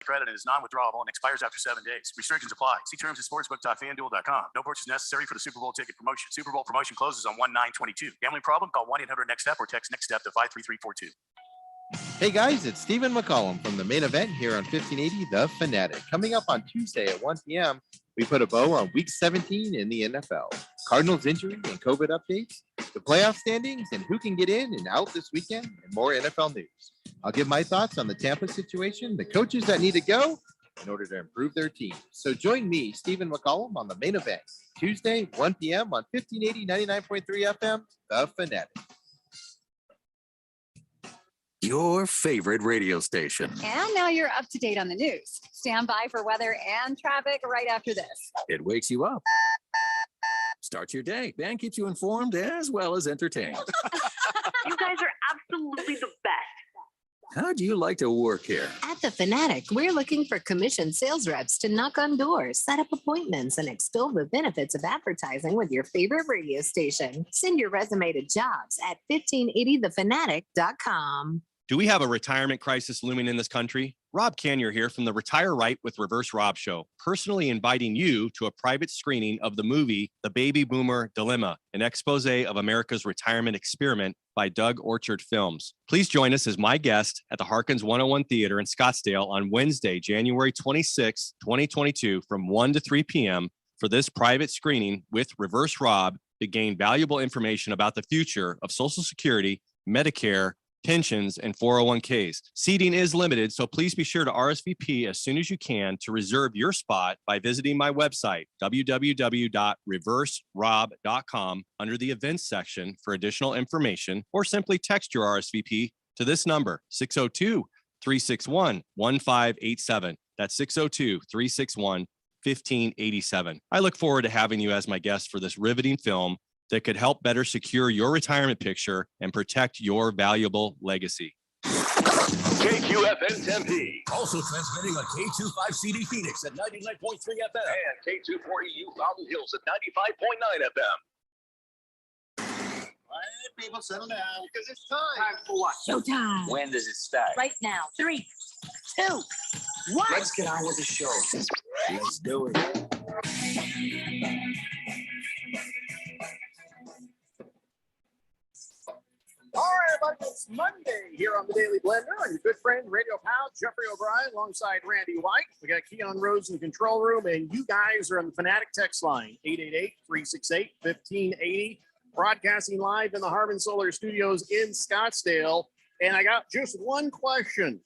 credit and is non-withdrawable and expires after 7 days. Restrictions apply. See terms at sportsbook.fanduel.com. No purchase necessary for the Super Bowl ticket promotion. Super Bowl promotion closes on 1/9/22. Gambling problem? Call 1-800-NEXT-STEP or text NEXT-STEP to 53342. Hey guys, it's Stephen McCollum from the main event here on 1580 The Fanatic. Coming up on Tuesday at 1 p.m., we put a bow on Week 17 in the NFL. Cardinals injury and COVID updates, the playoff standings, and who can get in and out this weekend, and more NFL news. I'll give my thoughts on the Tampa situation, the coaches that need to go in order to improve their team. So join me, Stephen McCollum, on the main event, Tuesday, 1 p.m. on 1580 99.3 FM, The Fanatic. Your favorite radio station. And now you're up to date on the news. Stand by for weather and traffic right after this. It wakes you up, starts your day, and keeps you informed as well as entertained. You guys are absolutely the best. How'd you like to work here? At The Fanatic, we're looking for commissioned sales reps to knock on doors, set up appointments, and extol the benefits of advertising with your favorite radio station. Send your resume to jobs at 1580thefanatic.com. Do we have a retirement crisis looming in this country? Rob Canyor here from the Retire Right with Reverse Rob show, personally inviting you to a private screening of the movie The Baby Boomer Dilemma, an expose of America's retirement experiment by Doug Orchard Films. Please join us as my guest at the Harkins 101 Theater in Scottsdale on Wednesday, January 26, 2022 from 1 to 3 p.m. for this private screening with Reverse Rob to gain valuable information about the future of Social Security, Medicare, pensions, and 401ks. Seating is limited, so please be sure to RSVP as soon as you can to reserve your spot by visiting my website, www.reverserob.com, under the events section for additional information, or simply text your RSVP to this number, 602-361-1587. That's 602-361-1587. I look forward to having you as my guest for this riveting film that could help better secure your retirement picture and protect your valuable legacy. KQFN Tempe. Also transmitting on K25CD Phoenix at 99.3 FM. And K240U Fountain Hills at 95.9 FM. All right, people, settle down because it's time. Time for what? Showtime. When does it start? Right now. 3, 2, 1. Let's get on with the show. Let's do it. All right, everybody, it's Monday here on the Daily Blender. I'm your good friend, radio pal, Jeffrey O'Brien, alongside Randy White. We got Keon Rose in the control room, and you guys are on the Fanatic text line, 888-368-1580, broadcasting live in the Harmon Solar Studios in Scottsdale. And I got just one question.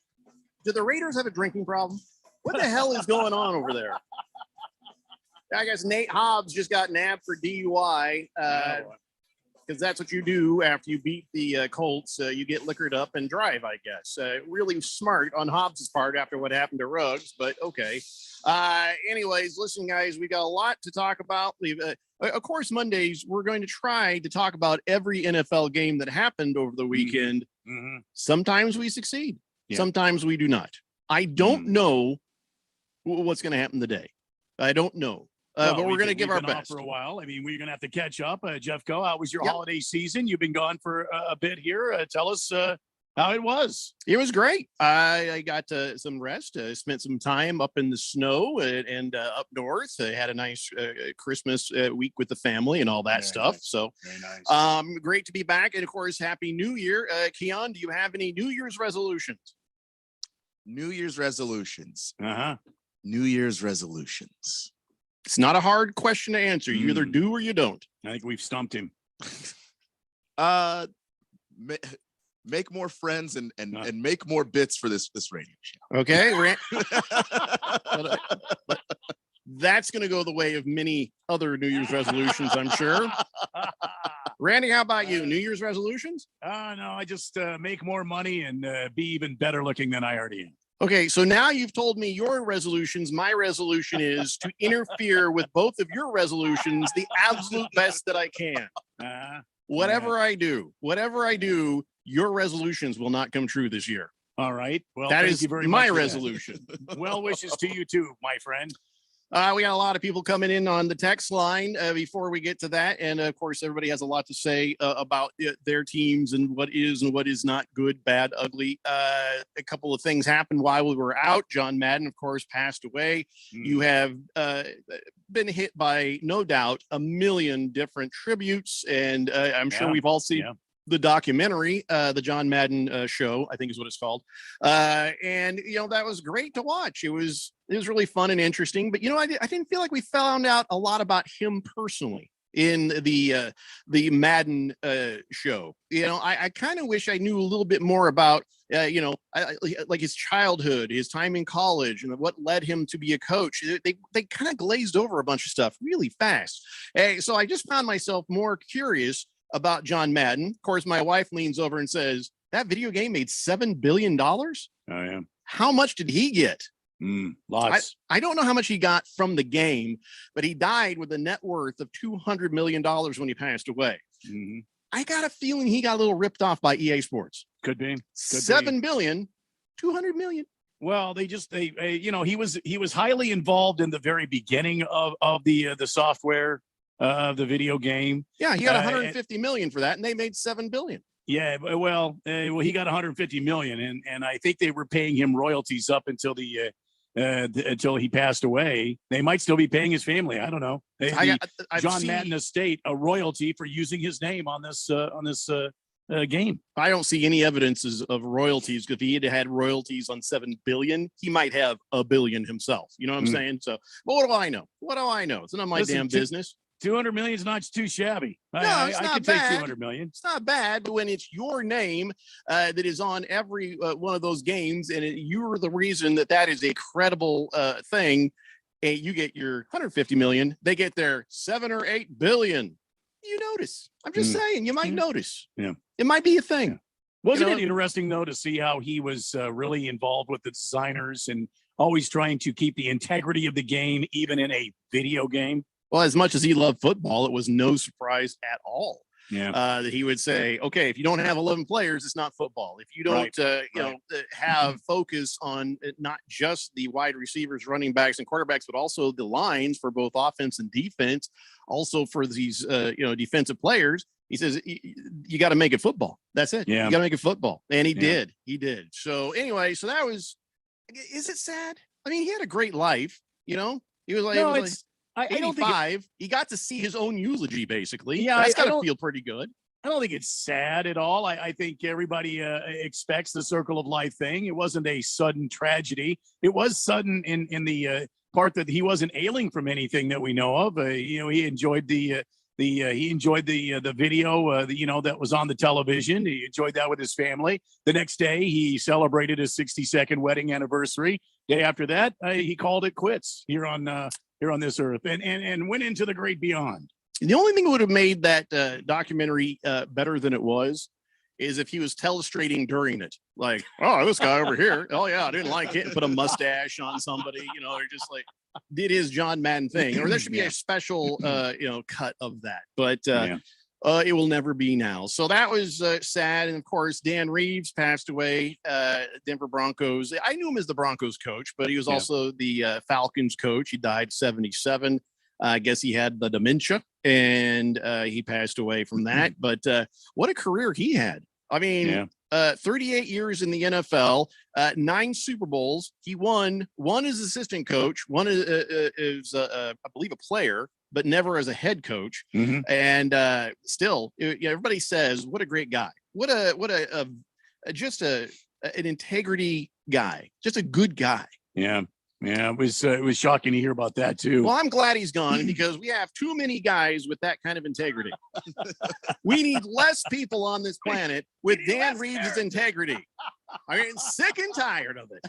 Do the Raiders have a drinking problem? What the hell is going on over there? I guess Nate Hobbs just got nabbed for DUI. Because that's what you do after you beat the Colts. You get liquored up and drive, I guess. Really smart on Hobbs' part after what happened to Ruggs, but okay. Anyways, listen, guys, we got a lot to talk about. Of course, Mondays, we're going to try to talk about every NFL game that happened over the weekend. Mm-hmm. Sometimes we succeed. Yeah. Sometimes we do not. I don't know what's going to happen today. I don't know. But we're going to give our best for a while. I mean, we're going to have to catch up. Jeff Coe, how was your holiday season? You've been gone for a bit here. Tell us how it was. It was great. I got some rest, spent some time up in the snow and up north. I had a nice Christmas week with the family and all that stuff. Nice. So very nice. Great to be back. And of course, Happy New Year. Keon, do you have any New Year's resolutions? New Year's resolutions. New Year's resolutions. It's not a hard question to answer. You either do or you don't. I think we've stumped him. Make more friends and make more bits for this radio show. Okay. but that's going to go the way of many other New Year's resolutions, I'm sure. Randy, how about you? New Year's resolutions? No, I just make more money and be even better looking than I already am. Okay, so now you've told me your resolutions. My resolution is to interfere with both of your resolutions the absolute best that I can. Whatever I do, your resolutions will not come true this year. All right. Well, that is you very my much resolution. Well wishes to you too, my friend. We got a lot of people coming in on the text line before we get to that. And of course, everybody has a lot to say about their teams and what is not good, bad, ugly. A couple of things happened while we were out. John Madden, of course, passed away. You have been hit by, no doubt, a million different tributes. And I'm sure we've all seen the documentary, the John Madden show, I think is what it's called. And, that was great to watch. It was really fun and interesting, but I didn't feel like we found out a lot about him personally in the Madden show. I kind of wish I knew a little bit more about, like his childhood, his time in college, and what led him to be a coach. They kind of glazed over a bunch of stuff really fast. So I just found myself more curious about John Madden. Of course, my wife leans over and says, that video game made $7 billion. Oh, yeah. How much did he get? Lots. I don't know how much he got from the game, but he died with a net worth of $200 million when he passed away. Mm-hmm. I got a feeling he got a little ripped off by EA Sports. Could be. $7 billion, $200 million. Well, he was highly involved in the very beginning of the software of the video game. Yeah, he got 150 million for that, and they made $7 billion. Yeah, well, he got 150 million, and I think they were paying him royalties up until until he passed away. They might still be paying his family. I don't know. John Madden estate a royalty for using his name on this game. I don't see any evidences of royalties. If he had royalties on 7 billion, he might have a billion himself. You know what I'm saying? So, but what do I know? It's not my damn business. 200 million is not too shabby. No, it's not I could bad. take 200 million. It's not bad, but when it's your name that is on every one of those games, and you're the reason that is a credible thing, and you get your 150 million, they get their 7 or 8 billion. You notice. I'm just saying, you might notice. Yeah, it might be a thing. Yeah. Wasn't it interesting though to see how he was really involved with the designers and always trying to keep the integrity of the game, even in a video game? Well, as much as he loved football, it was no surprise at all that he would say, okay, if you don't have 11 players, it's not football. If you don't, have focus on not just the wide receivers, running backs, and quarterbacks, but also the lines for both offense and defense, also for these, defensive players, he says, you got to make it football. That's it. Yeah. You got to make it football. And he did. He did. So anyway, is it sad? I mean, he had a great life, He was like, I don't think 85. He got to see his own eulogy, basically. Yeah, that's got to feel pretty good. I don't think it's sad at all. I think everybody expects the circle of life thing. It wasn't a sudden tragedy. It was sudden in the part that he wasn't ailing from anything that we know of. He enjoyed the video, that was on the television. He enjoyed that with his family. The next day, he celebrated his 62nd wedding anniversary. Day after that, he called it quits here on this earth and went into the great beyond. The only thing that would have made that documentary better than it was is if he was telestrating during it. Like, oh, this guy over here. Oh, yeah, I didn't like it. And put a mustache on somebody, or just like did his John Madden thing. Or there should be a special, cut of that. But it will never be now. So that was sad. And of course, Dan Reeves passed away, Denver Broncos. I knew him as the Broncos coach, but he was also the Falcons coach. He died 77. I guess he had the dementia and he passed away from that. But what a career he had. I mean, 38 years in the NFL, 9 Super Bowls. He won one as assistant coach, one is I believe a player, but never as a head coach. Mm-hmm. And still, everybody says, what a great guy. What an integrity guy, just a good guy. Yeah. Yeah, it was shocking to hear about that too. Well, I'm glad he's gone because we have too many guys with that kind of integrity. We need less people on this planet with Dan Reeves' integrity. I mean, sick and tired of it.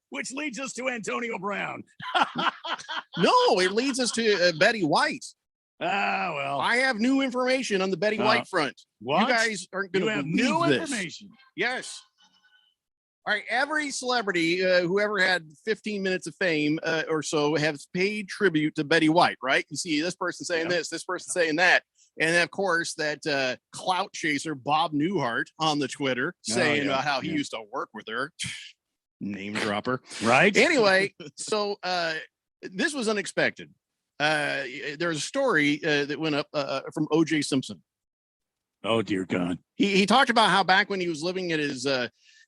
Which leads us to Antonio Brown. No, it leads us to Betty White. Ah, well. I have new information on the Betty White front. What? You guys aren't going to believe new this. Information. Yes. All right, every celebrity who ever had 15 minutes of fame or so has paid tribute to Betty White, right? You see this person saying this person saying that. And of course, that clout chaser, Bob Newhart on the Twitter saying about how he used to work with her. Name dropper. Right. Anyway, so this was unexpected. There's a story that went up from O.J. Simpson. Oh, dear God. He talked about how back when he was living at his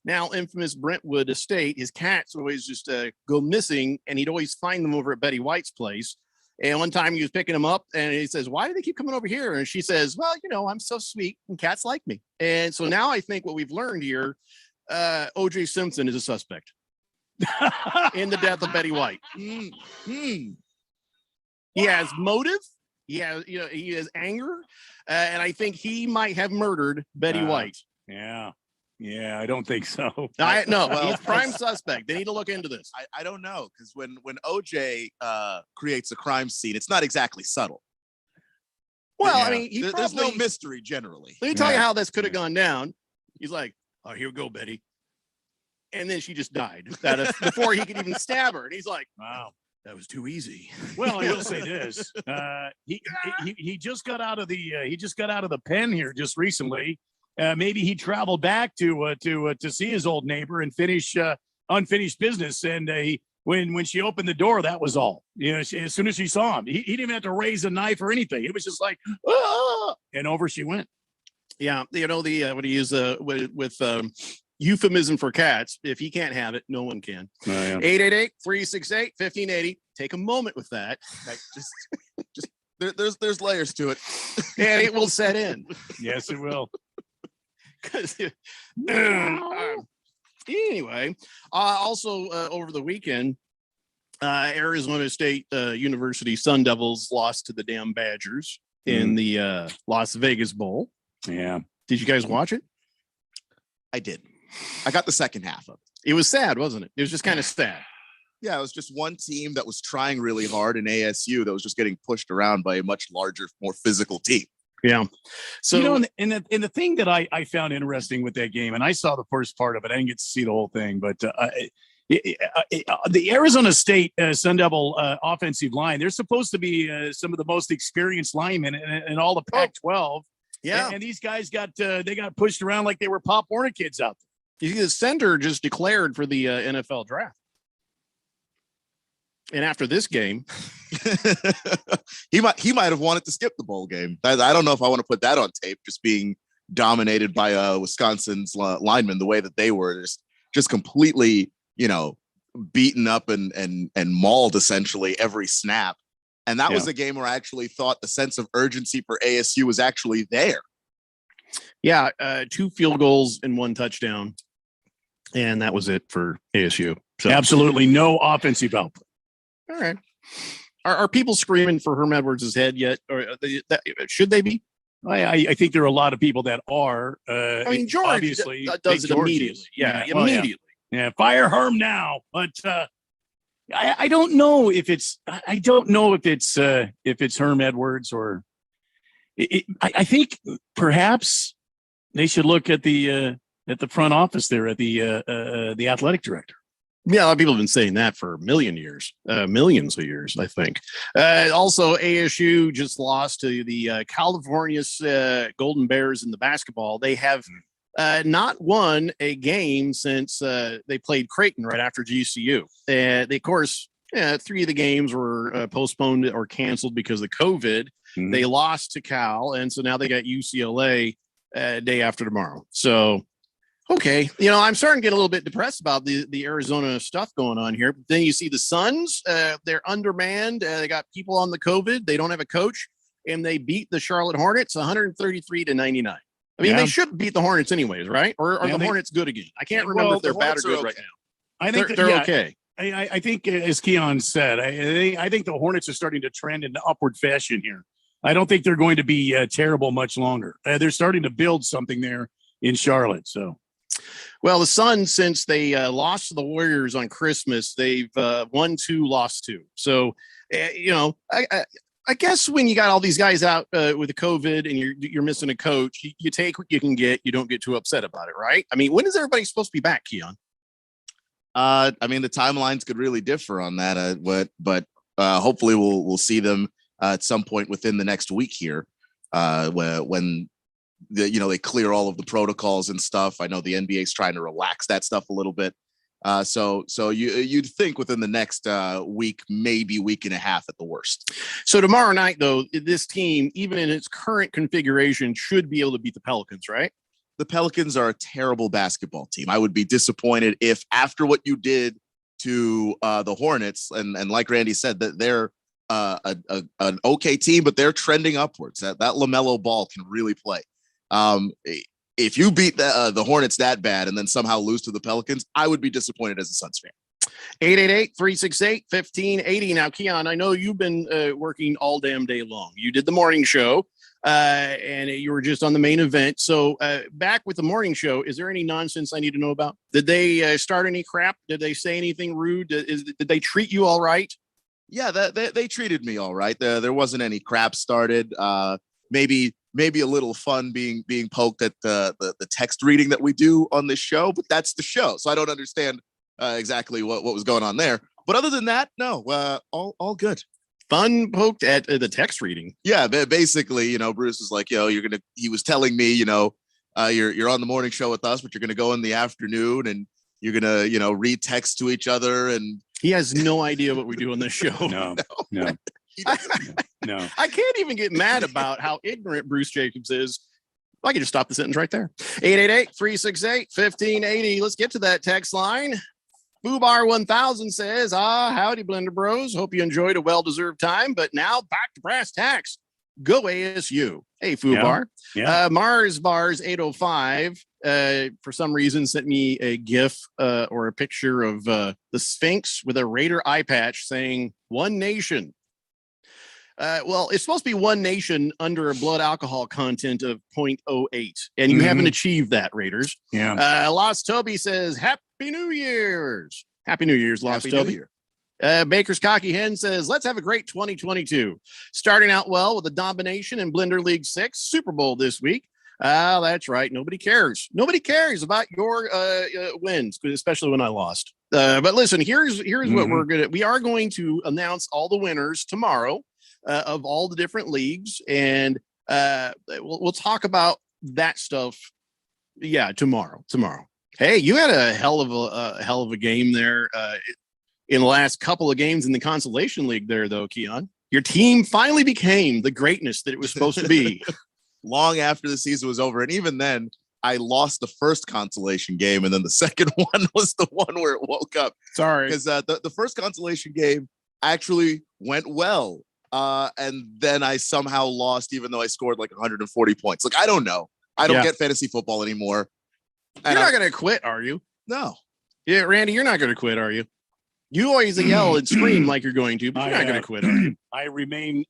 now infamous Brentwood estate, his cats would always just go missing, and he'd always find them over at Betty White's place. And one time he was picking them up, and he says, "Why do they keep coming over here?" And she says, "Well, I'm so sweet, and cats like me." And so now I think what we've learned here, O.J. Simpson is a suspect in the death of Betty White. He has motive. He has anger, and I think he might have murdered Betty White. Yeah, I don't think so. He's prime suspect. They need to look into this. I don't know, because when OJ creates a crime scene, it's not exactly subtle. Well, I mean, there's no mystery generally. Let me tell you how this could have gone down. He's like, "Oh, here we go, Betty," and then she just died before he could even stab her. And he's like, "Wow, that was too easy." Well, I will say this: he just got out of the pen here just recently. Maybe he traveled back to see his old neighbor and finish unfinished business. And when she opened the door, that was all. As soon as she saw him, he didn't even have to raise a knife or anything. It was just like, ah! And over she went. Yeah, what he use with euphemism for cats. If he can't have it, no one can. 888-368-1580. Take a moment with that. Just there's layers to it, and it will set in. Yes, it will. Anyway, also over the weekend, Arizona State University Sun Devils lost to the damn Badgers in the Las Vegas Bowl. Yeah. Did you guys watch it? I did. I got the second half of it. It was sad, wasn't it? It was just kind of sad. Yeah, it was just one team that was trying really hard in ASU that was just getting pushed around by a much larger, more physical team. Yeah. So, and the thing that I found interesting with that game, and I saw the first part of it, I didn't get to see the whole thing, but the Arizona State Sun Devil offensive line, they're supposed to be some of the most experienced linemen in all the Pac-12. Yeah. And these guys got pushed around like they were Pop Warner kids out there. The center just declared for the NFL draft. And after this game, he might have wanted to skip the bowl game. I don't know if I want to put that on tape, just being dominated by Wisconsin's linemen the way that they were, just completely, beaten up and mauled essentially every snap. And that was a game where I actually thought the sense of urgency for ASU was actually there. Yeah, 2 field goals and 1 touchdown. And that was it for ASU. So absolutely no offensive output. All right. Are people screaming for Herm Edwards' head yet? Or should they be? I think there are a lot of people that are. I mean, George obviously does it immediately. Yeah, immediately. Yeah, fire Herm now. But I don't know if it's. I don't know if it's Herm Edwards or. I think perhaps they should look at the front office there at the athletic director. Yeah, a lot of people have been saying that for millions of years, I think. Also, ASU just lost to the California Golden Bears in the basketball. They have not won a game since they played Creighton right after GCU. Of course, 3 of the games were postponed or canceled because of COVID. Mm-hmm. They lost to Cal, and so now they got UCLA day after tomorrow. So, okay, I'm starting to get a little bit depressed about the Arizona stuff going on here. But then you see the Suns, they're undermanned. They got people on the COVID. They don't have a coach, and they beat the Charlotte Hornets 133-99. I mean, they should beat the Hornets anyways, right? Or are the Hornets good again? I can't remember if they're bad or good right now. I think they're okay. I think, as Keon said, I think the Hornets are starting to trend in upward fashion here. I don't think they're going to be terrible much longer. They're starting to build something there in Charlotte. So. Well, the Suns, since they lost to the Warriors on Christmas, they've won 2, lost 2. So, I guess when you got all these guys out with the COVID and you're missing a coach, you take what you can get. You don't get too upset about it, right? I mean, when is everybody supposed to be back, Keon? I mean, the timelines could really differ on that. But hopefully we'll see them at some point within the next week here, when they clear all of the protocols and stuff. I know the NBA is trying to relax that stuff a little bit. So you'd think within the next week, maybe week and a half at the worst. So tomorrow night, though, this team, even in its current configuration, should be able to beat the Pelicans, right? The Pelicans are a terrible basketball team. I would be disappointed if after what you did to the Hornets, and like Randy said, that they're an okay team, but they're trending upwards. That LaMelo Ball can really play. If you beat the Hornets that bad and then somehow lose to the Pelicans, I would be disappointed as a Suns fan. 888-368-1580. Now, Keon, I know you've been working all damn day long. You did the morning show, and you were just on the main event. So back with the morning show, is there any nonsense I need to know about? Did they start any crap? Did they say anything rude? Did they treat you all right? Yeah, they treated me all right. There wasn't any crap started. Maybe a little fun being poked at the text reading that we do on this show, but that's the show. So I don't understand exactly what was going on there. But other than that, no, all good. Fun poked at the text reading. Yeah, basically, Bruce was like, he was telling me, you're on the morning show with us, but you're going to go in the afternoon and you're going to, read text to each other. And he has no idea what we do on this show. No. No. I can't even get mad about how ignorant Bruce Jacobs is. I can just stop the sentence right there. 888-368-1580. Let's get to that text line. Foobar 1000 says, howdy, Blender Bros. Hope you enjoyed a well-deserved time, but now back to brass tacks. Go ASU. Hey, Foobar. Yeah. Mars Bars 805 for some reason sent me a GIF or a picture of the Sphinx with a Raider eye patch saying "One Nation." Well, it's supposed to be one nation under a blood alcohol content of 0.08, and you haven't achieved that, Raiders. Yeah. Lost Toby says, Happy New Year's. Happy New Year's, Lost Happy New Toby. Year. Baker's Cocky Hen says, let's have a great 2022. Starting out well with the domination in Blender League 6 Super Bowl this week. That's right. Nobody cares. Nobody cares about your wins, especially when I lost. But listen, here's what we are going to announce all the winners tomorrow. Of all the different leagues, and we'll talk about that stuff. Yeah, tomorrow. Hey, you had a hell of a game there in the last couple of games in the consolation league there, though, Keon. Your team finally became the greatness that it was supposed to be. Long after the season was over, and even then, I lost the first consolation game, and then the second one was the one where it woke up. Sorry, because the first consolation game actually went well. And then I somehow lost, even though I scored like 140 points. Like, I don't know. I don't get fantasy football anymore. You're not going to quit, are you? No. Yeah, Randy, you're not going to quit, are you? You always yell and scream like you're going to, but you're not going to quit, are you? I remain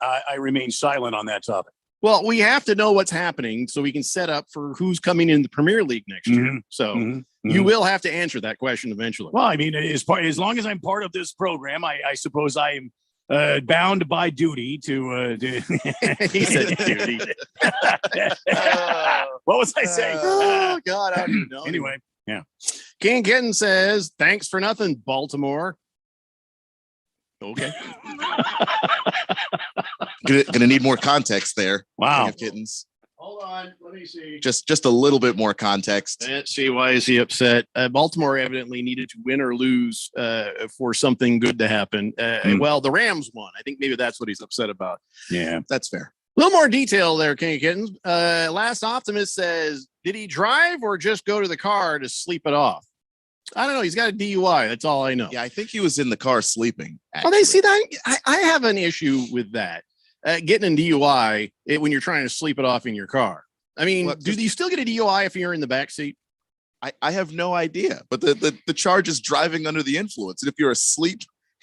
silent on that topic. Well, we have to know what's happening so we can set up for who's coming in the Premier League next year. So you will have to answer that question eventually. Well, I mean, as long as I'm part of this program, I suppose I am bound by duty to he said duty. What was I saying? Oh God, I don't know. Anyway, yeah. King Kitten says, thanks for nothing, Baltimore. Okay. Gonna need more context there. Wow. Kittens. Hold on, let me see. Just a little bit more context. Let's see, why is he upset? Baltimore evidently needed to win or lose for something good to happen. Well, the Rams won. I think maybe that's what he's upset about. Yeah, that's fair. A little more detail there, King of Kittens. Last Optimist says, did he drive or just go to the car to sleep it off? I don't know. He's got a DUI. That's all I know. Yeah, I think he was in the car sleeping. Actually. Oh, they see that? I have an issue with that. Getting a DUI when you're trying to sleep it off in your car. I mean, do you still get a DUI if you're in the back seat? I have no idea, but the charge is driving under the influence. And if you're asleep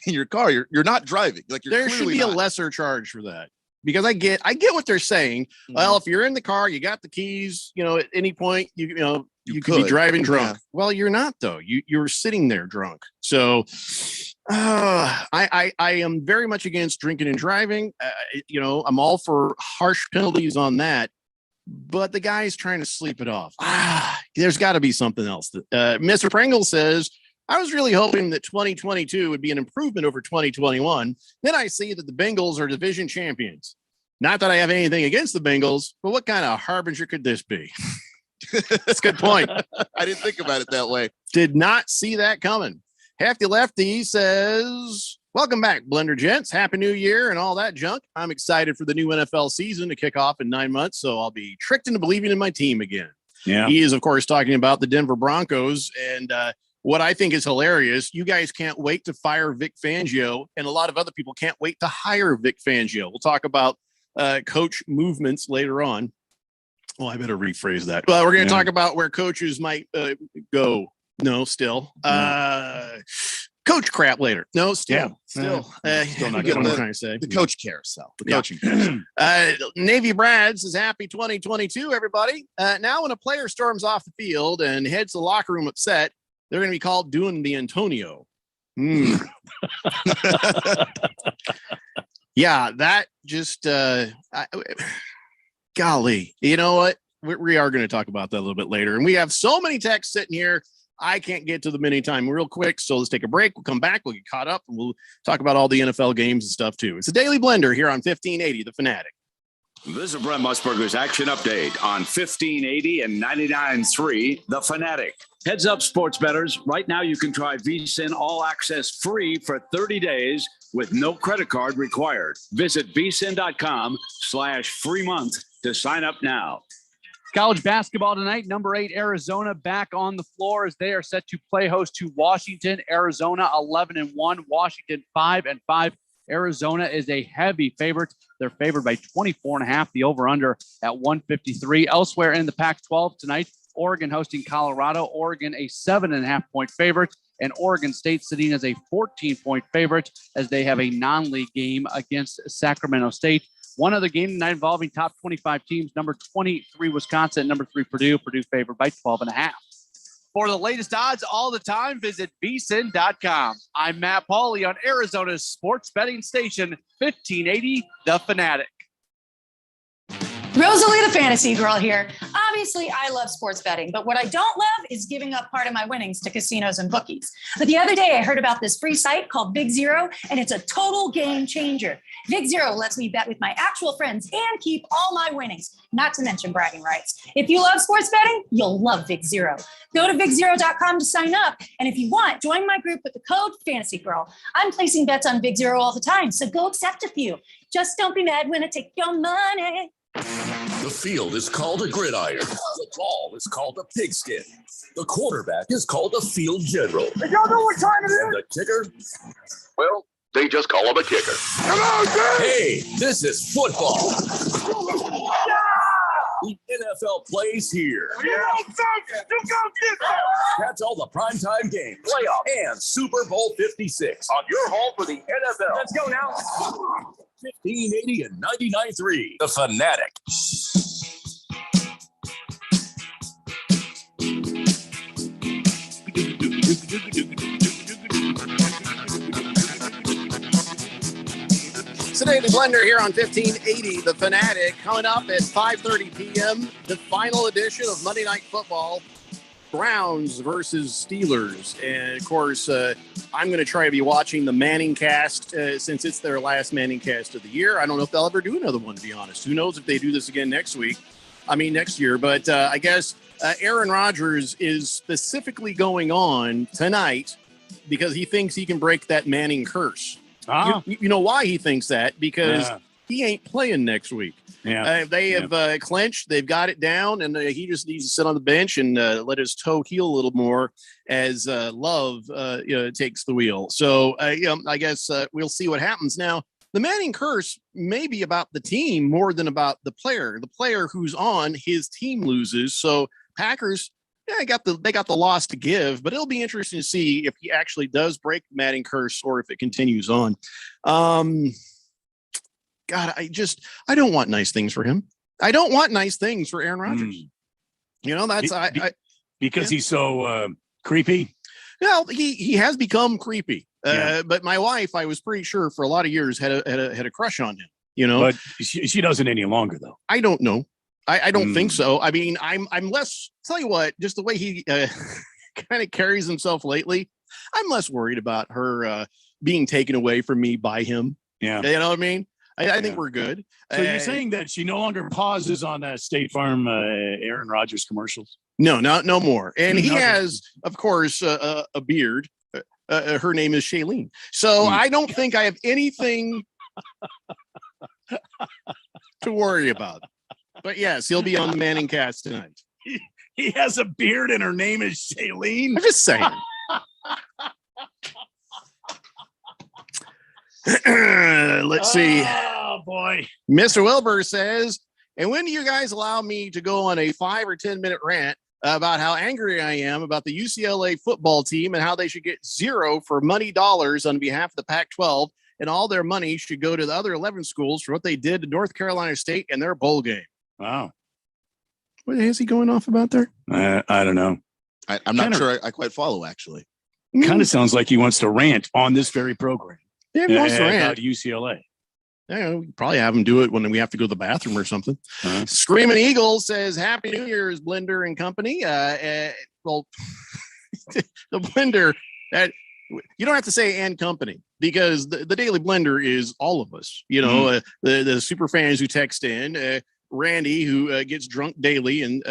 in your car, you're not driving. Like there should be a lesser charge for that, because I get what they're saying. Well, if you're in the car, you got the keys. At any point, you could be driving drunk. Yeah. Well, you're not though. You're sitting there drunk. So. I am very much against drinking and driving. I'm all for harsh penalties on that, but the guy's trying to sleep it off. There's got to be something else. Mr. Pringle says, I was really hoping that 2022 would be an improvement over 2021. Then I see that the Bengals are division champions. Not that I have anything against the Bengals, but what kind of harbinger could this be? That's a good point. I didn't think about it that way. Did not see that coming. Hefty Lefty says, welcome back, Blender Gents. Happy New Year and all that junk. I'm excited for the new NFL season to kick off in 9 months, so I'll be tricked into believing in my team again. Yeah. He is, of course, talking about the Denver Broncos. And what I think is hilarious, you guys can't wait to fire Vic Fangio, and a lot of other people can't wait to hire Vic Fangio. We'll talk about coach movements later on. Well, I better rephrase that. Well, we're going to talk about where coaches might go. No, still. Coach crap later. No, still. Still not what I'm trying to say. The coach carousel. The coaching carousel. Navy Brad says, happy 2022, everybody. Now when a player storms off the field and heads to the locker room upset, they're going to be called doing the Antonio. Yeah, that just golly, you know what? We are going to talk about that a little bit later. And we have so many texts sitting here. I can't get to them anytime real quick. So let's take a break. We'll come back. We'll get caught up and we'll talk about all the NFL games and stuff too. It's a Daily Blender here on 1580, The Fanatic. This is Brent Musburger's action update on 1580 and 99.3, The Fanatic. Heads up, sports bettors. Right now, you can try VSiN All Access free for 30 days with no credit card required. Visit vsin.com/free month to sign up now. College basketball tonight, number 8 Arizona back on the floor as they are set to play host to Washington. Arizona 11-1, Washington 5-5. Arizona is a heavy favorite. They're favored by 24.5. The over/under at 153. Elsewhere in the Pac-12 tonight, Oregon hosting Colorado. Oregon a 7.5-point favorite, and Oregon State sitting as a 14-point favorite as they have a non-league game against Sacramento State. One other game tonight involving top 25 teams, number 23 Wisconsin, number 3 Purdue. Purdue favored by 12.5. For the latest odds all the time, visit vsin.com. I'm Matt Pauley on Arizona's sports betting station, 1580 The Fanatic. Rosalie the Fantasy Girl here. Obviously, I love sports betting, but what I don't love is giving up part of my winnings to casinos and bookies. But the other day, I heard about this free site called Big Zero, and it's a total game changer. Big Zero lets me bet with my actual friends and keep all my winnings, not to mention bragging rights. If you love sports betting, you'll love Big Zero. Go to bigzero.com to sign up, and if you want, join my group with the code Fantasy Girl. I'm placing bets on Big Zero all the time, so go accept a few. Just don't be mad when I take your money. The field is called a gridiron. The ball is called a pigskin. The quarterback is called a field general. Y'all know what time it is? And the kicker? Well, they just call him a kicker. Come on, dude! Hey, this is football. The NFL plays here. Catch all the primetime games, playoff, and Super Bowl 56 on your home for the NFL. Let's go now. 1580 and 99.3, The Fanatic. Today, the Blender here on 1580, The Fanatic, coming up at 5:30 p.m., the final edition of Monday Night Football, Browns versus Steelers. And, of course, I'm going to try to be watching the Manning cast since it's their last Manning cast of the year. I don't know if they'll ever do another one, to be honest. Who knows if they do this again next year. But I guess Aaron Rodgers is specifically going on tonight because he thinks he can break that Manning curse. You know why he thinks that? Because he ain't playing next week. They have clinched. They've got it down, and he just needs to sit on the bench and let his toe heal a little more as Love takes the wheel. So, I guess we'll see what happens. Now, the Manning curse may be about the team more than about the player. The player who's on, his team loses. So, Packers, they got the loss to give, but it'll be interesting to see if he actually does break the Manning curse or if it continues on. God, I don't want nice things for him. I don't want nice things for Aaron Rodgers. That's because he's so creepy. Well, he has become creepy. But my wife, I was pretty sure for a lot of years had a crush on him. But she doesn't any longer, though. I don't know. I don't think so. I mean, I'm less. Tell you what, just the way he kind of carries himself lately, I'm less worried about her being taken away from me by him. Yeah, you know what I mean. I think we're good. So you're saying that she no longer pauses on State Farm Aaron Rodgers commercials? No, no more. And he Nothing. has, of course, a beard. Her name is Shailene. So I don't think I have anything to worry about. But yes, he'll be on the Manning Cast tonight. He has a beard and her name is Shailene. I'm just saying. Let's see. Oh boy. Mr. Wilbur says, and when do you guys allow me to go on a 5 or 10 minute rant about how angry I am about the UCLA football team and how they should get zero for money dollars on behalf of the Pac-12, and all their money should go to the other 11 schools for what they did to North Carolina State and their bowl game? Wow. What is he going off about there? I don't know. I'm not sure I quite follow, actually. Kind of sounds like he wants to rant on this very program. Yeah, he wants to rant. About UCLA. Yeah, we probably have him do it when we have to go to the bathroom or something. Screaming Eagle says, Happy New Year's, Blender and Company. Well, the Blender, you don't have to say and company, because the Daily Blender is all of us. You know, the super fans who text in, Randy, who gets drunk daily and,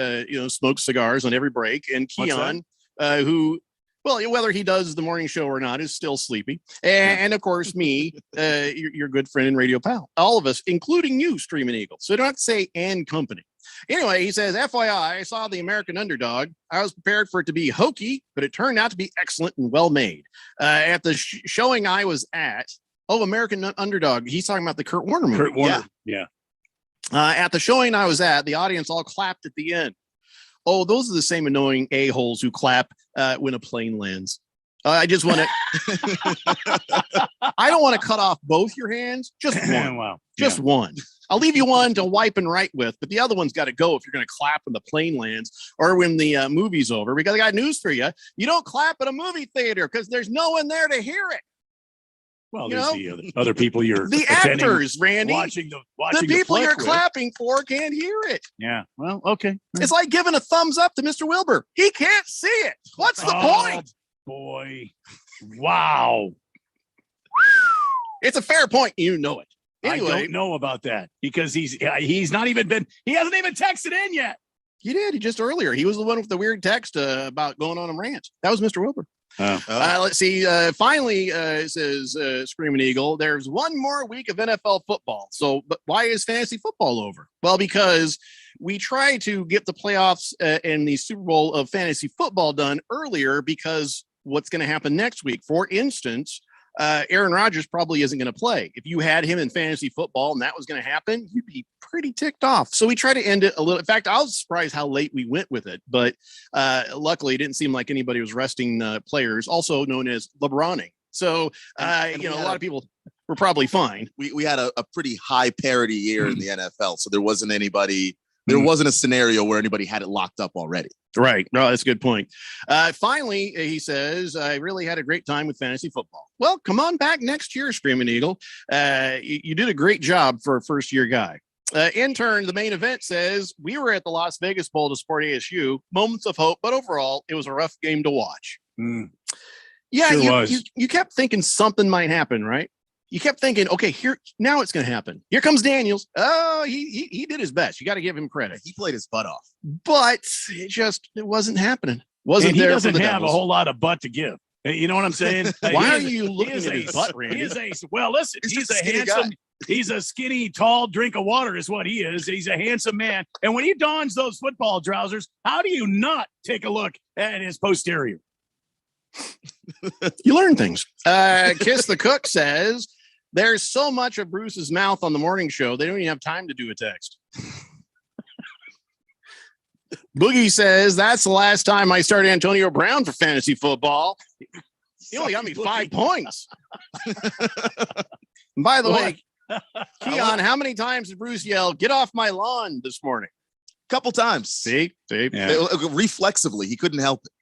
smokes cigars on every break, and Keon, who, well, whether he does the morning show or not, is still sleepy. And of course, me, your good friend and radio pal. All of us, including you, Streaming Eagle. So you don't have to say and company. Anyway, he says, FYI, I saw The American Underdog. I was prepared for it to be hokey, but it turned out to be excellent and well made. At the showing I was at, American Underdog, he's talking about the Kurt Warner movie. Kurt Warner, yeah. At the showing I was at, the audience all clapped at the end. Oh, those are the same annoying a-holes who clap when a plane lands. I just want to, I don't want to cut off both your hands. Just one. Wow. Just one. I'll leave you one to wipe and write with, but the other one's got to go if you're going to clap when the plane lands or when the movie's over. Because I got news for you. You don't clap at a movie theater because there's no one there to hear it. Well, there's the other people you're the actors, Randy. Watching the people you're clapping for can't hear it. Yeah. Well, okay. It's like giving a thumbs up to Mr. Wilbur. He can't see it. What's the point? Boy. Wow. It's a fair point. You know it. Anyway, I don't know about that because he hasn't even texted in yet. He did. He just earlier. He was the one with the weird text about going on a rant. That was Mr. Wilbur. Let's see. Finally, says Screaming Eagle, there's one more week of NFL football. So, but why is fantasy football over? Well, because we try to get the playoffs and the Super Bowl of fantasy football done earlier, because what's going to happen next week? For instance, Aaron Rodgers probably isn't going to play. If you had him in fantasy football and that was going to happen, you'd be pretty ticked off. So we try to end it a little. In fact, I was surprised how late we went with it, but luckily it didn't seem like anybody was resting players, also known as LeBroning. So, a lot of people were probably fine. We had a pretty high parity year in the NFL. So there wasn't anybody, there wasn't a scenario where anybody had it locked up already. Right. No, that's a good point. Finally, he says, I really had a great time with fantasy football. Well, come on back next year, Screaming Eagle. You did a great job for a first-year guy. Intern, the main event, says, we were at the Las Vegas Bowl to support ASU. Moments of hope, but overall, it was a rough game to watch. Yeah, sure you kept thinking something might happen, right? You kept thinking, okay, now it's going to happen. Here comes Daniels. Oh, he did his best. You got to give him credit. He played his butt off, but it wasn't happening. Wasn't and he there? Doesn't for the have Devils. a whole lot of butt to give. You know what I'm saying? Why are you looking at his butt, Randy? Well, listen, he's a handsome. Guy. He's a skinny, tall drink of water is what he is. He's a handsome man. And when he dons those football trousers, how do you not take a look at his posterior? You learn things. Kiss the Cook says, there's so much of Bruce's mouth on the morning show, they don't even have time to do a text. Boogie says, that's the last time I started Antonio Brown for fantasy football. He only got me 5 points. By the way, Keon, how many times did Bruce yell, get off my lawn this morning? A couple times. See? Yeah. Reflexively, he couldn't help it.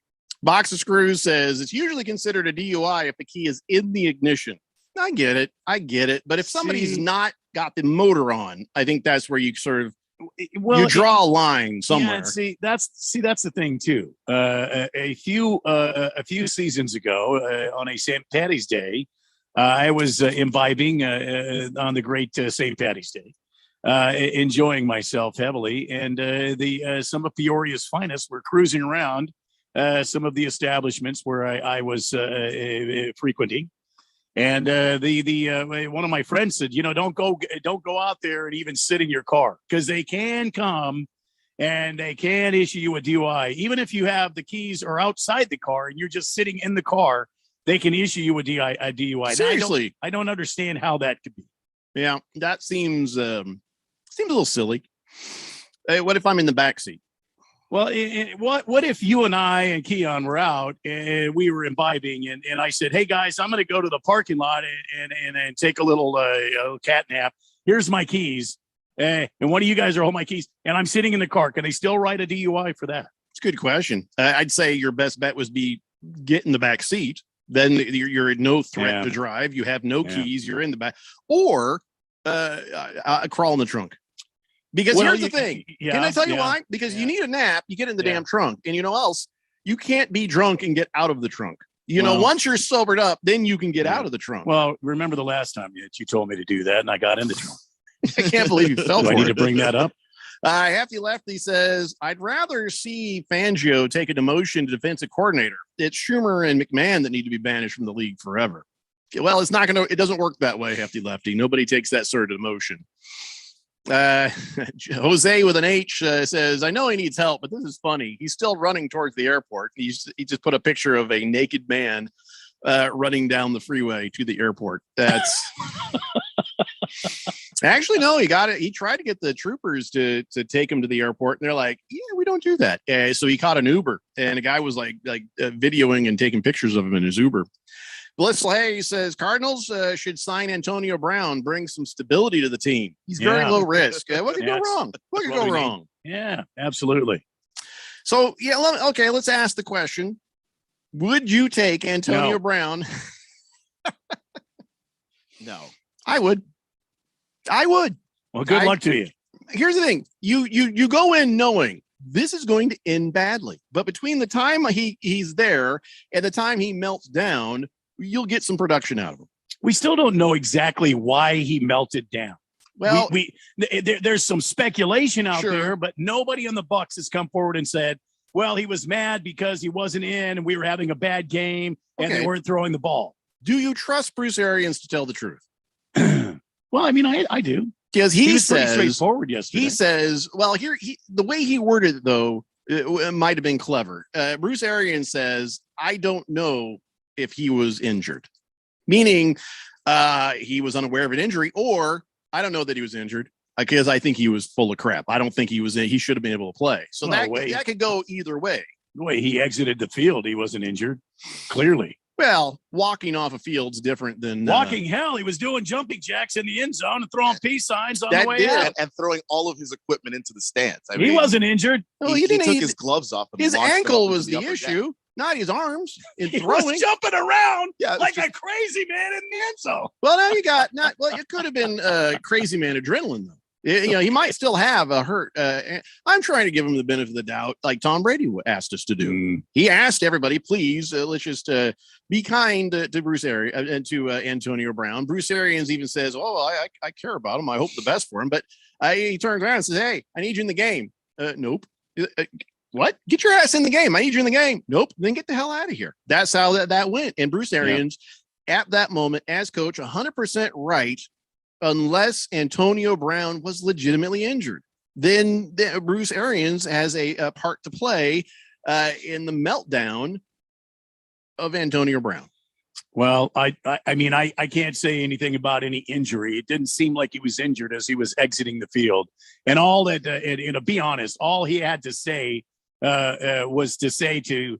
Box of Screws says, it's usually considered a DUI if the key is in the ignition. I get it. But if somebody's not got the motor on, I think that's where you sort of you draw a line somewhere. Yeah, that's the thing too. A few seasons ago, on a St. Patty's Day, I was imbibing on the great St. Patty's Day, enjoying myself heavily. And some of Peoria's finest were cruising around some of the establishments where I was frequenting. And one of my friends said, don't go out there and even sit in your car, because they can come and they can issue you a DUI. Even if you have the keys or outside the car and you're just sitting in the car, they can issue you a DUI. Seriously. I don't understand how that could be. Yeah, that seems a little silly. What if I'm in the back seat? Well, what if you and I and Keon were out and we were imbibing and I said, hey, guys, I'm going to go to the parking lot and take a little cat nap. Here's my keys. And one of you guys are holding my keys. And I'm sitting in the car. Can they still write a DUI for that? It's a good question. I'd say your best bet was get in the back seat. Then you're no threat to drive. You have no keys. You're in the back. Or crawl in the trunk. Because here's the thing. Can I tell you why? Because you need a nap. You get in the damn trunk. And you know else? You can't be drunk and get out of the trunk. Once you're sobered up, then you can get out of the trunk. Well, remember the last time you told me to do that and I got in the trunk. I can't believe you fell for it. I need to bring that up. Hefty Lefty says, I'd rather see Fangio take a demotion to defensive coordinator. It's Schumer and McMahon that need to be banished from the league forever. Well, it doesn't work that way, Hefty Lefty. Nobody takes that sort of demotion. Jose with an H says, I know he needs help, but this is funny. He's still running towards the airport. He just put a picture of a naked man running down the freeway to the airport. That's actually, no, he got it. He tried to get the troopers to take him to the airport, and they're like, yeah, we don't do that. So he caught an Uber, and a guy was like videoing and taking pictures of him in his Uber. Bliss Hay says Cardinals should sign Antonio Brown, bring some stability to the team. He's very low risk. What could go wrong? What could go wrong? Yeah, absolutely. So, let's ask the question. Would you take Antonio Brown? No. I would. Well, good luck to you. Here's the thing. You go in knowing this is going to end badly. But between the time he's there and the time he melts down, you'll get some production out of him. We still don't know exactly why he melted down. Well, there's some speculation out there, but nobody on the Bucs has come forward and said, well, he was mad because he wasn't in and we were having a bad game and they weren't throwing the ball. Do you trust Bruce Arians to tell the truth? Well, I mean, I do. Because he was pretty straightforward yesterday. He says, well, the way he worded it, though, it might have been clever. Bruce Arians says, I don't know if he was injured, meaning he was unaware of an injury, or I don't know that he was injured because I think he was full of crap. I don't think he should have been able to play. So that could go either way. The way he exited the field, he wasn't injured, clearly. Well, walking off a field's different than walking. Hell, he was doing jumping jacks in the end zone and throwing peace signs on the way out, and throwing all of his equipment into the stands. I mean, he wasn't injured. Well, he took his gloves off. And his ankle was the issue, not his arms. He was jumping around like a crazy man in the end zone. Well, now you got it could have been crazy man adrenaline though. He might still have a hurt. I'm trying to give him the benefit of the doubt, like Tom Brady asked us to do. He asked everybody, please, let's just be kind to Bruce Arians and to Antonio Brown. Bruce Arians even says, I care about him. I hope the best for him. But he turns around and says, hey, I need you in the game. Nope. What? Get your ass in the game. I need you in the game. Nope. Then get the hell out of here. That's how that went. And Bruce Arians, at that moment, as coach, 100% right. Unless Antonio Brown was legitimately injured, then Bruce Arians has a part to play in the meltdown of Antonio Brown. Well, I mean, I can't say anything about any injury. It didn't seem like he was injured as he was exiting the field. And all that, to be honest, all he had to say was to say to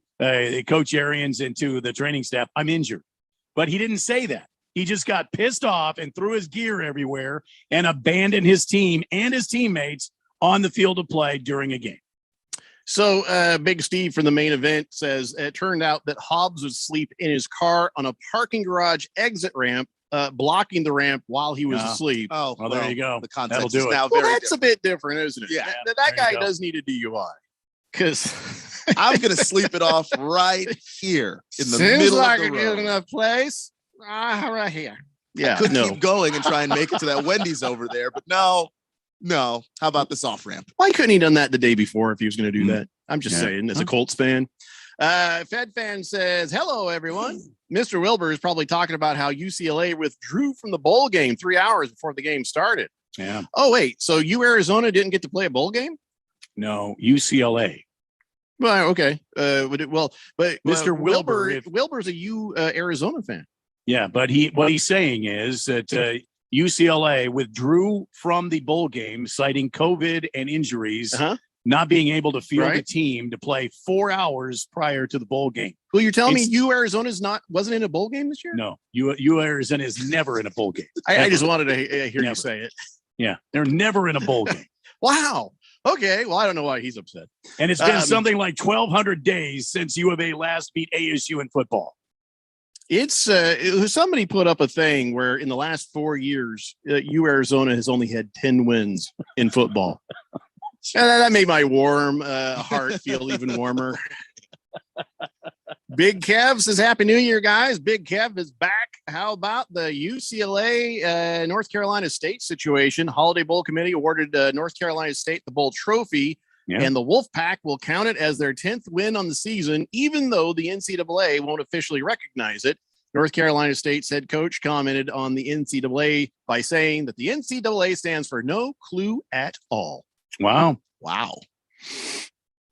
Coach Arians and to the training staff, I'm injured. But he didn't say that. He just got pissed off and threw his gear everywhere and abandoned his team and his teammates on the field of play during a game. So Big Steve from the main event says it turned out that Hobbs would sleep in his car on a parking garage exit ramp, blocking the ramp while he was asleep. Oh, well, there you go. The context is now very different. A bit different, isn't it? Yeah. That guy does need a DUI because I'm going to sleep it off right here in the seems middle like of the a road. good enough place. right here. I could keep going and try and make it to that Wendy's over there, but no. How about this off ramp? Why couldn't he done that the day before if he was going to do that? I'm just Yeah. saying, as a Colts fan. Fed fan says, hello, everyone. Mr. Wilbur is probably talking about how UCLA withdrew from the bowl game 3 hours before the game started. Yeah. Oh, wait. So Arizona didn't get to play a bowl game? No, UCLA. Well, okay. But Mr. Wilbur, Wilbur's a Arizona fan. Yeah, but what he's saying is that UCLA withdrew from the bowl game, citing COVID and injuries, not being able to field a team to play 4 hours prior to the bowl game. Well, you're telling me Arizona's wasn't in a bowl game this year? No, Arizona is never in a bowl game. I just wanted to hear you say it. Yeah, they're never in a bowl game. Wow. Okay. Well, I don't know why he's upset. And it's been something like 1,200 days since U of A last beat ASU in football. It's somebody put up a thing where in the last 4 years, Arizona has only had 10 wins in football. And that made my warm heart feel even warmer. Big Kev says, Happy New Year, guys. Big Kev is back. How about the UCLA North Carolina State situation? Holiday Bowl Committee awarded North Carolina State the bowl trophy, and the Wolfpack will count it as their 10th win on the season, even though the NCAA won't officially recognize it. North Carolina State's head coach commented on the NCAA by saying that the NCAA stands for no clue at all. Wow.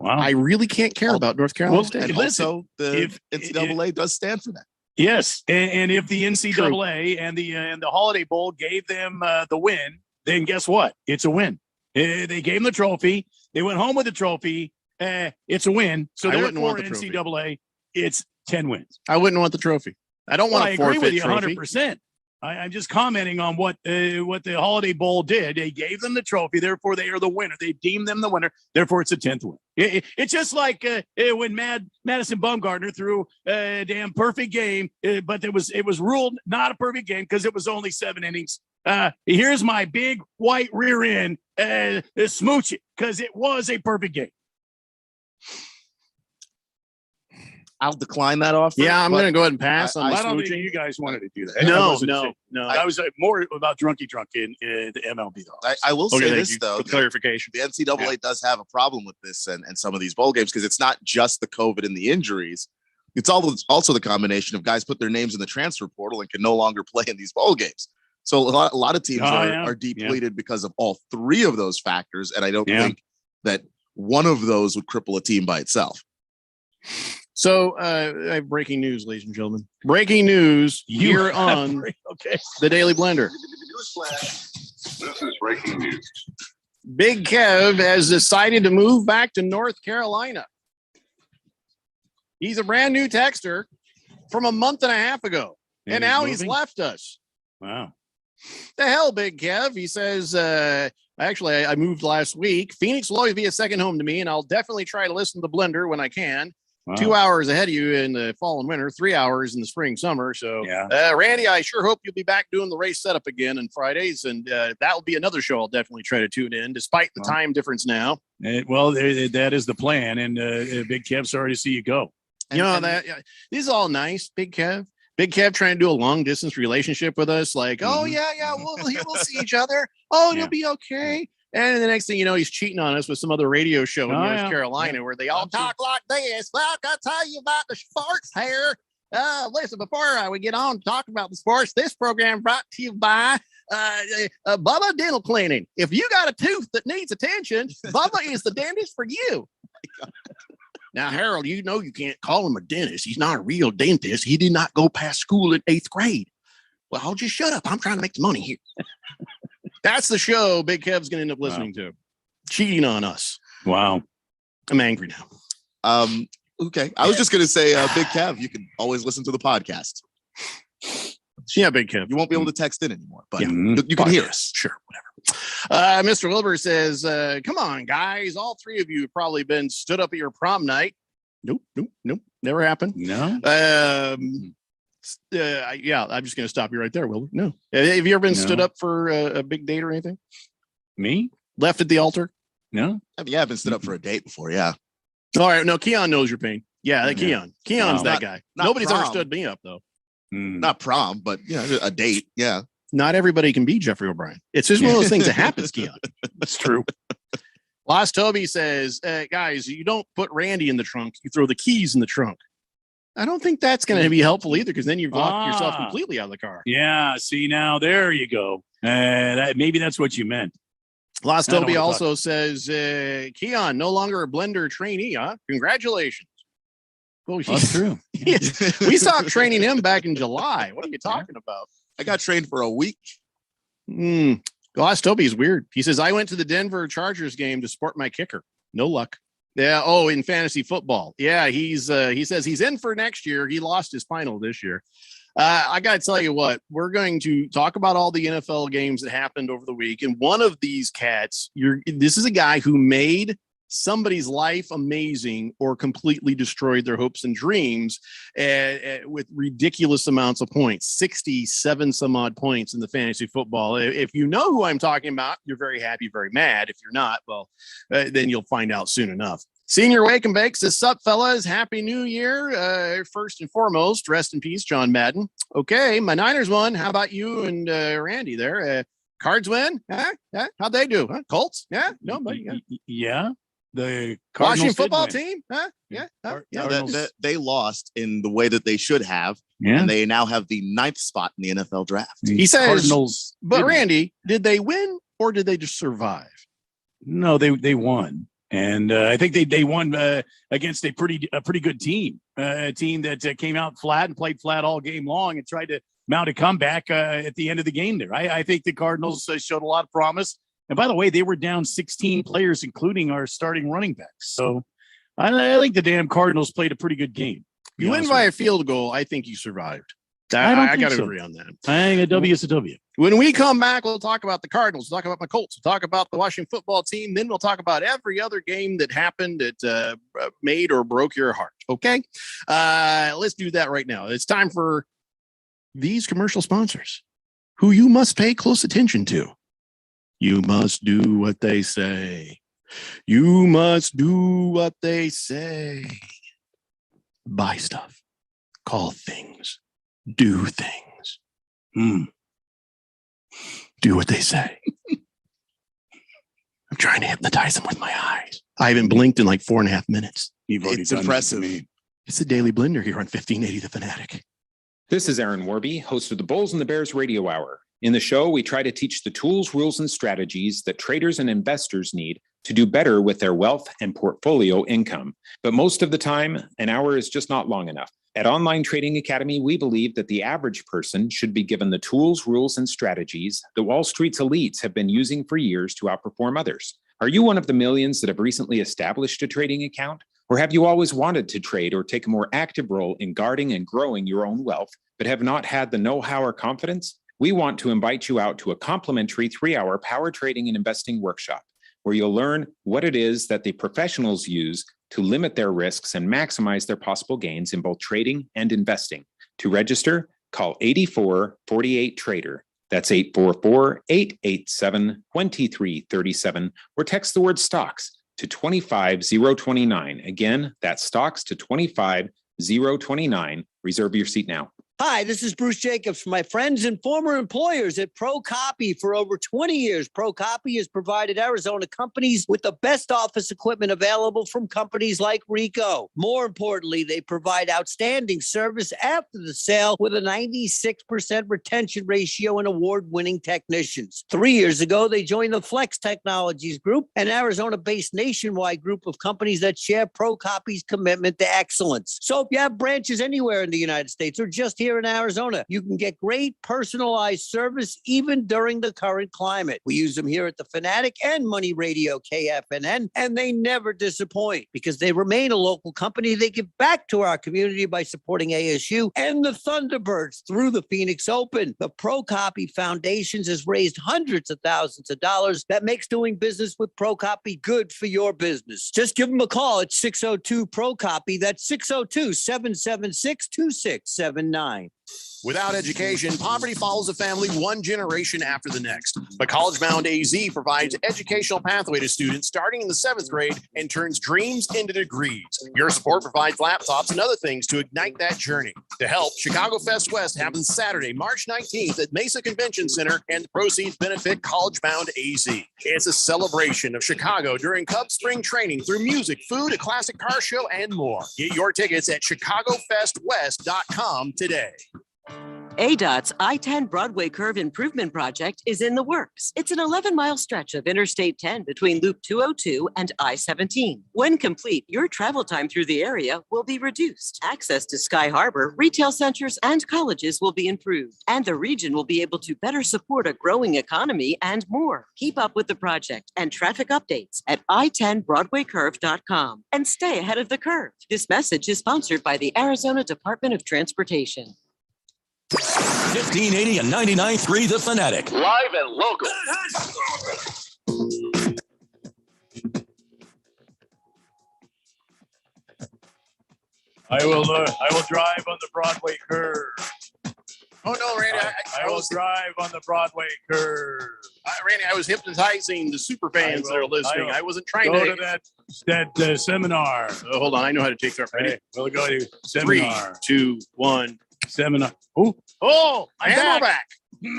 I really can't care about North Carolina State. And also, the NCAA does stand for that. Yes, and if the NCAA and the Holiday Bowl gave them the win, then guess what? It's a win. They gave them the trophy. They went home with the trophy. It's a win. So therefore, NCAA, it's 10 wins. I wouldn't want the trophy. I don't want to forfeit. I agree with you trophy. 100%. I'm just commenting on what the Holiday Bowl did. They gave them the trophy, therefore they are the winner. They deemed them the winner, therefore it's a 10th win. It's just like when Madison Bumgarner threw a damn perfect game, but it was ruled not a perfect game because it was only 7 innings. Here's my big white rear end, smooch it, because it was a perfect game. I'll decline that offer. Yeah, I'm going to go ahead and pass on. I don't think you guys wanted to do that. No. I was more about drunky drunk in the MLB. I will say this though, clarification: the NCAA does have a problem with this and some of these bowl games because it's not just the COVID and the injuries. It's also the combination of guys put their names in the transfer portal and can no longer play in these bowl games. So a lot of teams are depleted because of all three of those factors, and I don't think that one of those would cripple a team by itself. So, I have breaking news, ladies and gentlemen. Breaking news here on the Daily Blender. This is breaking news. Big Kev has decided to move back to North Carolina. He's a brand new texter from a month and a half ago, and now he's left us. Wow. The hell, Big Kev. He says, actually, I moved last week. Phoenix will always be a second home to me, and I'll definitely try to listen to the Blender when I can. Wow. 2 hours ahead of you in the fall and winter, 3 hours in the spring, summer. So, Randy, I sure hope you'll be back doing the race setup again on Fridays. And that will be another show I'll definitely try to tune in, despite the time difference now. That is the plan. And Big Kev, sorry to see you go. This is all nice, Big Kev. Big Kev trying to do a long distance relationship with us. Like, we'll see each other. Oh, it'll be okay. And the next thing you know, he's cheating on us with some other radio show in North Carolina where they all talk like this. Well, I got to tell you about the sports here. Listen, before we get on to talk about the sports, this program brought to you by Bubba Dental Cleaning. If you got a tooth that needs attention, Bubba is the dentist for you. Now, Harold, you can't call him a dentist. He's not a real dentist. He did not go past school in 8th grade. Well, I'll just shut up. I'm trying to make the money here. That's the show Big Kev's going to end up listening to. Cheating on us. Wow. I'm angry now. Okay. I was just going to say, Big Kev, you can always listen to the podcast. Yeah, Big Kev. You won't be able to text in anymore, but you can hear us. Sure, whatever. Mr. Wilbur says, come on, guys. All three of you have probably been stood up at your prom night. Nope. Never happened. No. I'm just going to stop you right there, Wilbur. No. Have you ever been stood up for a big date or anything? Me? Left at the altar? No. I mean, I've been stood up for a date before, yeah. All right. No, Keon knows your pain. Yeah, Keon. Keon's that guy. Nobody's ever stood me up, though. Not prom, but a date. Yeah. Not everybody can be Jeffrey O'Brien. It's just one of those things that happens, Keon. That's true. Lost Toby says, guys, you don't put Randy in the trunk. You throw the keys in the trunk. I don't think that's going to be helpful either, because then you've locked yourself completely out of the car. Yeah. See, now there you go. Maybe that's what you meant. Lost Toby also says, Keon, no longer a blender trainee, huh? Congratulations. Well, that's true. We stopped training him back in July. What are you talking about? I got trained for a week. Lost Toby is weird. He says, I went to the Denver Chargers game to support my kicker. No luck. Yeah. Oh, in fantasy football. Yeah. He says he's in for next year. He lost his final this year. I got to tell you what, we're going to talk about all the NFL games that happened over the week. And one of these cats, this is a guy who made somebody's life amazing or completely destroyed their hopes and dreams with ridiculous amounts of points, 67 some odd points in the fantasy football. If you know who I'm talking about, you're very happy, very mad. If you're not, well, then you'll find out soon enough. Senior Wake and Bake says, sup, fellas, happy new year. First and foremost, rest in peace, John Madden. Okay, my Niners won. How about you and Randy there? Cards win? Huh? How'd they do? Huh? Colts? Yeah, nobody. Yeah. The Washington football team? Huh? Yeah. They lost in the way that they should have. Yeah. And they now have the 9th spot in the NFL draft. He says, Cardinals, but Randy, did they win or did they just survive? No, they won. And I think they won against a pretty good team, a team that came out flat and played flat all game long and tried to mount a comeback at the end of the game there. I think the Cardinals showed a lot of promise. And by the way, they were down 16 players, including our starting running backs. So I think the damn Cardinals played a pretty good game. You win by a field goal. I think you survived. I got to agree on that. I think a W is a W. When we come back, we'll talk about the Cardinals, we'll talk about my Colts, we'll talk about the Washington football team. Then we'll talk about every other game that happened that made or broke your heart. Okay. Let's do that right now. It's time for these commercial sponsors who you must pay close attention to. You must do what they say. You must do what they say. Buy stuff. Call things. Do things. Do what they say. I'm trying to hypnotize them with my eyes. I haven't blinked in like 4.5 minutes. It's impressive. It's the Daily Blender here on 1580 The Fanatic. This is Aaron Warby, host of the Bulls and the Bears Radio Hour. In the show, we try to teach the tools, rules, and strategies that traders and investors need to do better with their wealth and portfolio income. But most of the time, an hour is just not long enough. At Online Trading Academy, we believe that the average person should be given the tools, rules, and strategies that Wall Street's elites have been using for years to outperform others. Are you one of the millions that have recently established a trading account? Or have you always wanted to trade or take a more active role in guarding and growing your own wealth, but have not had the know-how or confidence? We want to invite you out to a complimentary 3-hour power trading and investing workshop, where you'll learn what it is that the professionals use to limit their risks and maximize their possible gains in both trading and investing. To register, call 8448-TRADER. That's 844-887-2337, or text the word stocks to 25029. Again, that's stocks to 25029. Reserve your seat now. Hi, this is Bruce Jacobs from my friends and former employers at ProCopy. For over 20 years, ProCopy has provided Arizona companies with the best office equipment available from companies like Ricoh. More importantly, they provide outstanding service after the sale with a 96% retention ratio and award-winning technicians. 3 years ago, they joined the Flex Technologies Group, an Arizona-based nationwide group of companies that share ProCopy's commitment to excellence. So if you have branches anywhere in the United States or just here in Arizona, you can get great personalized service even during the current climate. We use them here at the Fanatic and Money Radio KFNN, and they never disappoint because they remain a local company. They give back to our community by supporting ASU and the Thunderbirds through the Phoenix Open. The ProCopy Foundations has raised hundreds of thousands of dollars. That makes doing business with ProCopy good for your business. Just give them a call at 602-PROCOPY. That's 602-776-2679. Without education, poverty follows a family one generation after the next. But College Bound AZ provides educational pathway to students starting in the 7th grade and turns dreams into degrees. Your support provides laptops and other things to ignite that journey. To help, Chicago Fest West happens Saturday, March 19th at Mesa Convention Center, and the proceeds benefit College Bound AZ. It's a celebration of Chicago during Cub Spring training through music, food, a classic car show, and more. Get your tickets at chicagofestwest.com today. ADOT's I-10 Broadway Curve Improvement Project is in the works. It's an 11-mile stretch of Interstate 10 between Loop 202 and I-17. When complete, your travel time through the area will be reduced. Access to Sky Harbor, retail centers, and colleges will be improved. And the region will be able to better support a growing economy and more. Keep up with the project and traffic updates at i10broadwaycurve.com and stay ahead of the curve. This message is sponsored by the Arizona Department of Transportation. 1580 and 99.3 The Fanatic. Live and local. I will drive on the Broadway curve. Oh no, Randy! I will drive on the Broadway curve. Randy, I was hypnotizing the super fans that are listening. I wasn't trying go to to that seminar. Hold on, I know how to take that. Ready? Hey, we'll go to seminar. 3, 2, 1. Seminar. Oh, I'm we're back. back.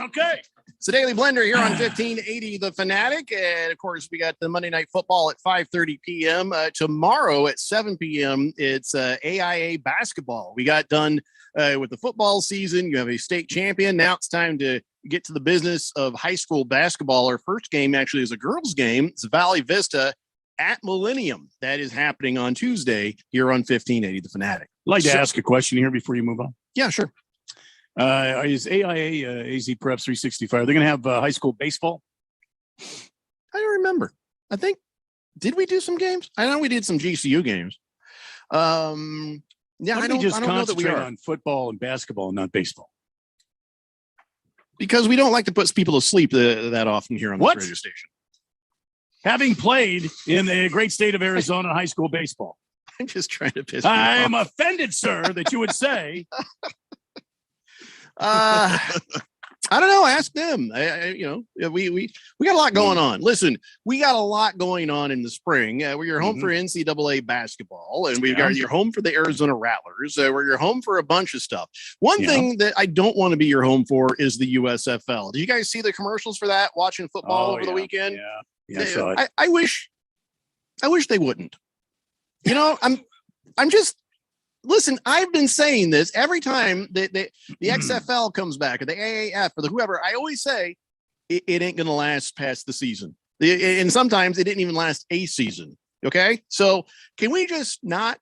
Okay. It's the Daily Blender here on 1580 The Fanatic. And of course, we got the Monday Night Football at 5:30 p.m. Tomorrow at 7 p.m., it's AIA basketball. We got done with the football season. You have a state champion. Now it's time to get to the business of high school basketball. Our first game actually is a girls' game. It's Valley Vista at Millennium. That is happening on Tuesday here on 1580 The Fanatic. I'd like to ask a question here before you move on. Yeah, sure. Is AIA AZ Preps 365? Are they going to have high school baseball? I don't remember. I think, did we do some games? I know we did some GCU games. Yeah, Why I don't we just know that we concentrate are on football and basketball and not baseball? because we don't like to put people to sleep that often here on this radio station. Having played in the great state of Arizona high school baseball. I'm just trying to piss you I am off. offended, sir, that you would say. I don't know. Ask them. We got a lot going on. Listen, we got a lot going on in the spring. We're home for NCAA basketball, and we've got you're home for the Arizona Rattlers. You're home for a bunch of stuff. One thing that I don't want to be your home for is the USFL. Did you guys see the commercials for that? Watching football over the weekend? Yeah, I saw it. I wish they wouldn't. I'm just. Listen, I've been saying this every time that the XFL comes back or the AAF or the whoever. I always say it ain't going to last past the season. And sometimes it didn't even last a season. Okay. So can we just until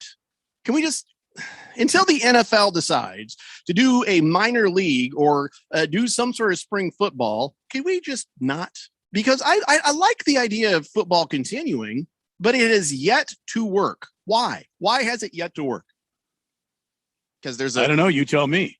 the NFL decides to do a minor league or do some sort of spring football, can we just not? Because I like the idea of football continuing, but it is yet to work. Why? Why has it yet to work? Because I don't know. You tell me.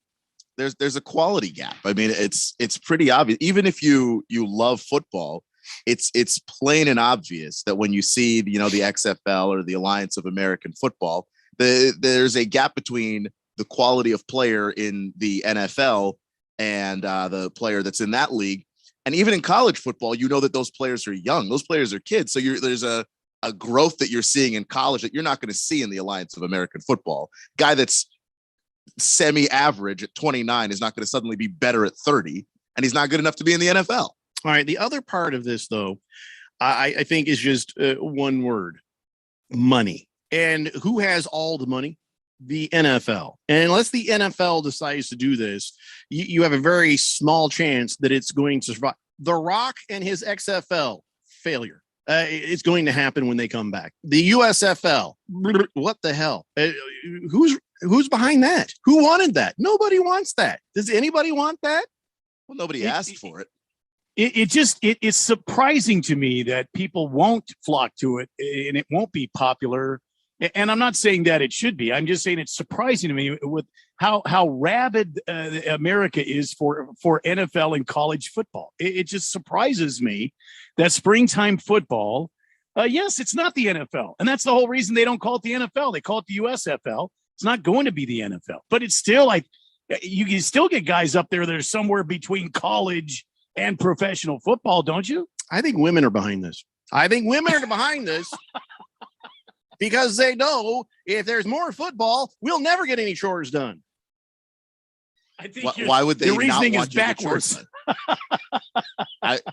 There's a quality gap. I mean, it's pretty obvious. Even if you love football, it's plain and obvious that when you see the XFL or the Alliance of American Football, there's a gap between the quality of player in the NFL and the player that's in that league. And even in college football, that those players are young. Those players are kids. So there's a growth that you're seeing in college that you're not going to see in the Alliance of American Football. Guy that's semi-average at 29 is not going to suddenly be better at 30, and he's not good enough to be in the NFL. All right. The other part of this, though, I think is just one word: money. And who has all the money? The NFL. And unless the NFL decides to do this, you have a very small chance that it's going to survive. The Rock and his XFL failure. It's going to happen when they come back. The USFL. What the hell? Who's behind that? Who wanted that? Nobody wants that. Does anybody want that? Well, nobody asked for it. It's surprising to me that people won't flock to it and it won't be popular. And I'm not saying that it should be. I'm just saying it's surprising to me with how rabid America is for NFL and college football. It just surprises me that springtime football, yes, it's not the NFL. And that's the whole reason they don't call it the NFL. They call it the USFL. It's not going to be the NFL, but it's still like You can still get guys up there that are somewhere between college and professional football, don't you? I think women are behind this. Because they know if there's more football, we'll never get any chores done. I think why would they your not reasoning want is you to get chores backwards.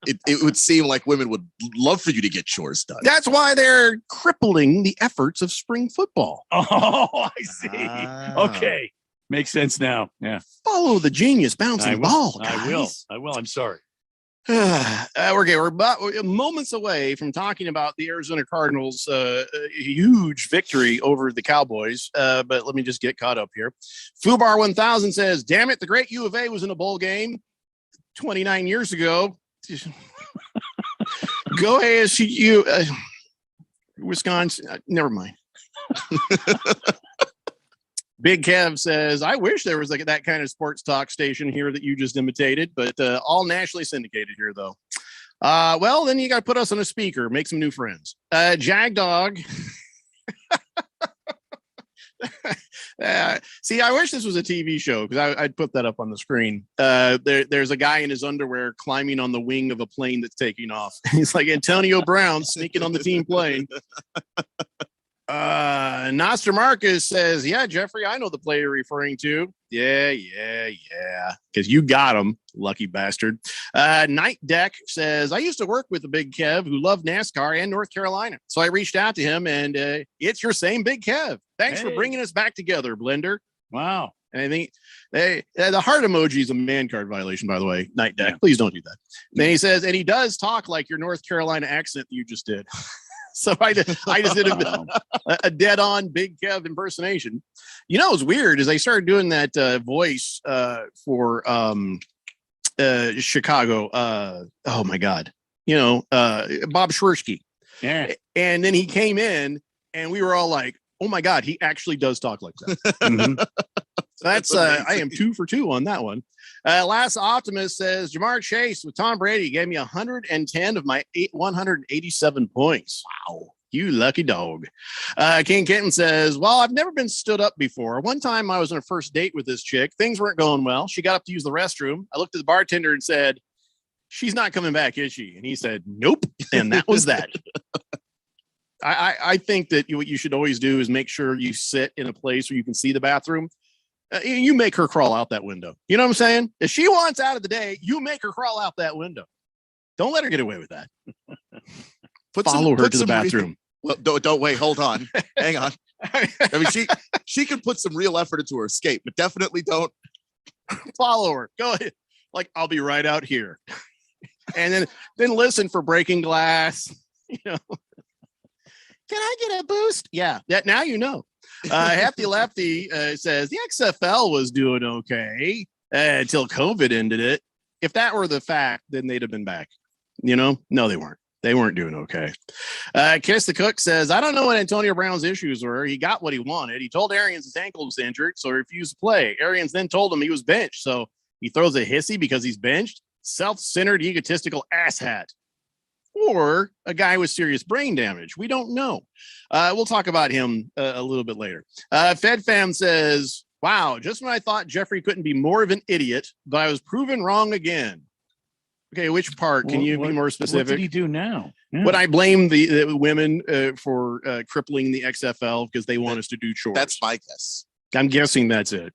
It would seem like women would love for you to get chores done. That's why they're crippling the efforts of spring football. Oh, I see. Okay. Makes sense now. Yeah. Follow the genius bouncing ball. Guys. I will. I'm sorry. We're about moments away from talking about the Arizona Cardinals' huge victory over the Cowboys. But let me just get caught up here. Fubar 1000 says, "Damn it, the great U of A was in a bowl game 29 years ago." Go ASU, Wisconsin. Never mind. Big Kev says, "I wish there was like that kind of sports talk station here that you just imitated, but all nationally syndicated here, though." Well, then you got to put us on a speaker, make some new friends. Jag Dog. See, I wish this was a TV show because I'd put that up on the screen. There's a guy in his underwear climbing on the wing of a plane that's taking off. He's like Antonio Brown sneaking on the team plane. Noster Marcus says, "Yeah, Jeffrey, I know the player you're referring to. Yeah. Because you got him, lucky bastard." Night Deck says, "I used to work with a Big Kev who loved NASCAR and North Carolina. So I reached out to him and it's your same Big Kev. Thanks for bringing us back together, Blender." Wow. And I think the heart emoji is a man card violation, by the way. Night Deck, please don't do that. Then he says, "And he does talk like your North Carolina accent that you just did." So I just did a dead-on Big Kev impersonation. You know what's weird is I started doing that voice for Chicago. Oh my God, Bob Schwersky. Yeah. And then he came in, and we were all like, "Oh my God, he actually does talk like that." Mm-hmm. So that's I am 2 for 2 on that one. Last Optimist says, "Jamar Chase with Tom Brady gave me 110 of my 187 points. Wow, you lucky dog." King Kenton says, "Well, I've never been stood up before. One time I was on a first date with this chick. Things weren't going well. She got up to use the restroom. I looked at the bartender and said, 'She's not coming back, is she?' And he said, 'Nope.' And that was that." I think that what you should always do is make sure you sit in a place where you can see the bathroom. You make her crawl out that window. You know what I'm saying? If she wants out of the day, you make her crawl out that window. Don't let her get away with that. Follow her to the bathroom. Well, don't wait. Hold on. Hang on. I mean, she can put some real effort into her escape, but definitely don't follow her. Go ahead. Like, "I'll be right out here," and then listen for breaking glass. Can I get a boost? Yeah. That now you know. Hefty Lefty says the XFL was doing okay until COVID ended it. If that were the fact, then they'd have been back. No, they weren't. They weren't doing okay. Kiss the Cook says, "I don't know what Antonio Brown's issues were. He got what he wanted. He told Arians his ankle was injured, so he refused to play. Arians then told him he was benched, so he throws a hissy because he's benched. Self-centered, egotistical asshat. Or a guy with serious brain damage. We don't know. We'll talk about him a little bit later." FedFam says, "Wow, just when I thought Jeffrey couldn't be more of an idiot, but I was proven wrong again." Okay, which part? Can you be more specific? What did he do now? Yeah. Would I blame the women for crippling the XFL because they want us to do chores? That's my guess. I'm guessing that's it.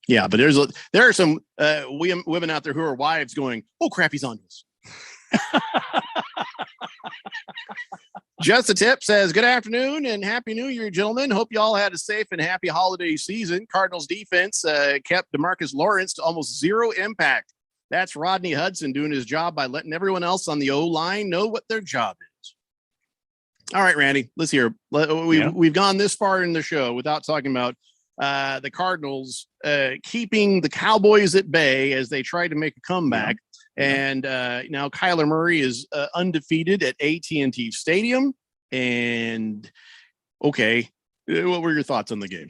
Yeah, but there are some women out there who are wives going, "Oh crap, he's on this." Just a Tip says, "Good afternoon and happy New Year, gentlemen. Hope you all had a safe and happy holiday season. Cardinals defense kept DeMarcus Lawrence to almost zero impact. That's Rodney Hudson doing his job by letting everyone else on the O-line know what their job is." All right, Randy, let's hear. We've gone this far in the show without talking about the Cardinals keeping the Cowboys at bay as they try to make a comeback. And now Kyler Murray is undefeated at AT&T Stadium. And okay, what were your thoughts on the game?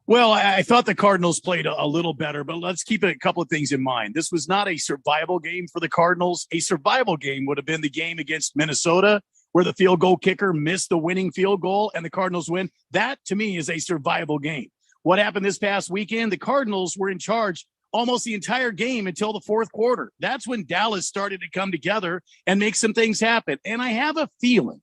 Well, I thought the Cardinals played a little better, but let's keep a couple of things in mind. This was not a survival game for the Cardinals. A survival game would have been the game against Minnesota, where the field goal kicker missed the winning field goal and the Cardinals win. That, to me, is a survival game. What happened this past weekend? The Cardinals were in charge almost the entire game until the fourth quarter. That's when Dallas started to come together and make some things happen. And I have a feeling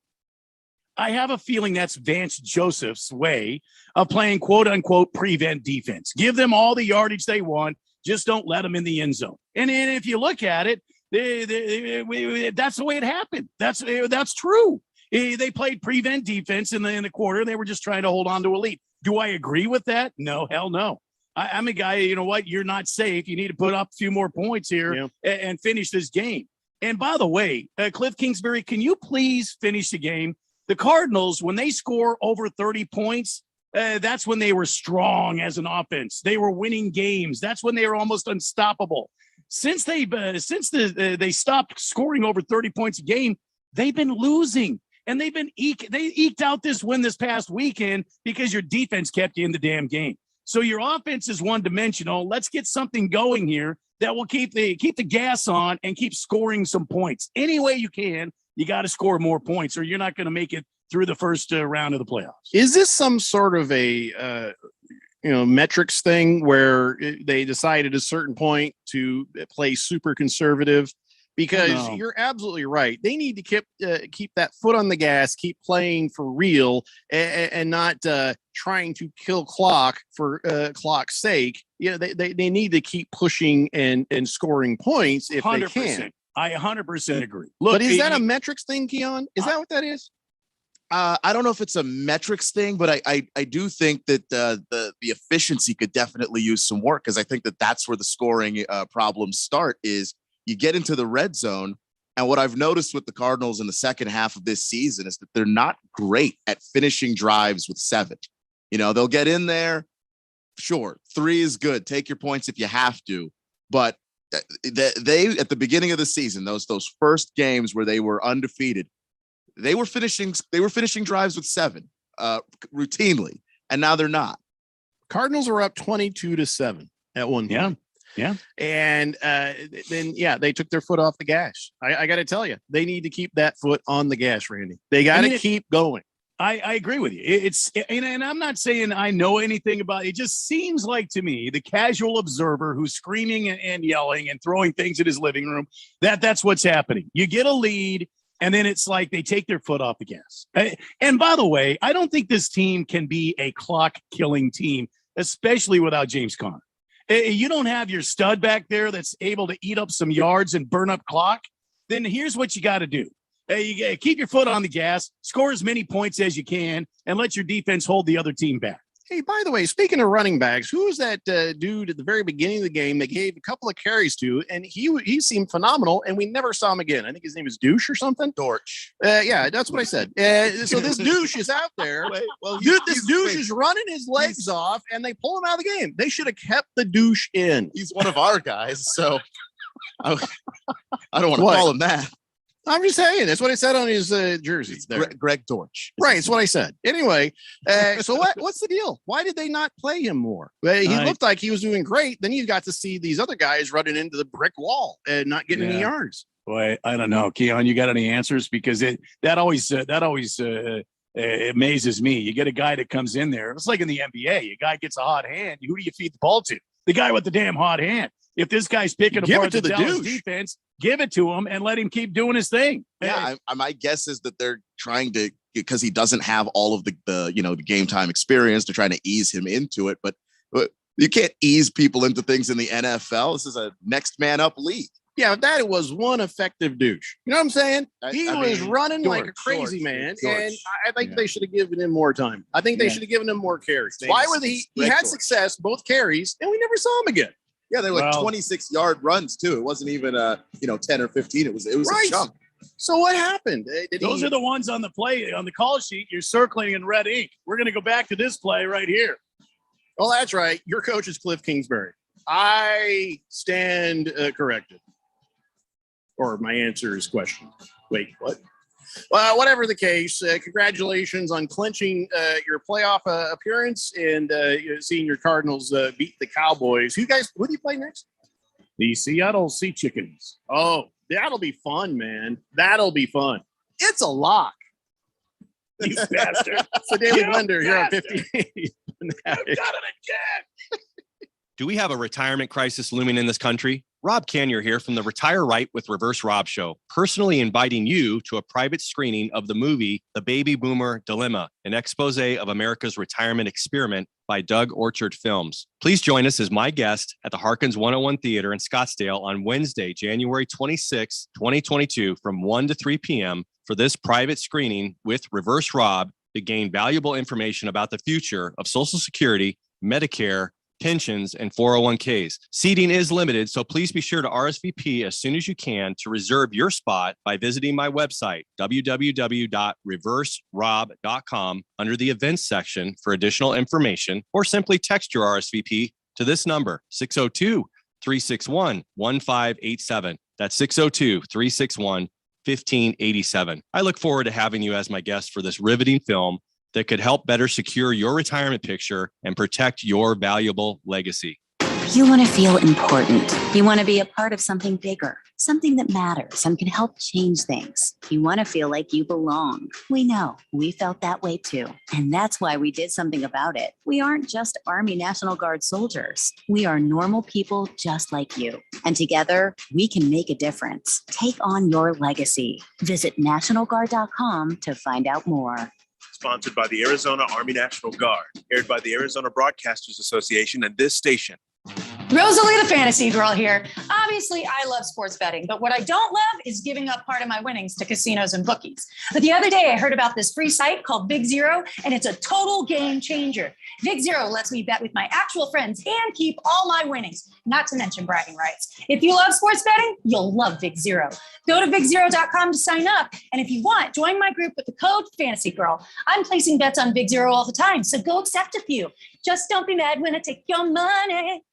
that's Vance Joseph's way of playing quote unquote prevent defense. Give them all the yardage they want. Just don't let them in the end zone. And if you look at it, that's the way it happened. That's true. They played prevent defense in the quarter. They were just trying to hold on to a lead. Do I agree with that? No, hell no. I'm a guy, you know what? You're not safe. You need to put up a few more points here and finish this game. And by the way, Cliff Kingsbury, can you please finish the game? The Cardinals, when they score over 30 points, that's when they were strong as an offense. They were winning games. That's when they were almost unstoppable. Since they stopped scoring over 30 points a game, they've been losing. And they eked out this win this past weekend because your defense kept you in the damn game. So your offense is one-dimensional. Let's get something going here that will keep the gas on and keep scoring some points. Any way you can, you got to score more points or you're not going to make it through the first round of the playoffs. Is this some sort of a metrics thing where they decide at a certain point to play super conservative? Because you're absolutely right. They need to keep that foot on the gas, keep playing for real, and not trying to kill clock for clock's sake. They need to keep pushing and scoring points if 100%. They can. I 100% agree. Look, but is that a metrics thing, Keon? Is that what that is? I don't know if it's a metrics thing, but I do think that the efficiency could definitely use some work because I think that's where the scoring problems start is you get into the red zone. And what I've noticed with the Cardinals in the second half of this season is that they're not great at finishing drives with 7. They'll get in there. Sure. 3 is good. Take your points if you have to. But they at the beginning of the season, those first games where they were undefeated, they were finishing drives with 7 routinely. And now they're not. Cardinals are up 22-7 at one point. Yeah. And then they took their foot off the gas. I got to tell you, they need to keep that foot on the gas, Randy. They got to keep going. I agree with you. And I'm not saying I know anything about it. It just seems like to me, the casual observer who's screaming and yelling and throwing things in his living room, that's what's happening. You get a lead and then it's like they take their foot off the gas. And by the way, I don't think this team can be a clock killing team, especially without James Conner. You don't have your stud back there that's able to eat up some yards and burn up clock. Then here's what you got to do. You keep your foot on the gas, score as many points as you can, and let your defense hold the other team back. Hey, by the way, speaking of running backs, who was that dude at the very beginning of the game they gave a couple of carries to, and he seemed phenomenal, and we never saw him again. I think his name is Douche or something. Dortch. Yeah, that's what I said. So this Douche is out there. This Douche is running his legs off, and they pull him out of the game. They should have kept the Douche in. He's one of our guys, so I don't want to call him that. I'm just saying. That's what I said on his jersey. Greg Dortch. Right. That's what I said. Anyway, so what's the deal? Why did they not play him more? He looked like he was doing great. Then you got to see these other guys running into the brick wall and not getting any yards. Boy, I don't know. Keon, you got any answers? Because that always amazes me. You get a guy that comes in there. It's like in the NBA. A guy gets a hot hand. Who do you feed the ball to? The guy with the damn hot hand. If this guy's picking apart the Dallas defense, give it to him and let him keep doing his thing. Yeah, my guess is that they're trying to, because he doesn't have all of the game time experience, they're trying to ease him into it. But you can't ease people into things in the NFL. This is a next man up league. Yeah, that was one effective Douche. You know what I'm saying? He was running like a crazy man, and I think they should have given him more time. I think they should have given him more carries. Why would he had success, both carries, and we never saw him again. Yeah, they were like 26-yard runs too. It wasn't even 10 or 15. It was right. A chunk. So what happened? Those are the ones on the call sheet you're circling in red ink. We're going to go back to this play right here. Oh, that's right. Your coach is Cliff Kingsbury. I stand corrected. Or my answer is questioned. Wait, what? Well, whatever the case, congratulations on clinching your playoff appearance and seeing your Cardinals beat the Cowboys. Who do you play next? The Seattle Sea Chickens. Oh, that'll be fun, man. That'll be fun. It's a lock. You bastard. It's the Daily Blender here on 50. Fanatic. Do we have a retirement crisis looming in this country? Rob Canyor here from the Retire Right with Reverse Rob Show, personally inviting you to a private screening of the movie The Baby Boomer Dilemma, an expose of America's retirement experiment by Doug Orchard Films. Please join us as my guest at the Harkins 101 Theater in Scottsdale on Wednesday, January 26, 2022 from 1 to 3 p.m. for this private screening with Reverse Rob to gain valuable information about the future of Social Security, Medicare, pensions, and 401ks. Seating is limited, so please be sure to RSVP as soon as you can to reserve your spot by visiting my website, www.reverserob.com, under the events section for additional information, or simply text your RSVP to this number, 602-361-1587. That's 602-361-1587. I look forward to having you as my guest for this riveting film that could help better secure your retirement picture and protect your valuable legacy. You want to feel important. You want to be a part of something bigger, something that matters and can help change things. You want to feel like you belong. We know. We felt that way too. And that's why we did something about it. We aren't just Army National Guard soldiers. We are normal people just like you. And together, we can make a difference. Take on your legacy. Visit NationalGuard.com to find out more. Sponsored by the Arizona Army National Guard, aired by the Arizona Broadcasters Association and this station. Rosalie, the fantasy girl here. Obviously, I love sports betting, but what I don't love is giving up part of my winnings to casinos and bookies. But the other day, I heard about this free site called Big Zero, and it's a total game changer. Big Zero lets me bet with my actual friends and keep all my winnings, not to mention bragging rights. If you love sports betting, you'll love Big Zero. Go to bigzero.com to sign up, and if you want, join my group with the code Fantasy Girl. I'm placing bets on Big Zero all the time, so go accept a few. Just don't be mad when I take your money.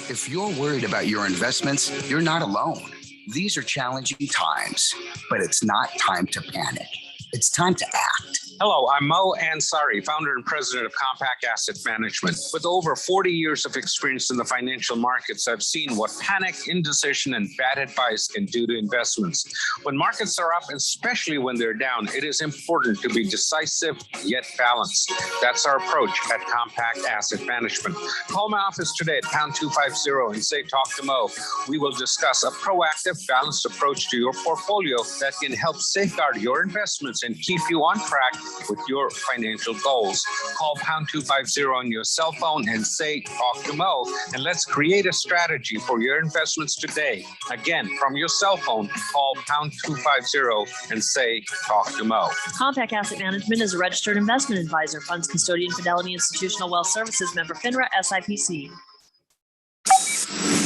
If you're worried about your investments, you're not alone. These are challenging times, but it's not time to panic. It's time to act. Hello, I'm Mo Ansari, founder and president of Compact Asset Management. With over 40 years of experience in the financial markets, I've seen what panic, indecision, and bad advice can do to investments. When markets are up, especially when they're down, it is important to be decisive yet balanced. That's our approach at Compact Asset Management. Call my office today at pound 250 and say, talk to Mo. We will discuss a proactive, balanced approach to your portfolio that can help safeguard your investments and keep you on track with your financial goals. Call pound 250 on your cell phone and say, talk to Mo, and let's create a strategy for your investments today. Again, from your cell phone, call pound 250 and say, talk to Mo. Compact Asset Management is a registered investment advisor, funds custodian, Fidelity Institutional Wealth Services, member FINRA, SIPC.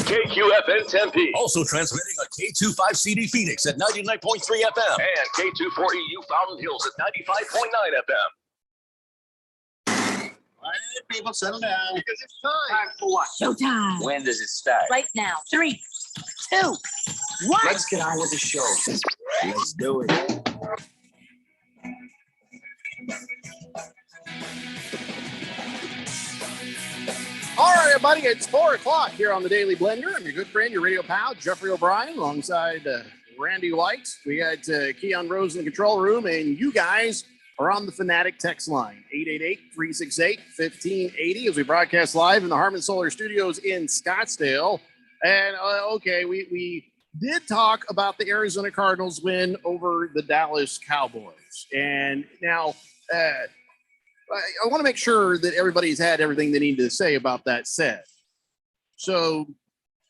KQFN Tempe. Also transmitting on K25CD Phoenix at 99.3 FM and K240U Fountain Hills at 95.9 FM. All right, people, settle down because it's time. Time for what? Showtime. When does it start? Right now. 3, 2, 1. Let's get on with the show. Let's do it. All right, everybody, it's 4 o'clock here on the Daily Blender. I'm your good friend, your radio pal, Jeffrey O'Brien, alongside Randy White. We got Keon Rose in the control room, and you guys are on the Fanatic text line, 888-368-1580, as we broadcast live in the Harman Solar Studios in Scottsdale. And, okay, we did talk about the Arizona Cardinals win over the Dallas Cowboys. And now I want to make sure that everybody's had everything they need to say about that said. So,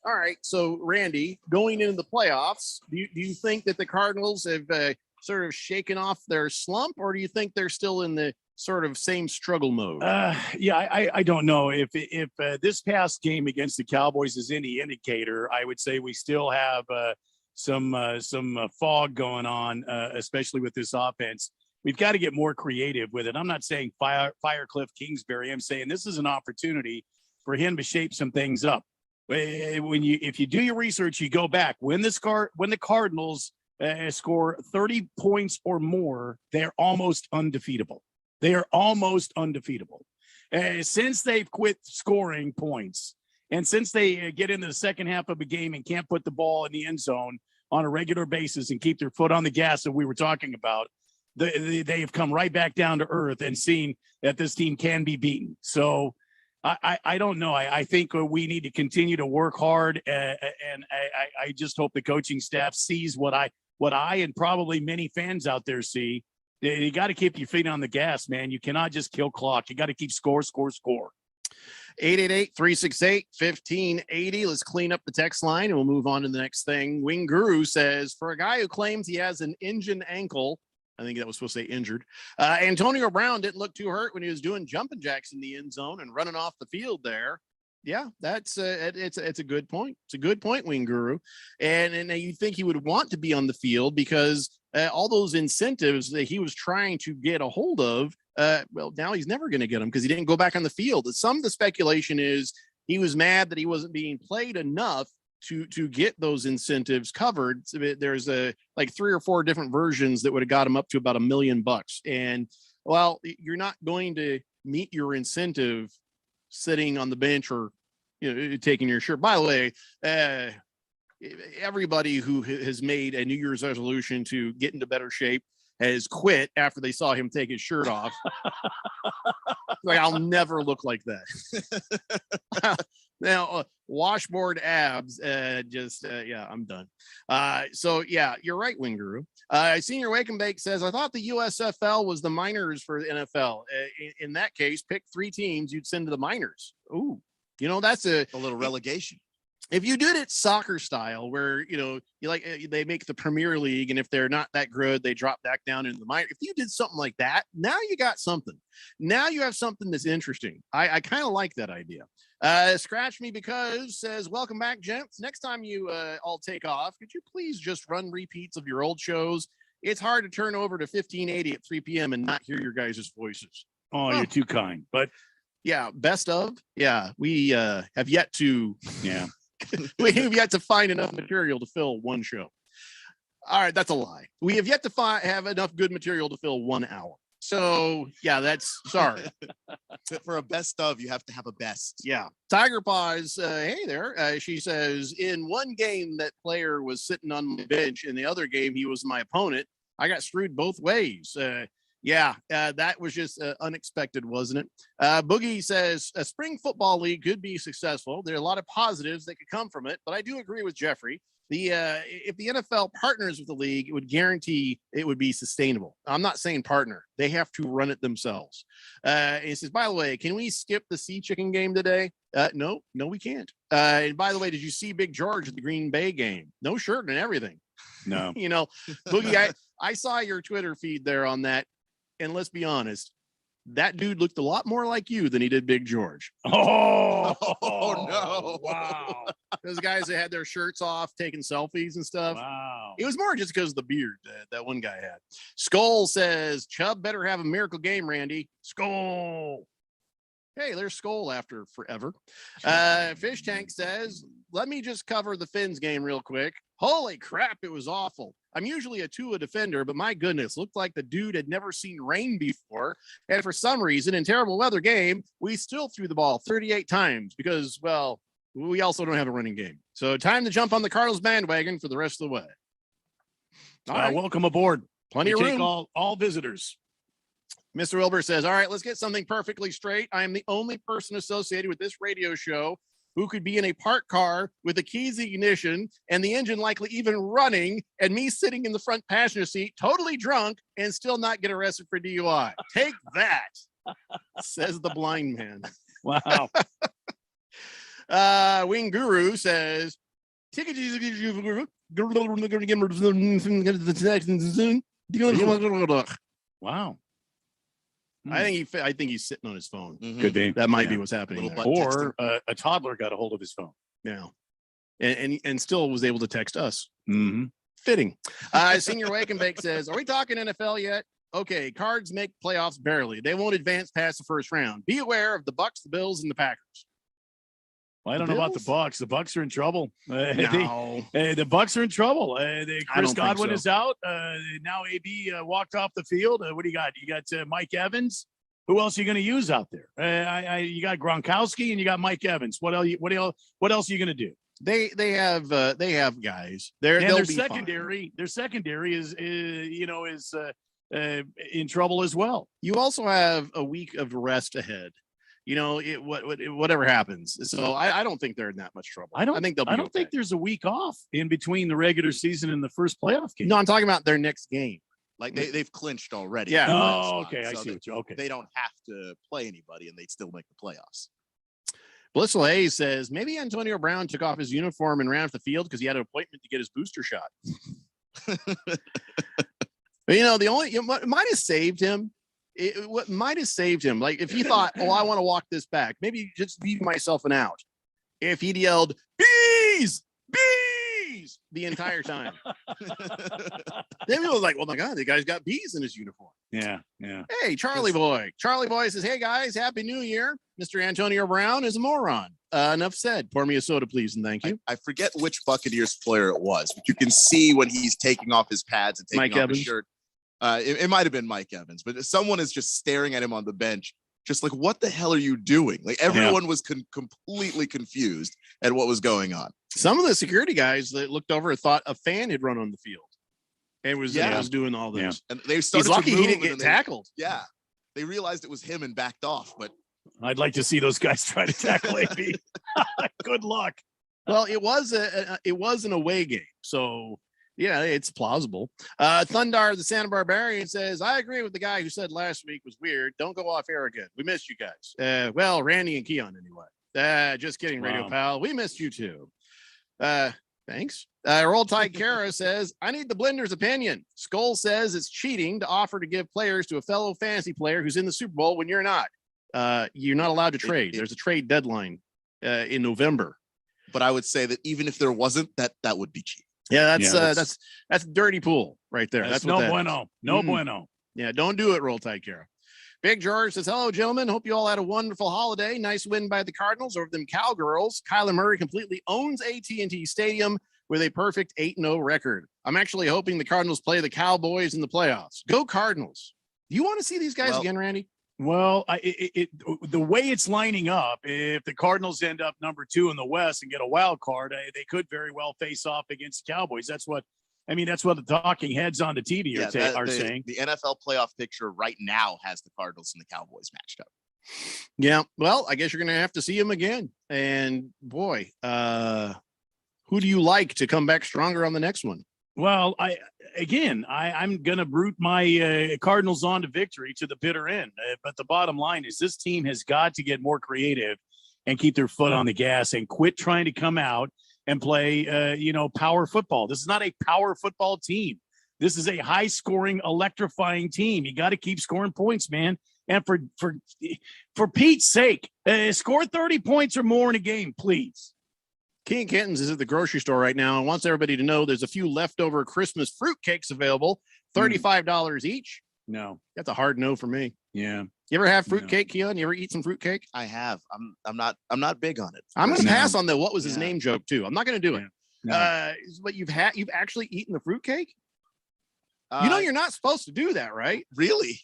all right. So, Randy, going into the playoffs, do you think that the Cardinals have sort of shaken off their slump, or do you think they're still in the sort of same struggle mode? I don't know. If this past game against the Cowboys is any indicator, I would say we still have some fog going on, especially with this offense. We've got to get more creative with it. I'm not saying fire Cliff Kingsbury. I'm saying this is an opportunity for him to shape some things up. If you do your research, you go back when the Cardinals score 30 points or more, they're almost undefeatable. They are almost undefeatable. Since they've quit scoring points, and since they get into the second half of a game and can't put the ball in the end zone on a regular basis and keep their foot on the gas that we were talking about, they've come right back down to earth and seen that this team can be beaten. So I don't know. I think we need to continue to work hard, and I just hope the coaching staff sees what I and probably many fans out there see. You got to keep your feet on the gas, man. You cannot just kill clock. You got to keep score. 888-368-1580. Let's clean up the text line and we'll move on to the next thing. Wing Guru says, for a guy who claims he has an injured ankle, I think that was supposed to say injured, Antonio Brown didn't look too hurt when he was doing jumping jacks in the end zone and running off the field there. Yeah, that's it's a good point. It's a good point, Wing Guru. And you think he would want to be on the field because all those incentives that he was trying to get a hold of, well, now he's never going to get them because he didn't go back on the field. Some of the speculation is he was mad that he wasn't being played enough to get those incentives covered. There's like 3 or 4 different versions that would have got him up to about $1 million. And well, you're not going to meet your incentive sitting on the bench or taking your shirt. By the way, everybody who has made a New Year's resolution to get into better shape has quit after they saw him take his shirt off. Like, I'll never look like that. Now, washboard abs, yeah, I'm done. So yeah, you're right, Wing Guru. Senior Wake and Bake says, I thought the USFL was the minors for the NFL. In that case, pick 3 teams you'd send to the minors. Ooh, that's a little relegation. If you did it soccer style, where they make the Premier League, and if they're not that good, they drop back down into the minor. If you did something like that, now you got something. Now you have something that's interesting. I kind of like that idea. Scratch Me Because says, welcome back, gents. Next time you all take off, could you please just run repeats of your old shows? It's hard to turn over to 1580 at 3 p.m. and not hear your guys' voices. Oh, you're too kind. But yeah, best of. Yeah, we have yet to. Yeah. We have yet to find enough material to fill one show. All right, that's a lie. We have yet to have enough good material to fill 1 hour. So yeah, that's sorry. For a best of, you have to have a best. Yeah. Tiger Paws, hey there. She says, in one game that player was sitting on my bench, in the other game he was my opponent. I got screwed both ways. That was just unexpected, wasn't it? Boogie says a spring football league could be successful. There are a lot of positives that could come from it, but I do agree with Jeffrey. If the NFL partners with the league, it would guarantee it would be sustainable. I'm not saying partner; they have to run it themselves. He says, by the way, can we skip the Sea Chicken game today? No, we can't. And by the way, did you see Big George at the Green Bay game? No shirt and everything. No, Boogie, I saw your Twitter feed there on that. And let's be honest, that dude looked a lot more like you than he did Big George. Oh no. Wow. Those guys that had their shirts off taking selfies and stuff. Wow. It was more just because of the beard that one guy had. Skull says, Chubb better have a miracle game, Randy. Skull. Hey, there's Skull after forever. Fish Tank says, let me just cover the Finns game real quick. Holy crap, it was awful. I'm usually a Tua defender, but my goodness, looked like the dude had never seen rain before. And for some reason, in terrible weather game, we still threw the ball 38 times because, well, we also don't have a running game. So time to jump on the Cardinals bandwagon for the rest of the way. All right. Welcome aboard. Plenty of room. Take all visitors. Mr. Wilbur says, all right, let's get something perfectly straight. I am the only person associated with this radio show who could be in a parked car with the keys ignition and the engine likely even running, and me sitting in the front passenger seat, totally drunk, and still not get arrested for DUI. Take that, says the blind man. Wow. Wing Guru says, wow. I think he's sitting on his phone. Could be. That might be what's happening. Or a toddler got a hold of his phone. Yeah. And still was able to text us. Mm-hmm. Fitting. Senior Wake and Bake says, are we talking NFL yet? Okay, Cards make playoffs barely. They won't advance past the first round. Be aware of the Bucks, the Bills, and the Packers. Well, I don't know about the Bucks. The Bucks are in trouble. No. The Bucks are in trouble. Chris Godwin so. is out. Now AB walked off the field. What do you got? You got Mike Evans. Who else are you going to use out there? You got Gronkowski and you got Mike Evans. What else are you going to do? They have guys. Their secondary. Their secondary is in trouble as well. You also have a week of rest ahead. Whatever happens. So I don't think they're in that much trouble. I don't think they'll. I don't think there's a week off in between the regular season and the first playoff game. No, I'm talking about their next game. Like they've clinched already. Yeah. Oh, okay. I see what you. Okay. They don't have to play anybody, and they'd still make the playoffs. Blissful Hayes says maybe Antonio Brown took off his uniform and ran off the field because he had an appointment to get his booster shot. What might have saved him. What might have saved him, like if he thought, "Oh, I want to walk this back, maybe just leave myself an out." If he'd yelled "bees, bees" the entire time, then he was like, "Oh my God, the guy's got bees in his uniform." Yeah. Hey, Charlie Boy says, "Hey guys, Happy New Year." Mr. Antonio Brown is a moron. Enough said. Pour me a soda, please, and thank you. I forget which Buccaneers player it was, but you can see when he's taking off his pads and taking Mike off Evans. his shirt. It might have been Mike Evans, but someone is just staring at him on the bench, just like, what the hell are you doing? Like everyone was completely confused at what was going on. Some of the security guys that looked over thought a fan had run on the field and was doing all this. And they started. He's lucky to he move, didn't and get then tackled. They realized it was him and backed off. But I'd like to see those guys try to tackle AB. Good luck. Well, it was an away game, so yeah, it's plausible. Thundar, the Santa Barbarian, says, "I agree with the guy who said last week was weird. Don't go off air again. We missed you guys. Well, Randy and Keon anyway. Just kidding, Radio Wow. Pal. We missed you too. Thanks." Roll Tide Kara says, "I need the Blender's opinion. Skull says it's cheating to offer to give players to a fellow fantasy player who's in the Super Bowl when you're not. You're not allowed to trade. There's a trade deadline in November." But I would say that even if there wasn't, that would be cheap. Yeah, that's dirty pool right there. That's no what that bueno. is. No bueno. Yeah, don't do it, Roll Tide, Kara. Big George says, "Hello, gentlemen. Hope you all had a wonderful holiday. Nice win by the Cardinals over them Cowgirls. Kyler Murray completely owns AT&T Stadium with a perfect 8-0 record. I'm actually hoping the Cardinals play the Cowboys in the playoffs. Go Cardinals. Do you want to see these guys again, Randy? Well, the way it's lining up, if the Cardinals end up number 2 in the West and get a wild card, they could very well face off against the Cowboys. That's what the talking heads on the TV are saying. The NFL playoff picture right now has the Cardinals and the Cowboys matched up. Yeah. Well, I guess you're going to have to see them again. And boy, who do you like to come back stronger on the next one? Well, I'm going to root my Cardinals on to victory to the bitter end. But the bottom line is this team has got to get more creative and keep their foot on the gas and quit trying to come out and play, power football. This is not a power football team. This is a high-scoring, electrifying team. You got to keep scoring points, man. And for Pete's sake, score 30 points or more in a game, please. King Kittens is at the grocery store right now and wants everybody to know there's a few leftover Christmas fruitcakes available, $35 each. No, that's a hard no for me. Yeah. You ever have fruitcake, Keon? You ever eat some fruitcake? I have. I'm not big on it. I'm going to pass on the what was his name joke too. I'm not going to do it. But you've actually eaten the fruitcake? You're not supposed to do that, right? Really?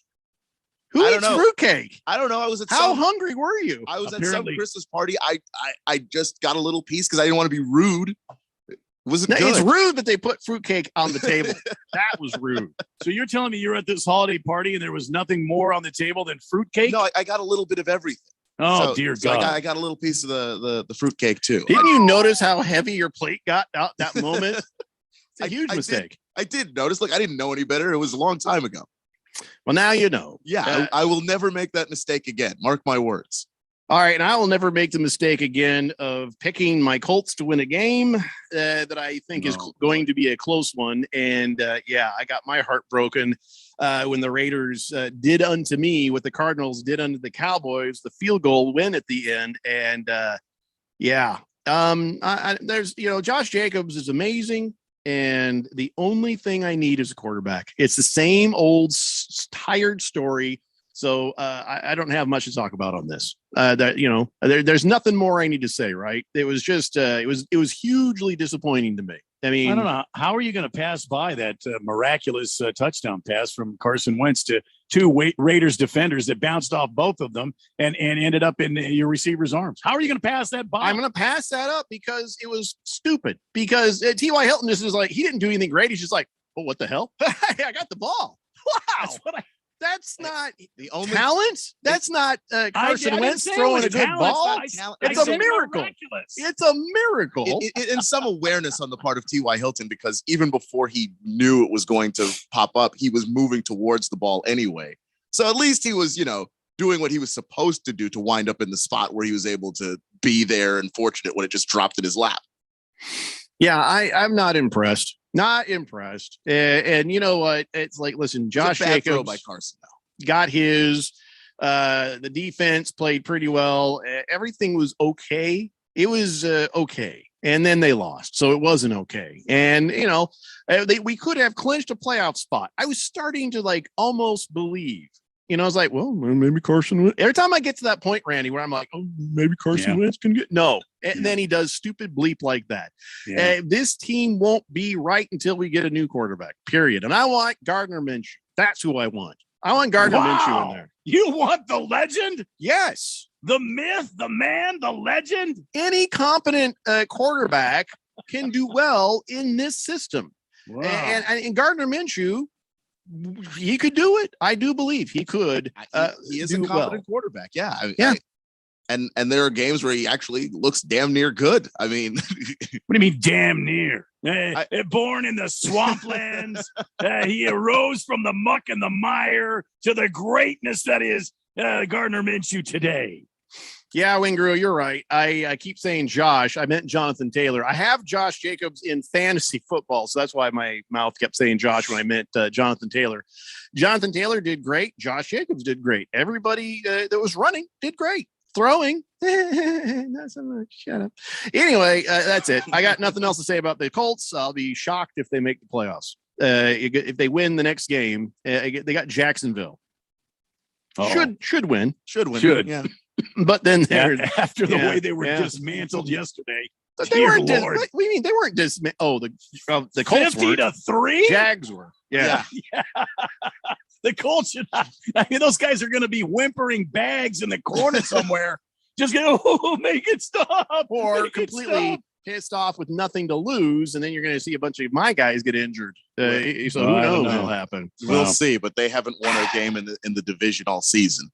Who eats fruitcake? I don't know. I was at How hungry were you? I was at some Christmas party. I just got a little piece because I didn't want to be rude. Was it good? It's rude that they put fruitcake on the table. That was rude. So you're telling me you're at this holiday party and there was nothing more on the table than fruitcake? No, I got a little bit of everything. Oh, dear so God. I got a little piece of the fruitcake too. Didn't you notice how heavy your plate got out that moment? It's a huge mistake. I did notice. Look, I didn't know any better. It was a long time ago. Well, now you know. Yeah, I will never make that mistake again. Mark my words. All right, and I will never make the mistake again of picking my Colts to win a game that I think is going to be a close one. And I got my heart broken when the Raiders did unto me what the Cardinals did unto the Cowboys, the field goal win at the end. And there's Josh Jacobs is amazing. And the only thing I need is a quarterback. It's the same old tired story. So I don't have much to talk about on this. There's nothing more I need to say. Right? It was just it was hugely disappointing to me. I mean, I don't know. How are you going to pass by that miraculous touchdown pass from Carson Wentz to two Raiders defenders that bounced off both of them and ended up in your receiver's arms? How are you going to pass that by? I'm going to pass that up because it was stupid. Because T.Y. Hilton just is like, he didn't do anything great. He's just like, oh, what the hell? I got the ball. Wow. That's not the only talent. That's not Carson Wentz throwing a good ball. It's a miracle. It's a miracle. And some awareness on the part of T.Y. Hilton, because even before he knew it was going to pop up, he was moving towards the ball anyway. So at least he was, doing what he was supposed to do to wind up in the spot where he was able to be there and fortunate when it just dropped in his lap. Yeah, I'm not impressed. Not impressed. And you know what? It's like, listen, Josh Jacobs by Carson got his. The defense played pretty well. Everything was okay. It was okay. And then they lost. So it wasn't okay. And, we could have clinched a playoff spot. I was starting to almost believe. I was like, well, maybe Carson Wentz. Every time I get to that point, Randy, where I'm like, oh, maybe Carson Wentz can get. No. And then he does stupid bleep like that. Yeah. This team won't be right until we get a new quarterback, period. And I want Gardner Minshew. That's who I want. I want Gardner Minshew in there. You want the legend? Yes. The myth, the man, the legend? Any competent quarterback can do well in this system. Wow. And Gardner Minshew, he could do it. I do believe he could. He is a competent quarterback. Yeah. And there are games where he actually looks damn near good. I mean, what do you mean damn near? Born in the swamplands, he arose from the muck and the mire to the greatness that is Gardner Minshew today. Yeah, Wingrew, you're right. I keep saying Josh. I meant Jonathan Taylor. I have Josh Jacobs in fantasy football, so that's why my mouth kept saying Josh when I meant Jonathan Taylor. Jonathan Taylor did great. Josh Jacobs did great. Everybody that was running did great. Throwing, not so much. Shut up. Anyway, that's it. I got nothing else to say about the Colts. I'll be shocked if they make the playoffs. If they win the next game, they got Jacksonville. Should win. Yeah. But then after the way they were dismantled yesterday, they weren't. We mean they weren't dismantled. The Colts 50-3. Jags were. Yeah. The Colts should not. I mean, those guys are going to be whimpering bags in the corner somewhere. Just go, make it stop, or completely pissed off with nothing to lose, and then you're going to see a bunch of my guys get injured. So who knows what'll happen? We'll see, but they haven't won a game in the division all season.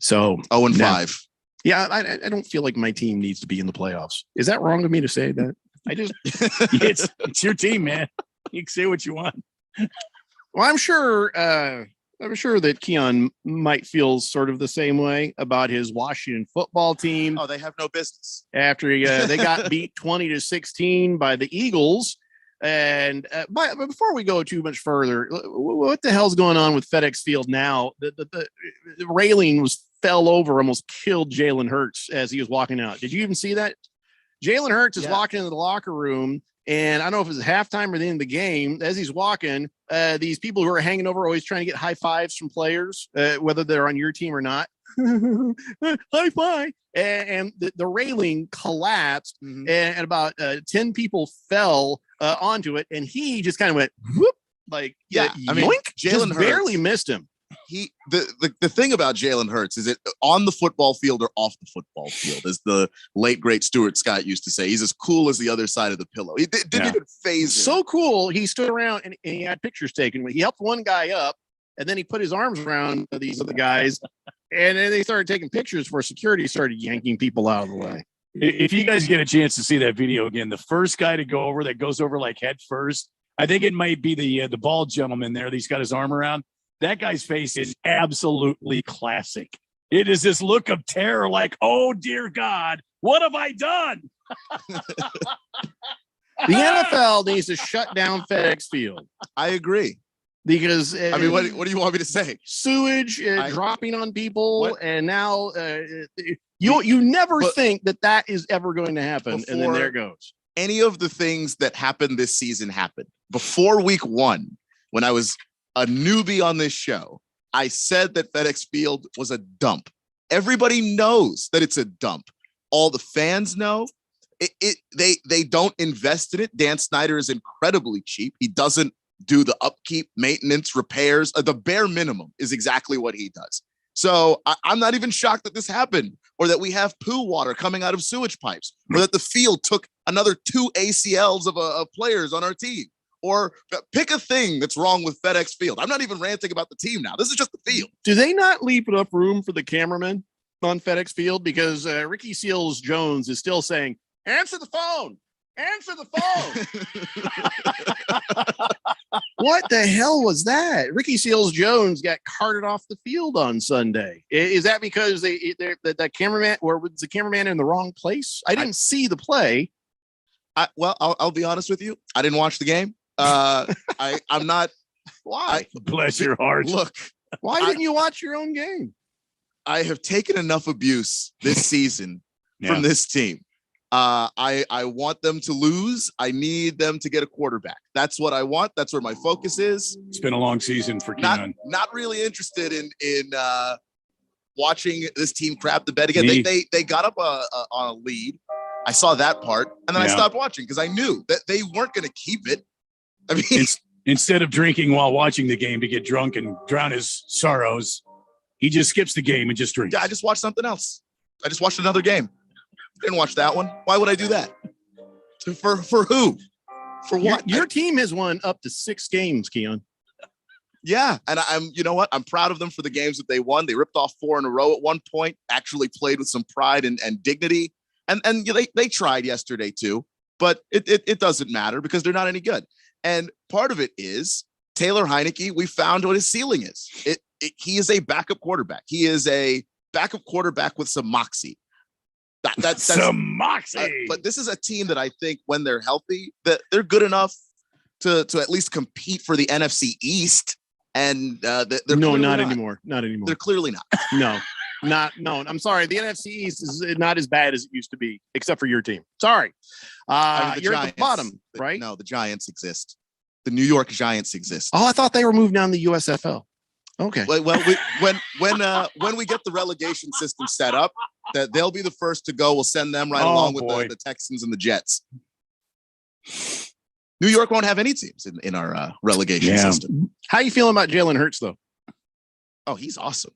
So 0-5. Yeah, I don't feel like my team needs to be in the playoffs. Is that wrong of me to say that? I just it's your team, man. You can say what you want. Well, I'm sure that Keon might feel sort of the same way about his Washington football team. Oh, they have no business. After they got beat 20-16 by the Eagles. And but before we go too much further, what the hell's going on with FedEx Field now? The railing fell over, almost killed Jalen Hurts as he was walking out. Did you even see that? Jalen Hurts is walking into the locker room, and I don't know if it was halftime or the end of the game. As he's walking, these people who are hanging over are always trying to get high fives from players, whether they're on your team or not. High five. And the railing collapsed, and about 10 people fell onto it, and he just kind of went whoop, I mean, Jalen barely missed him. The thing about Jalen Hurts is it on the football field or off the football field, as the late great Stuart Scott used to say. He's as cool as the other side of the pillow. He didn't even phase him. So cool. He stood around and he had pictures taken. He helped one guy up, and then he put his arms around these other guys, and then they started taking pictures for security. Started yanking people out of the way. If you guys get a chance to see that video again, the first guy to go over that goes over like head first, I think it might be the bald gentleman there. He's got his arm around. That guy's face is absolutely classic. It is this look of terror, like, oh dear God, what have I done? The NFL needs to shut down FedEx Field. I agree. Because I mean, what do you want me to say? Sewage dropping on people, and now you never think that is ever going to happen, and then there it goes. Any of the things that happened this season happened before week 1, when I was a newbie on this show. I said that FedEx Field was a dump. Everybody knows that it's a dump. All the fans know. They don't invest in it. Dan Snyder is incredibly cheap. He doesn't do the upkeep, maintenance, repairs. The bare minimum is exactly what he does. So I'm not even shocked that this happened, or that we have poo water coming out of sewage pipes, or that the field took another 2 ACLs of players on our team. or pick a thing that's wrong with FedEx Field. I'm not even ranting about the team now. This is just the field. Do they not leave enough room for the cameraman on FedEx Field? Because Ricky Seals Jones is still saying, answer the phone. Answer the phone. What the hell was that? Ricky Seals Jones got carted off the field on Sunday. Is that because the cameraman, or was the cameraman in the wrong place? I didn't see the play. I'll be honest with you. I didn't watch the game. I'm not. Why? Bless your heart. Look, why didn't you watch your own game? I have taken enough abuse this season from this team. I want them to lose. I need them to get a quarterback. That's what I want. That's where my focus is. It's been a long season for Keon. Not really interested in watching this team crap the bed again. They got up on a lead. I saw that part, and then I stopped watching because I knew that they weren't going to keep it. I mean, instead of drinking while watching the game to get drunk and drown his sorrows, he just skips the game and just drinks. Yeah, I just watched something else. I just watched another game. Didn't watch that one. Why would I do that? For who? For what? Your team has won up to 6 games, Keon. Yeah, and you know what? I'm proud of them for the games that they won. They ripped off 4 in a row at one point. Actually played with some pride and dignity. And they tried yesterday too, but it doesn't matter because they're not any good. And part of it is Taylor Heineke. We found what his ceiling is. He is a backup quarterback. He is a backup quarterback with some moxie. That's some moxie. But this is a team that I think when they're healthy, that they're good enough to at least compete for the NFC East. And they're not anymore. Not anymore. They're clearly not. No. I'm sorry. The NFC East is not as bad as it used to be, except for your team. Sorry. You're Giants, at the bottom, right? No, the Giants exist. The New York Giants exist. Oh, I thought they were moved down the USFL. Okay. Well, when we get the relegation system set up, that they'll be the first to go. We'll send them right along with the Texans and the Jets. New York won't have any teams in our relegation system. How you feeling about Jalen Hurts, though? Oh, he's awesome.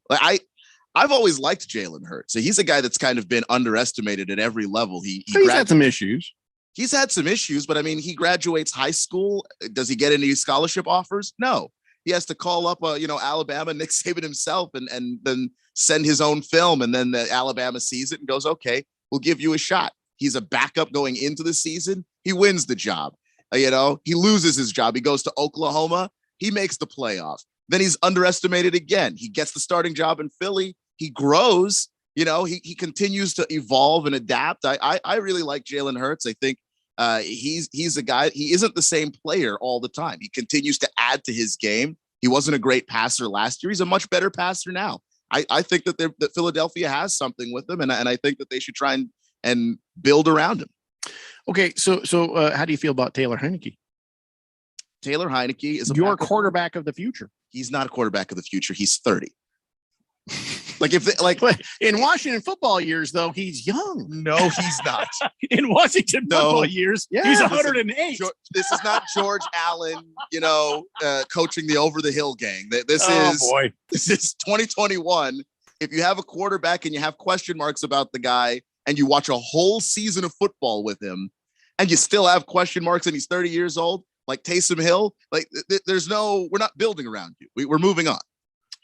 I've always liked Jalen Hurts. So he's a guy that's kind of been underestimated at every level. He's had some issues. He's had some issues, but I mean, he graduates high school. Does he get any scholarship offers? No. He has to call up, Alabama, Nick Saban himself, and then send his own film. And then the Alabama sees it and goes, okay, we'll give you a shot. He's a backup going into the season. He wins the job. He loses his job. He goes to Oklahoma. He makes the playoffs. Then he's underestimated again. He gets the starting job in Philly. He grows. He continues to evolve and adapt. I really like Jalen Hurts. I think he's a guy. He isn't the same player all the time. He continues to add to his game. He wasn't a great passer last year. He's a much better passer now. I think that Philadelphia has something with him, and I think that they should try and build around him. Okay, so how do you feel about Taylor Heineke? Taylor Heineke is your quarterback of the future. He's not a quarterback of the future. He's 30. In Washington football years, though, he's young. No, he's not. In Washington football years, he's 108. This is not George Allen, coaching the over the hill gang. This is 2021. If you have a quarterback and you have question marks about the guy and you watch a whole season of football with him and you still have question marks and he's 30 years old, like Taysom Hill, we're not building around you. We're moving on.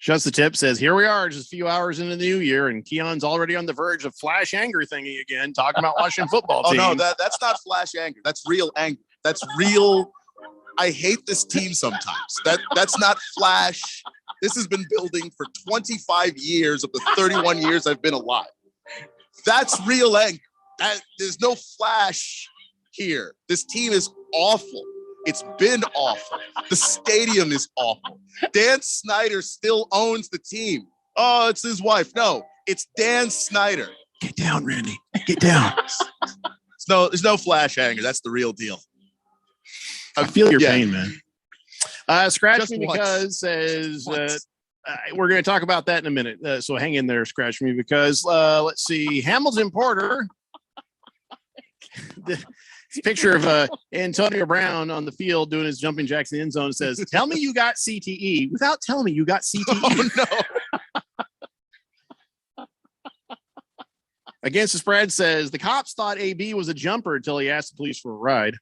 Shuts the Tip says, here we are just a few hours into the new year, and Keon's already on the verge of flash anger thingy again, talking about Washington football team. Oh, no, that's not flash anger. That's real anger. That's real. I hate this team sometimes. That's not flash. This has been building for 25 years of the 31 years I've been alive. That's real anger. There's no flash here. This team is awful. It's been awful. The stadium is awful. Dan Snyder still owns the team. Oh, it's his wife. No, it's Dan Snyder. Get down, Randy. Get down. There's no flash anger. That's the real deal. I feel your pain, man. Scratch Just Me Because says we're going to talk about that in a minute. So hang in there, Scratch Me Because. Let's see. Hamilton Porter. Picture of Antonio Brown on the field doing his jumping jacks in the end zone says, tell me you got CTE without telling me you got CTE. Oh, no. Against the Spread says the cops thought AB was a jumper until he asked the police for a ride.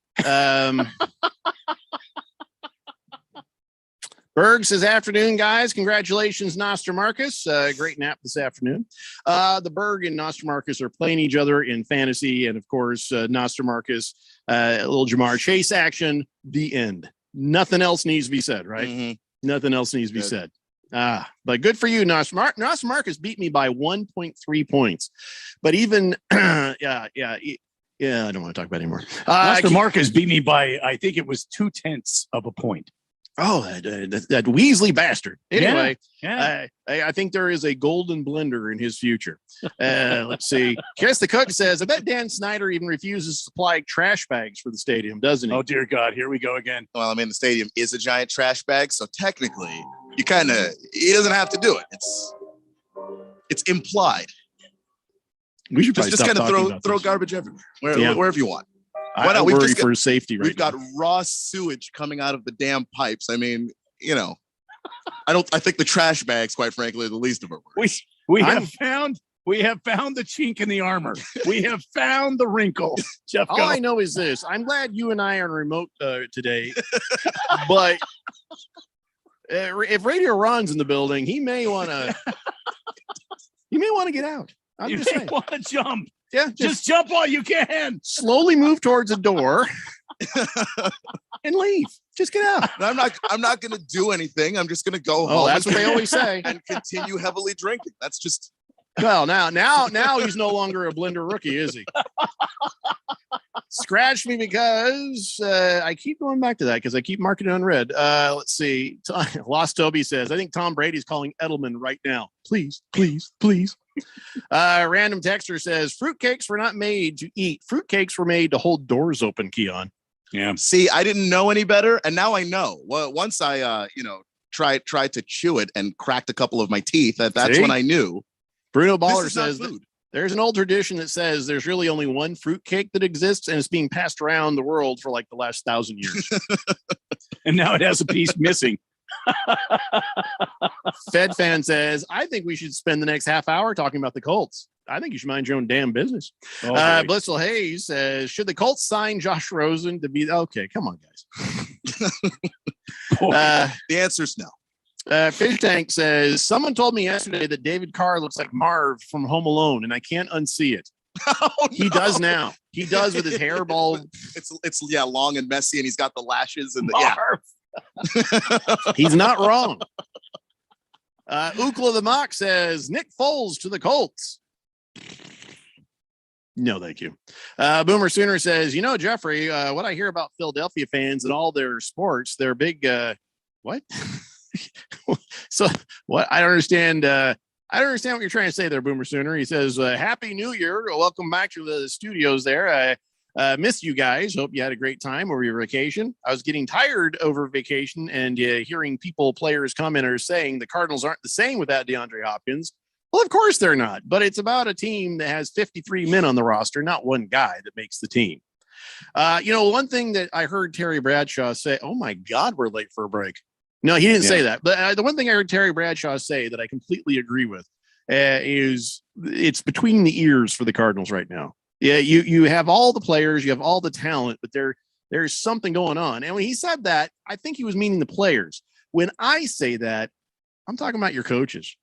Berg says, afternoon, guys. Congratulations, Nostramarcus. Great nap this afternoon. The Berg and Nostramarcus are playing each other in fantasy. And of course, Nostramarcus, little Jamar Chase action, the end. Nothing else needs to be said, right? Mm-hmm. Nothing else needs to be said. But good for you, Nostramarcus beat me by 1.3 points. But even, I don't want to talk about it anymore. Nostramarcus beat me by, I think it was 0.2 of a point. Oh, that Weasley bastard. Anyway, yeah. I think there is a golden blender in his future. Let's see. Chris the Cook says, I bet Dan Snyder even refuses to supply trash bags for the stadium, doesn't he? Oh, dear God. Here we go again. Well, I mean, the stadium is a giant trash bag. So technically, he doesn't have to do it. It's implied. We should just kind of throw garbage everywhere, wherever you want. Why not? Worry for safety, right? We've got raw sewage coming out of the damn pipes. I mean, I think the trash bags, quite frankly, are the least of our worries. We have found the chink in the armor. We have found the wrinkle. Jeff, all I know is this: I'm glad you and I are on remote today, but if Radio Ron's in the building, he may want to get out. I'm you just may saying. want to jump. Yeah, just jump while you can. Slowly move towards a door and leave. Just get out. I'm not going to do anything. I'm just going to go home. Oh, that's what they always say. And continue heavily drinking. That's just. Well, now he's no longer a blender rookie, is he? Scratch me because I keep going back to that because I keep marking it on red. Let's see. Lost Toby says, I think Tom Brady's calling Edelman right now. Please, please, please. Random texter says, fruitcakes were not made to eat. Fruitcakes were made to hold doors open, Keon. Yeah. See, I didn't know any better. And now I know. Well, once I, tried to chew it and cracked a couple of my teeth, that's when I knew. Bruno Baller says there's an old tradition that says there's really only one fruitcake that exists and it's being passed around the world for like the last 1,000 years. And now it has a piece missing. Fed fan says, I think we should spend the next half hour talking about the Colts. I think you should mind your own damn business. Blissful Hayes says, should the Colts sign Josh Rosen to be okay? Come on, guys. The answer is no. Fish Tank says, someone told me yesterday that David Carr looks like Marv from Home Alone, and I can't unsee it. Oh, he does now. He does with his hair bald. It's long and messy, and he's got the lashes and He's not wrong. Ukla the Mock says, Nick Foles to the Colts. No, thank you. Boomer Sooner says, Jeffrey, what I hear about Philadelphia fans and all their sports, they're big. What? So what? I don't understand. I don't understand what you're trying to say there, Boomer Sooner. He says, Happy New Year. Welcome back to the studios there. I missed you guys. Hope you had a great time over your vacation. I was getting tired over vacation and hearing players, commenters saying the Cardinals aren't the same without DeAndre Hopkins. Well, of course they're not, but it's about a team that has 53 men on the roster, not one guy that makes the team. One thing that I heard Terry Bradshaw say, oh my God, we're late for a break. No, he didn't say that. But the one thing I heard Terry Bradshaw say that I completely agree with is it's between the ears for the Cardinals right now. Yeah, you have all the players, you have all the talent, but there's something going on. And when he said that, I think he was meaning the players. When I say that, I'm talking about your coaches.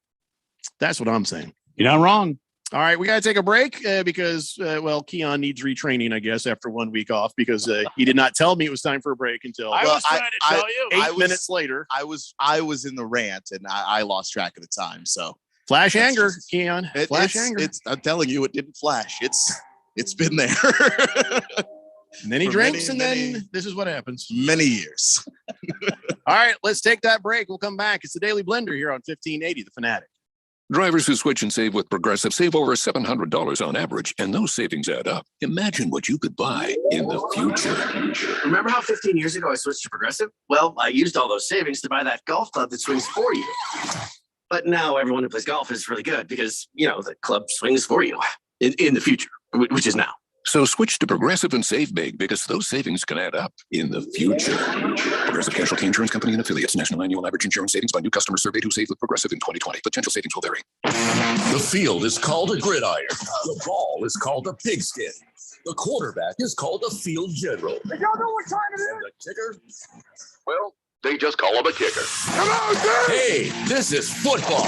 That's what I'm saying. You're not wrong. All right, we got to take a break because, Keon needs retraining, I guess, after 1 week off because he did not tell me it was time for a break until I was trying to tell you 8 minutes later. I was in the rant and I lost track of the time. So flash anger, Keon. Flash anger. I'm telling you, it didn't flash. It's been there. And then he drinks, and then this is what happens. Many years. All right, let's take that break. We'll come back. It's the Daily Blender here on 1580, The Fanatic. Drivers who switch and save with Progressive save over $700 on average, and those savings add up. Imagine what you could buy in the future. Remember how 15 years ago I switched to Progressive? Well, I used all those savings to buy that golf club that swings for you. But now everyone who plays golf is really good because, the club swings for you in the future, which is now. So switch to Progressive and save big because those savings can add up in the future. Progressive Casualty Insurance Company and affiliates. National annual average insurance savings by new customers surveyed who saved with Progressive in 2020. Potential savings will vary. The field is called a gridiron. The ball is called a pigskin. The quarterback is called a field general. Y'all know what time it is? And the kicker? Well, They just call him a kicker. Come on, dude! Hey, this is football.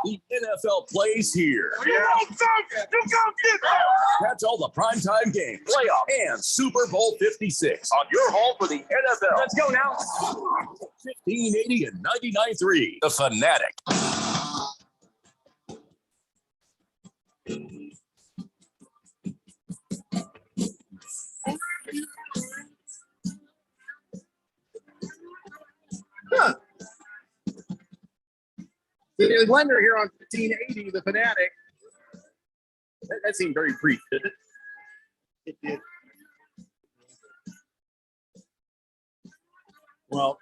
The NFL plays here. Catch all the primetime games, playoff, and Super Bowl 56 on your home for the NFL. Let's go now. 1580 and 99.3. The Fanatic. Huh. The Blender here on 1580, the Fanatic. That seemed very brief, didn't it? It did. Well,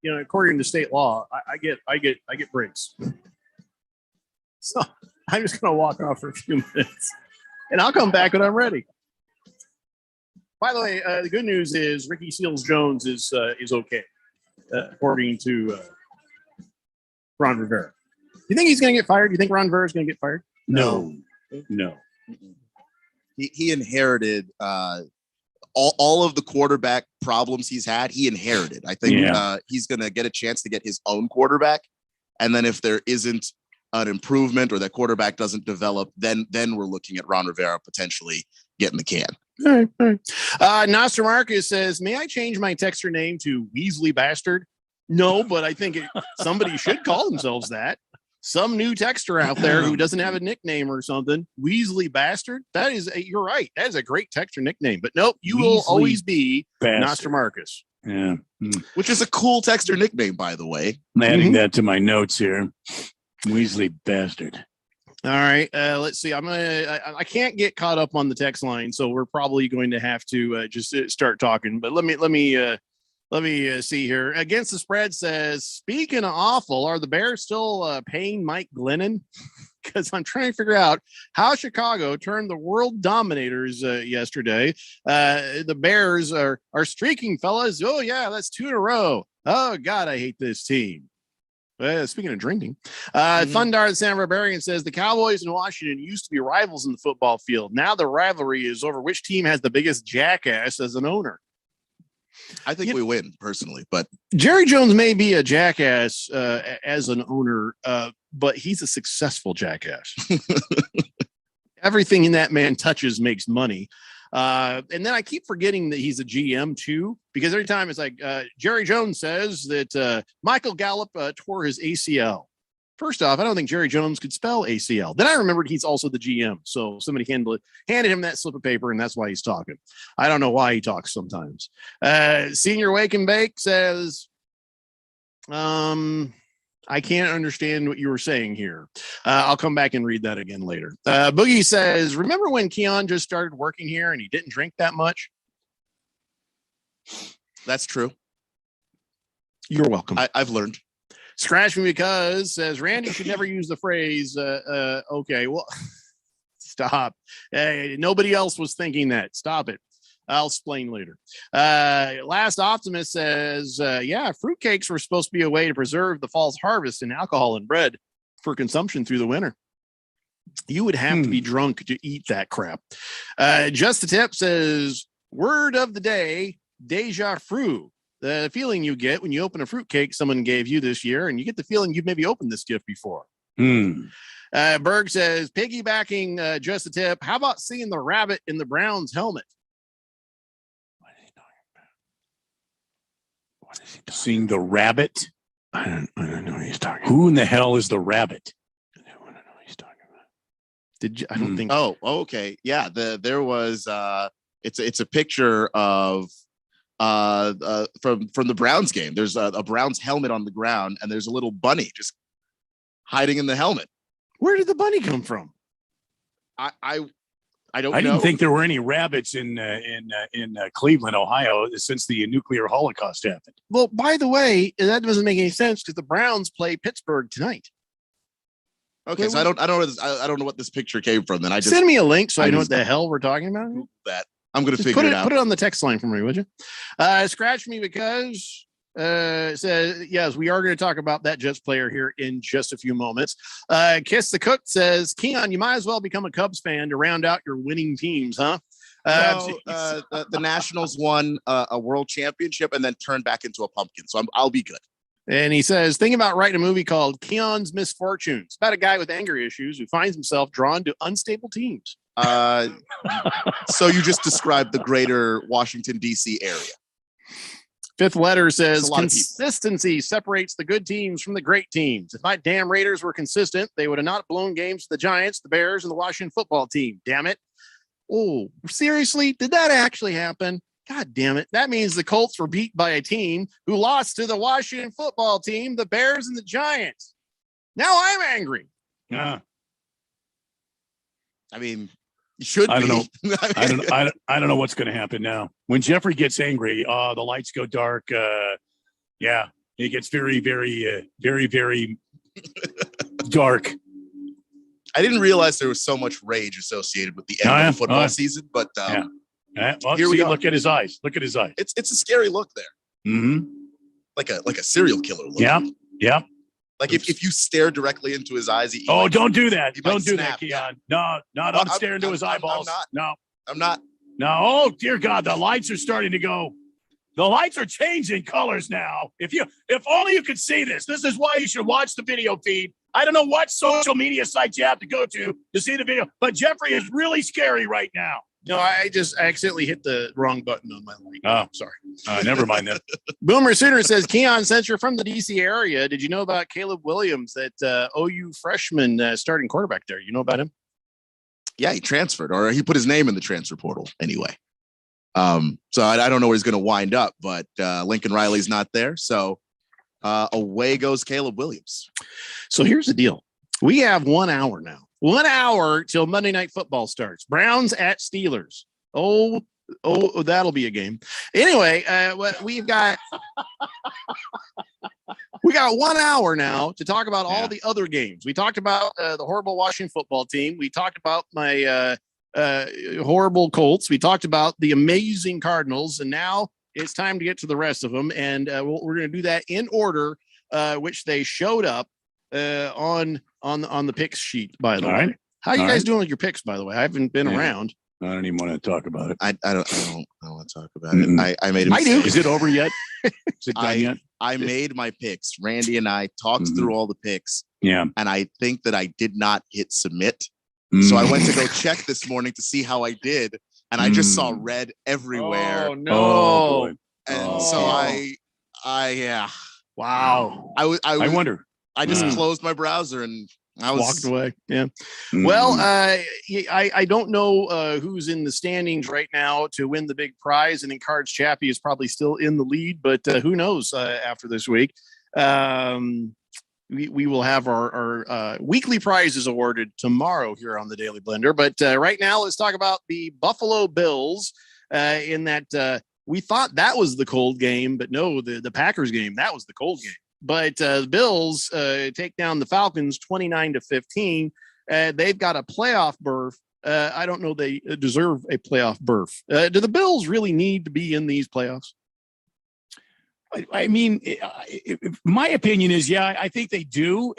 according to state law, I get breaks. So I'm just gonna walk off for a few minutes, and I'll come back when I'm ready. By the way, the good news is Ricky Seals Jones is okay, according to Ron Rivera. You think he's going to get fired? You think Ron Rivera is going to get fired? No. He inherited all of the quarterback problems he's had. He inherited. I think he's going to get a chance to get his own quarterback, and then if there isn't an improvement or that quarterback doesn't develop, then we're looking at Ron Rivera potentially getting the can. All right. Noster Marcus says, "May I change my texter name to Weasley Bastard?" No, but I think somebody should call themselves that. Some new texter out there who doesn't have a nickname or something. Weasley Bastard. That is, you're right. That is a great texter nickname. But nope, you will always be Noster Marcus. Yeah. Which is a cool texter nickname, by the way. I'm adding that to my notes here. Weasley Bastard. All right. Let's see. I can't get caught up on the text line, so we're probably going to have to just start talking. But let me see here. Against the Spread says, speaking of awful, are the Bears still paying Mike Glennon? Because I'm trying to figure out how Chicago turned the world dominators yesterday. The Bears are streaking, fellas. Oh, yeah, that's 2 in a row. Oh, God, I hate this team. Speaking of drinking, Thundar the San Barbarian says the Cowboys and Washington used to be rivals in the football field. Now the rivalry is over which team has the biggest jackass as an owner. I think we win personally, but Jerry Jones may be a jackass as an owner, but he's a successful jackass. Everything in that man touches makes money. And then I keep forgetting that he's a GM too, because every time it's like Jerry Jones says that Michael Gallup tore his ACL. First off, I don't think Jerry Jones could spell ACL. Then I remembered he's also the GM. So somebody handed him that slip of paper, and that's why he's talking. I don't know why he talks sometimes. Senior Wake and Bake says, I can't understand what you were saying here. I'll come back and read that again later. Boogie says, remember when Keon just started working here and he didn't drink that much? That's true. You're welcome. I've learned. Scratch Me Because says, Randy should never use the phrase, okay, well, stop. Hey, nobody else was thinking that. Stop it. I'll explain later. Last Optimist says, yeah, fruitcakes were supposed to be a way to preserve the fall's harvest in alcohol and bread for consumption through the winter. You would have to be drunk to eat that crap. Just a Tip says, word of the day, deja vu. The feeling you get when you open a fruitcake someone gave you this year, and you get the feeling you've maybe opened this gift before. Berg says, piggybacking Just a Tip, how about seeing the rabbit in the Browns helmet? Seeing the rabbit? I don't know what he's talking about. Who in the hell is the rabbit? I don't know what he's talking about. Did you? I don't think. Oh, okay. Yeah. There was it's a picture of from the Browns game. There's a Browns helmet on the ground, and there's a little bunny just hiding in the helmet. Where did the bunny come from? I don't know. I didn't think there were any rabbits in Cleveland, Ohio, since the nuclear holocaust happened. Well, by the way, that doesn't make any sense because the Browns play Pittsburgh tonight. Okay, so I don't know what this picture came from. Then I just send me a link so I know what the hell we're talking about. That I'm going to figure it out. Put it on the text line for me, would you? Scratch Me Because says, yes, we are going to talk about that Jets player here in just a few moments. Kiss the Cook says, Keon, you might as well become a Cubs fan to round out your winning teams, huh? The Nationals won a world championship and then turned back into a pumpkin. So I'll be good. And he says, think about writing a movie called Keon's Misfortunes, about a guy with anger issues who finds himself drawn to unstable teams. So you just described the greater Washington, D.C. area. Fifth letter says, a lot of people. consistency separates the good teams from the great teams. If my damn Raiders were consistent, they would have not blown games to the Giants, the Bears, and the Washington football team. Damn it. Oh, seriously? Did that actually happen? God damn it. That means the Colts were beat by a team who lost to the Washington football team, the Bears, and the Giants. Now I'm angry. Yeah. I mean, you should I don't be. know. I don't know what's going to happen now. When Jeffrey gets angry, the lights go dark. Yeah, it gets very, very, very, very dark. I didn't realize there was so much rage associated with the end of the football season, but Well, here we go. Look at his eyes. Look at his eyes. It's a scary look there. Mm-hmm. Like a serial killer look. Yeah. Yeah. Like if you stare directly into his eyes, Don't do that. might Don't do snap. that, Keon. No, don't stare into his eyeballs. I'm not. No. Oh, dear God. The lights are starting to go. The lights are changing colors now. If only you could see this. This is why you should watch the video feed. I don't know what social media site you have to go to see the video, but Jeffrey is really scary right now. No, I just accidentally hit the wrong button on my light. Oh, sorry. Never mind that. Boomer Sooner says, Keon, since you're from the DC area, did you know about Caleb Williams, that OU freshman starting quarterback there? You know about him? Yeah, he transferred, or he put his name in the transfer portal anyway. So I don't know where he's going to wind up, but Lincoln Riley's not there. So away goes Caleb Williams. So here's the deal. We have 1 hour now. 1 hour till Monday Night Football starts. Browns at Steelers. Oh, that'll be a game. Anyway, we've got 1 hour now to talk about all the other games. We talked about the horrible Washington football team. We talked about my horrible Colts. We talked about the amazing Cardinals, and now it's time to get to the rest of them. And we're going to do that in order, which they showed up on the picks sheet, by the way. Right. How are you All guys right. doing with your picks, by the way? I haven't been around. I don't even want to talk about it. I don't want to talk about it. I made a I do. mistake. Is it over yet? Is it done yet? I made my picks. Randy and I talked through all the picks. Yeah. And I think that I did not hit submit. So I went to go check this morning to see how I did. And I just saw red everywhere. Oh, no. Oh, boy. And so yeah. Wow. I wonder. I just closed my browser and I walked away. Yeah. Well, I don't know who's in the standings right now to win the big prize. And in Cards Chappie is probably still in the lead, but who knows after this week. We will have our weekly prizes awarded tomorrow here on the Daily Blender. But right now, let's talk about the Buffalo Bills in that we thought that was the cold game, but no, the Packers game, that was the cold game. But the Bills take down the Falcons 29-15. They've got a playoff berth. I don't know they deserve a playoff berth. Do the Bills really need to be in these playoffs? I mean, my opinion is, yeah, I think they do,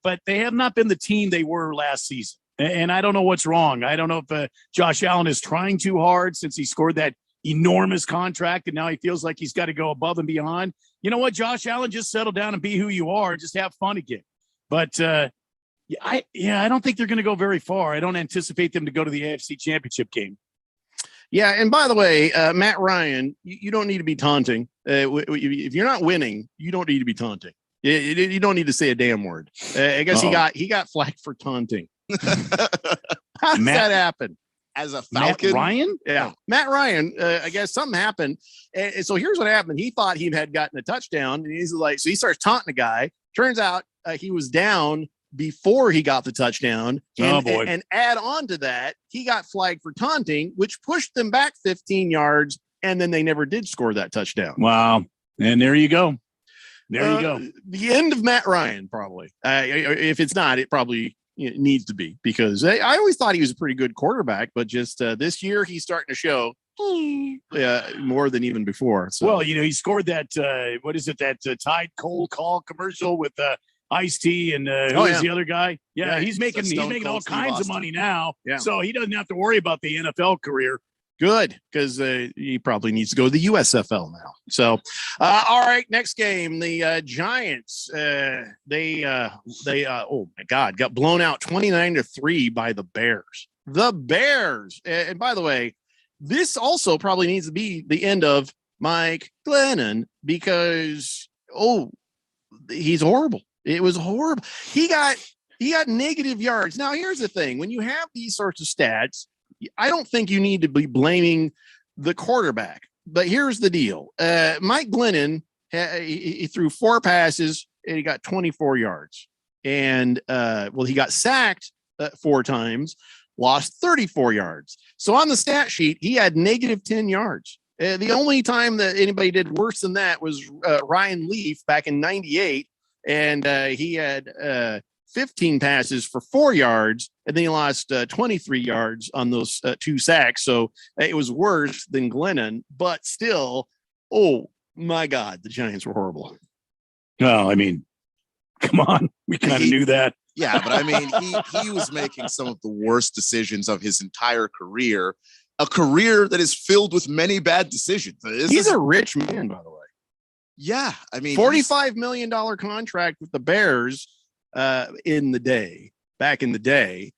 but they have not been the team they were last season. And I don't know what's wrong. I don't know if Josh Allen is trying too hard since he scored that enormous contract, and now he feels like he's got to go above and beyond. You know what, Josh Allen, just settle down and be who you are, and just have fun again. But I don't think they're going to go very far. I don't anticipate them to go to the AFC Championship game. Yeah, and by the way, Matt Ryan, you don't need to be taunting. If you're not winning, you don't need to be taunting. You don't need to say a damn word. I guess he got flagged for taunting. How does that happen? As a Falcon? Matt Ryan? Yeah. Matt Ryan, I guess something happened. And so here's what happened. He thought he had gotten a touchdown, and he's like, so he starts taunting the guy. Turns out he was down before he got the touchdown. And add on to that, he got flagged for taunting, which pushed them back 15 yards, and then they never did score that touchdown. Wow. And there you go. There you go. The end of Matt Ryan, probably. If it's not, it probably needs to be, because I always thought he was a pretty good quarterback, but just this year he's starting to show more than even before. So. Well, he scored that, what is it, that Tide Cold Call commercial with Ice-T and who is the other guy? Yeah, he's making all kinds of money now. Yeah. So he doesn't have to worry about the NFL career. Good, because he probably needs to go to the USFL now. So, all right, next game, the Giants. They oh my God, got blown out 29-3 by the Bears. The Bears, and by the way, this also probably needs to be the end of Mike Glennon because he's horrible. It was horrible. He got negative yards. Now, here's the thing: when you have these sorts of stats, I don't think you need to be blaming the quarterback. But here's the deal. Mike Glennon, he threw 4 passes and he got 24 yards. And, he got sacked 4 times, lost 34 yards. So on the stat sheet, he had negative 10 yards. The only time that anybody did worse than that was Ryan Leaf back in 98. And he had 15 passes for 4 yards, and then he lost 23 yards on those 2 sacks. So it was worse than Glennon, but still, oh my God, the Giants were horrible. No, I mean, come on. We kind of knew that. Yeah, but I mean, he was making some of the worst decisions of his entire career, a career that is filled with many bad decisions. He's a rich man, by the way. Yeah, I mean, $45 million contract with the Bears back in the day.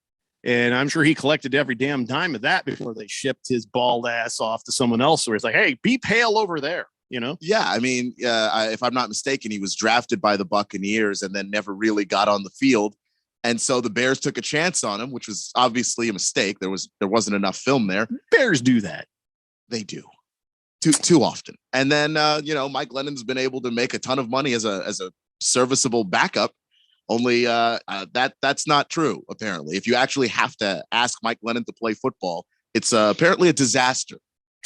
And I'm sure he collected every damn dime of that before they shipped his bald ass off to someone else where it's like, hey, be pale over there, you know? Yeah, I mean, if I'm not mistaken, he was drafted by the Buccaneers and then never really got on the field. And so the Bears took a chance on him, which was obviously a mistake. There wasn't enough film there. Bears do that. They do. Too often. And then Mike Glennon's been able to make a ton of money as a serviceable backup. Only that's not true, apparently. If you actually have to ask Mike Glennon to play football, it's apparently a disaster.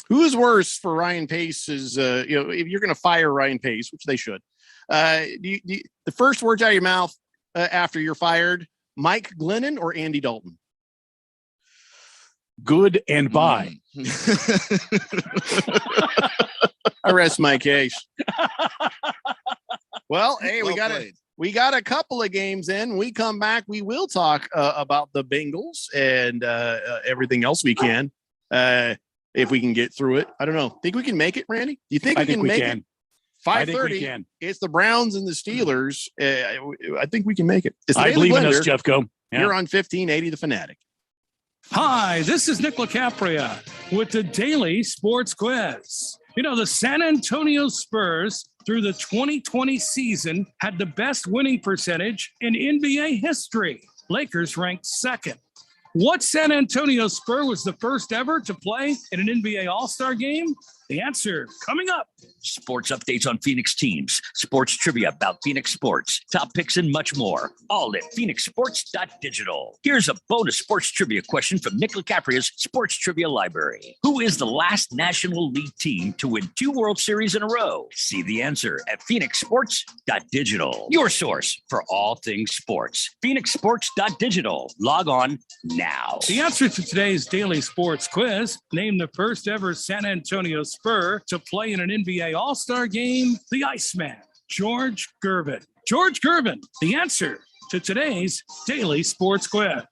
Who is worse for Ryan Pace is, if you're going to fire Ryan Pace, which they should, the first words out of your mouth after you're fired, Mike Glennon or Andy Dalton? Good and bye. I rest my case. Well, hey, we got a couple of games in. We come back. We will talk about the Bengals and everything else we can, if we can get through it. I don't know. Think we can make it, Randy? Do you think we can make it? 5:30. It's the Browns and the Steelers. I think we can make it. I believe in us, Jeffco. Yeah. You're on 1580 The Fanatic. Hi, this is Nick LaCapria with the Daily Sports Quiz. The San Antonio Spurs through the 2020 season had the best winning percentage in NBA history. Lakers ranked second. What San Antonio Spur was the first ever to play in an NBA All-Star game? The answer coming up. Sports updates on Phoenix teams, sports trivia about Phoenix sports, top picks, and much more. All at phoenixsports.digital. Here's a bonus sports trivia question from Nick LaCapria's Sports Trivia Library. Who is the last National League team to win 2 World Series in a row? See the answer at phoenixsports.digital. Your source for all things sports. phoenixsports.digital. Log on now. The answer to today's Daily Sports Quiz: name the first ever San Antonio Spur to play in an NBA All-Star game. The Iceman, George Gervin. George Gervin, the answer to today's Daily Sports Quiz.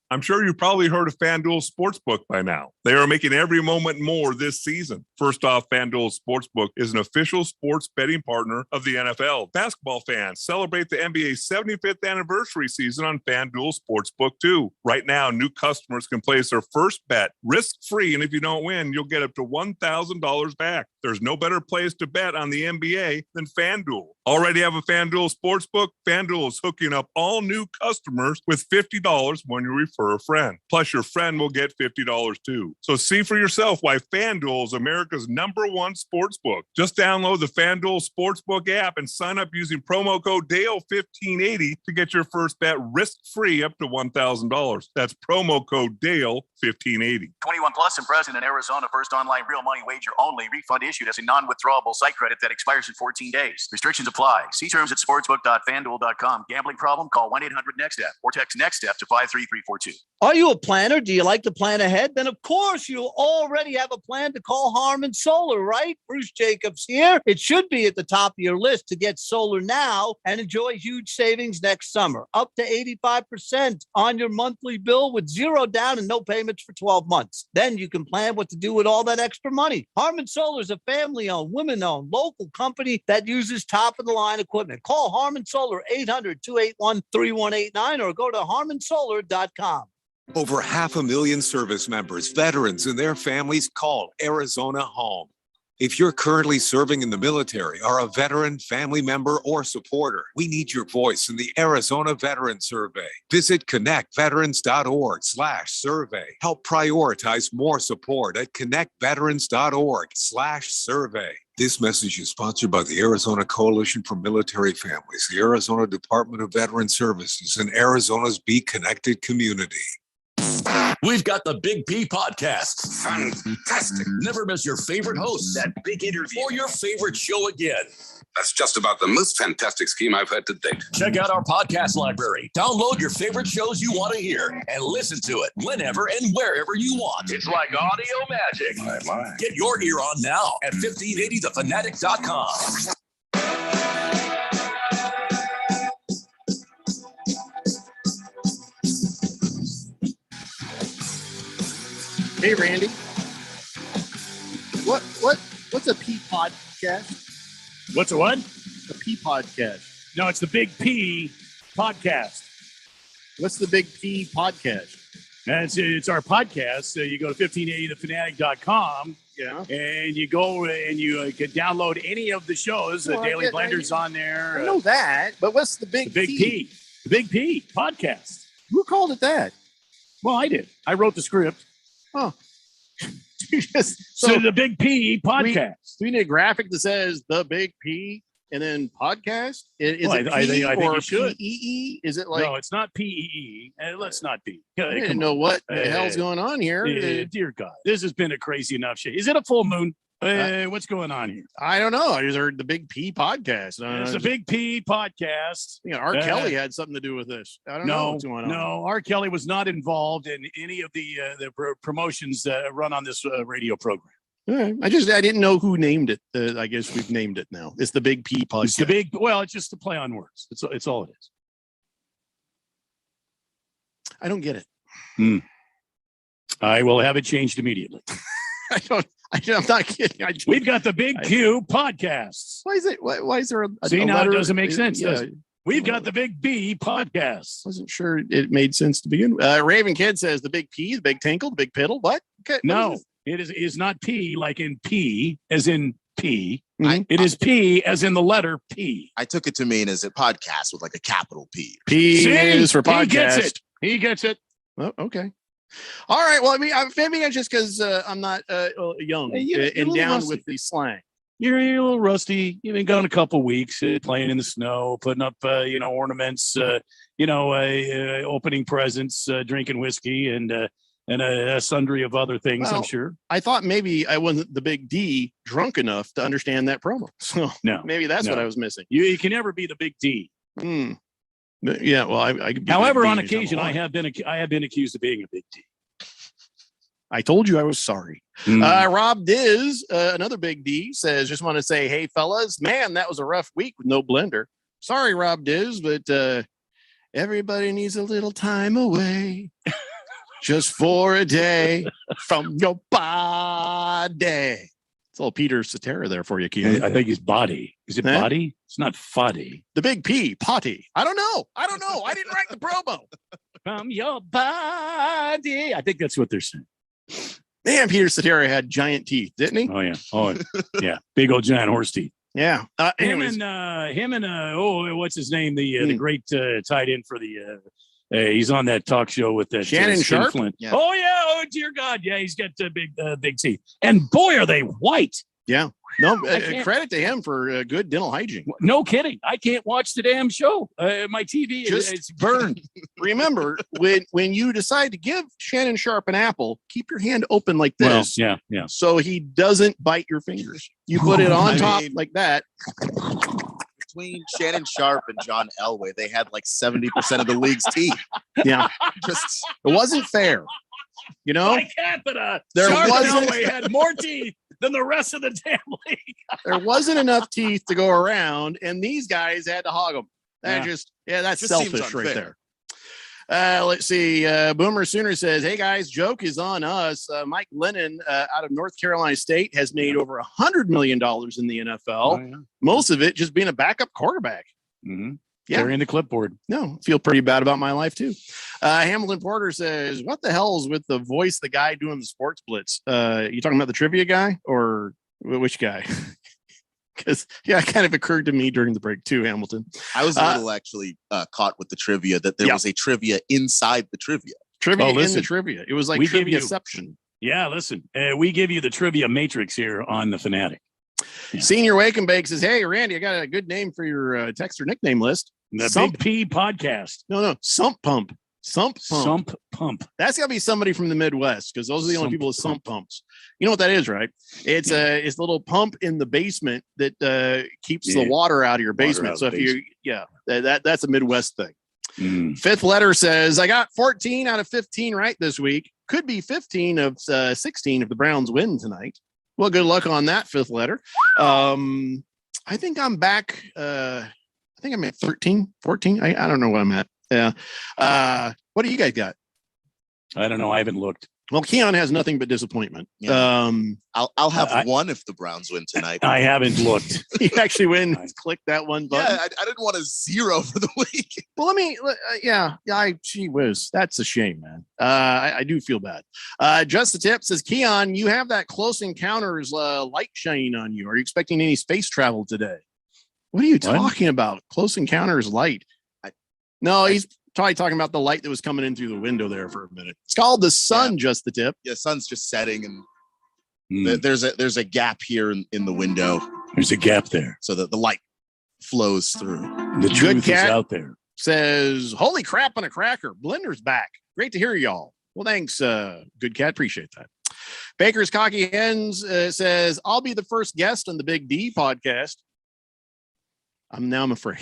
I'm sure you've probably heard of FanDuel Sportsbook by now. They are making every moment more this season. First off, FanDuel Sportsbook is an official sports betting partner of the NFL. Basketball fans celebrate the NBA's 75th anniversary season on FanDuel Sportsbook too. Right now, new customers can place their first bet risk-free, and if you don't win, you'll get up to $1,000 back. There's no better place to bet on the NBA than FanDuel. Already have a FanDuel Sportsbook? FanDuel is hooking up all new customers with $50 when you refer a friend. Plus, your friend will get $50 too. So see for yourself why FanDuel is America's #1 sportsbook. Just download the FanDuel Sportsbook app and sign up using promo code DALE1580 to get your first bet risk-free up to $1,000. That's promo code DALE1580. 21 plus and present in Arizona. First online real money wager only. Refund issued as a non-withdrawable site credit that expires in 14 days. Restrictions apply. See terms at sportsbook.fanduel.com. Gambling problem? Call 1-800-NEXT-STEP or text NEXT-STEP to 53342. Are you a planner? Do you like to plan ahead? Then of course course, you already have a plan to call Harmon Solar, right? Bruce Jacobs here. It should be at the top of your list to get solar now and enjoy huge savings next summer. Up to 85% on your monthly bill with zero down and no payments for 12 months. Then you can plan what to do with all that extra money. Harmon Solar is a family-owned, women-owned, local company that uses top-of-the-line equipment. Call Harmon Solar 800-281-3189 or go to harmonsolar.com. Over 500,000 service members, veterans, and their families call Arizona home. If you're currently serving in the military, are a veteran, family member, or supporter, we need your voice in the Arizona Veteran Survey. Visit connectveterans.org/survey. Help prioritize more support at connectveterans.org/survey. This message is sponsored by the Arizona Coalition for Military Families, the Arizona Department of Veteran Services, and Arizona's Be Connected community. We've got the Big P Podcast. Fantastic. Never miss your favorite host, that big interview, or your favorite show again. That's just about the most fantastic scheme I've had to date. Check out our podcast library. Download your favorite shows you want to hear and listen to it whenever and wherever you want. It's like audio magic. My. Get your ear on now at 1580thefanatic.com. Hey, Randy. What's a P podcast? What's a what? A P podcast. No, it's the Big P Podcast. What's the Big P podcast? And it's our podcast. So you go to 1580thefanatic.com. Yeah. And you go and you can download any of the shows. Well, Daily Blender's on there. I know that, but what's the Big P? The Big P Podcast. Who called it that? Well, I did. I wrote the script. Oh. So the Big P Podcast. We need a graphic that says the Big P and then podcast. Is it I think or you should. PEE? Is it like? No, it's not PEE. Let's not be. I didn't know what the hell's going on here. Dear God, this has been a crazy enough shit. Is it a full moon? What's going on here? I don't know. I just heard the Big P podcast. It's a Big P podcast. R. Kelly had something to do with this. I don't know what's going on. No, R. Kelly was not involved in any of the promotions that run on this radio program. All right. I didn't know who named it. I guess we've named it now. It's the Big P podcast. It's the big. Well, it's just a play on words. It's all it is. I don't get it. I will have it changed immediately. I'm not kidding. We've got the Big Q podcasts. Why is it? Why is there a See, now letter? it doesn't make sense, does it? We've got the Big B podcast. Wasn't sure it made sense to begin with. Raven Kid says the Big P, the Big Tinkle, the Big Piddle. What? Okay, no, it is not P like in P as in P. It is P as in the letter P. I took it to mean as a podcast with like a capital P. P is for podcast. He gets it. He gets it. Oh, okay. All right. Well, I mean, maybe it's just because I'm not young and down with the slang. You're a little rusty. You've been gone a couple weeks, playing in the snow, putting up, ornaments, opening presents, drinking whiskey, and a sundry of other things. Well, I'm sure. I thought maybe I wasn't the Big D drunk enough to understand that promo. So no, maybe that's what I was missing. You can never be the Big D. Yeah, well, I could be however, Big on D occasion, I have been accused of being a Big D. I told you I was sorry. Rob Diz, another Big D, says, just want to say, hey, fellas, man, that was a rough week with no blender. Sorry, Rob Diz, but everybody needs a little time away just for a day from your body. It's a little Peter Cetera there for you, Keith. I think it's body. Is it body? It's not foddy. The Big P, potty. I don't know. I didn't write the promo. From your body. I think that's what they're saying. Man, Peter Cetera had giant teeth, didn't he? Oh, yeah. Oh, yeah. Big old giant horse teeth. Yeah. Him and what's his name? The great tight end for the he's on that talk show with that Shannon Sharpe. Yeah. Oh yeah! Oh dear God! Yeah, he's got big teeth, and boy, are they white. Yeah. No credit to him for good dental hygiene. No kidding. I can't watch the damn show. My TV it's burned. Remember, when you decide to give Shannon Sharpe an apple, keep your hand open like this. Well, yeah. So he doesn't bite your fingers. You put it on top like that. Between Shannon Sharpe and John Elway, they had like 70% of the league's teeth. Yeah. Just it wasn't fair. You know, by capita, there wasn't Elway had more teeth than the rest of the damn league. there wasn't enough teeth to go around, and these guys had to hog them. That's Just selfish seems right unfair. there. Let's see. Boomer Sooner says, "Hey guys, joke is on us. Mike Lennon out of North Carolina State has made over $100 million in the NFL. Most of it just being a backup quarterback. Carrying the clipboard. No, feel pretty bad about my life too." Hamilton Porter says, "What the hell is with the voice? The guy doing the sports blitz? You talking about the trivia guy or which guy?" Because it kind of occurred to me during the break too, Hamilton. I was a little actually caught with the trivia that there was a trivia inside the trivia. Trivia in the trivia. It was like Triviaception. Yeah, listen, we give you the trivia matrix here on the Fanatic. Yeah. Senior Wake and Bake says, "Hey, Randy, I got a good name for your Texter nickname list. The Sump Big P podcast. No, Sump Pump. Sump Pump. That's gotta be somebody from the Midwest because those are the only people with sump pumps. You know what that is, right? It's a little pump in the basement that keeps the water out of your basement. So if that's a Midwest thing. Fifth letter says, "I got 14 out of 15 right this week. Could be 15 of 16 if the Browns win tonight." Well, good luck on that, fifth letter. I think I'm back. I think I'm at 13, 14. I don't know what I'm at. Yeah. What do you guys got? I don't know. I haven't looked. Well, Keon has nothing but disappointment. Yeah. I'll have one if the Browns win tonight. I haven't looked. You actually win. Click that one button. Yeah, I didn't want a 0 for the week. Well, gee whiz. That's a shame, man. I do feel bad. Just the Tip says, "Keon, you have that Close Encounters light shining on you. Are you expecting any space travel today?" What are you talking about? Close Encounters light. No, he's probably talking about the light that was coming in through the window there for a minute. It's called the sun, Just the Tip. Yeah, sun's just setting, and there's a gap here in the window. There's a gap there. So that the light flows through. The truth is out there. Says, "Holy crap on a cracker. Blender's back. Great to hear y'all." Well, thanks, Good Cat. Appreciate that. Baker's Cocky Hens says, "I'll be the first guest on the Big D podcast." I'm afraid.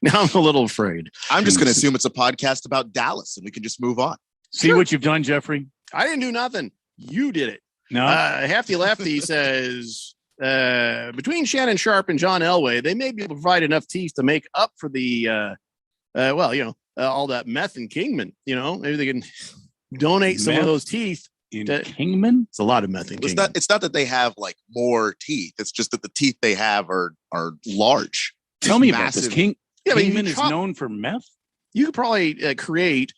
Now I'm a little afraid. I'm just going to assume it's a podcast about Dallas and we can just move on. See what you've done, Jeffrey? I didn't do nothing. You did it. No. Hefty Lefty says, between Shannon Sharp and John Elway, they may be able to provide enough teeth to make up for the, all that meth in Kingman. Maybe they can donate some of those teeth. Kingman? It's a lot of meth in Kingman. It's not that they have like more teeth. It's just that the teeth they have are large. Tell me about this. Kingman is known known for meth? You could probably create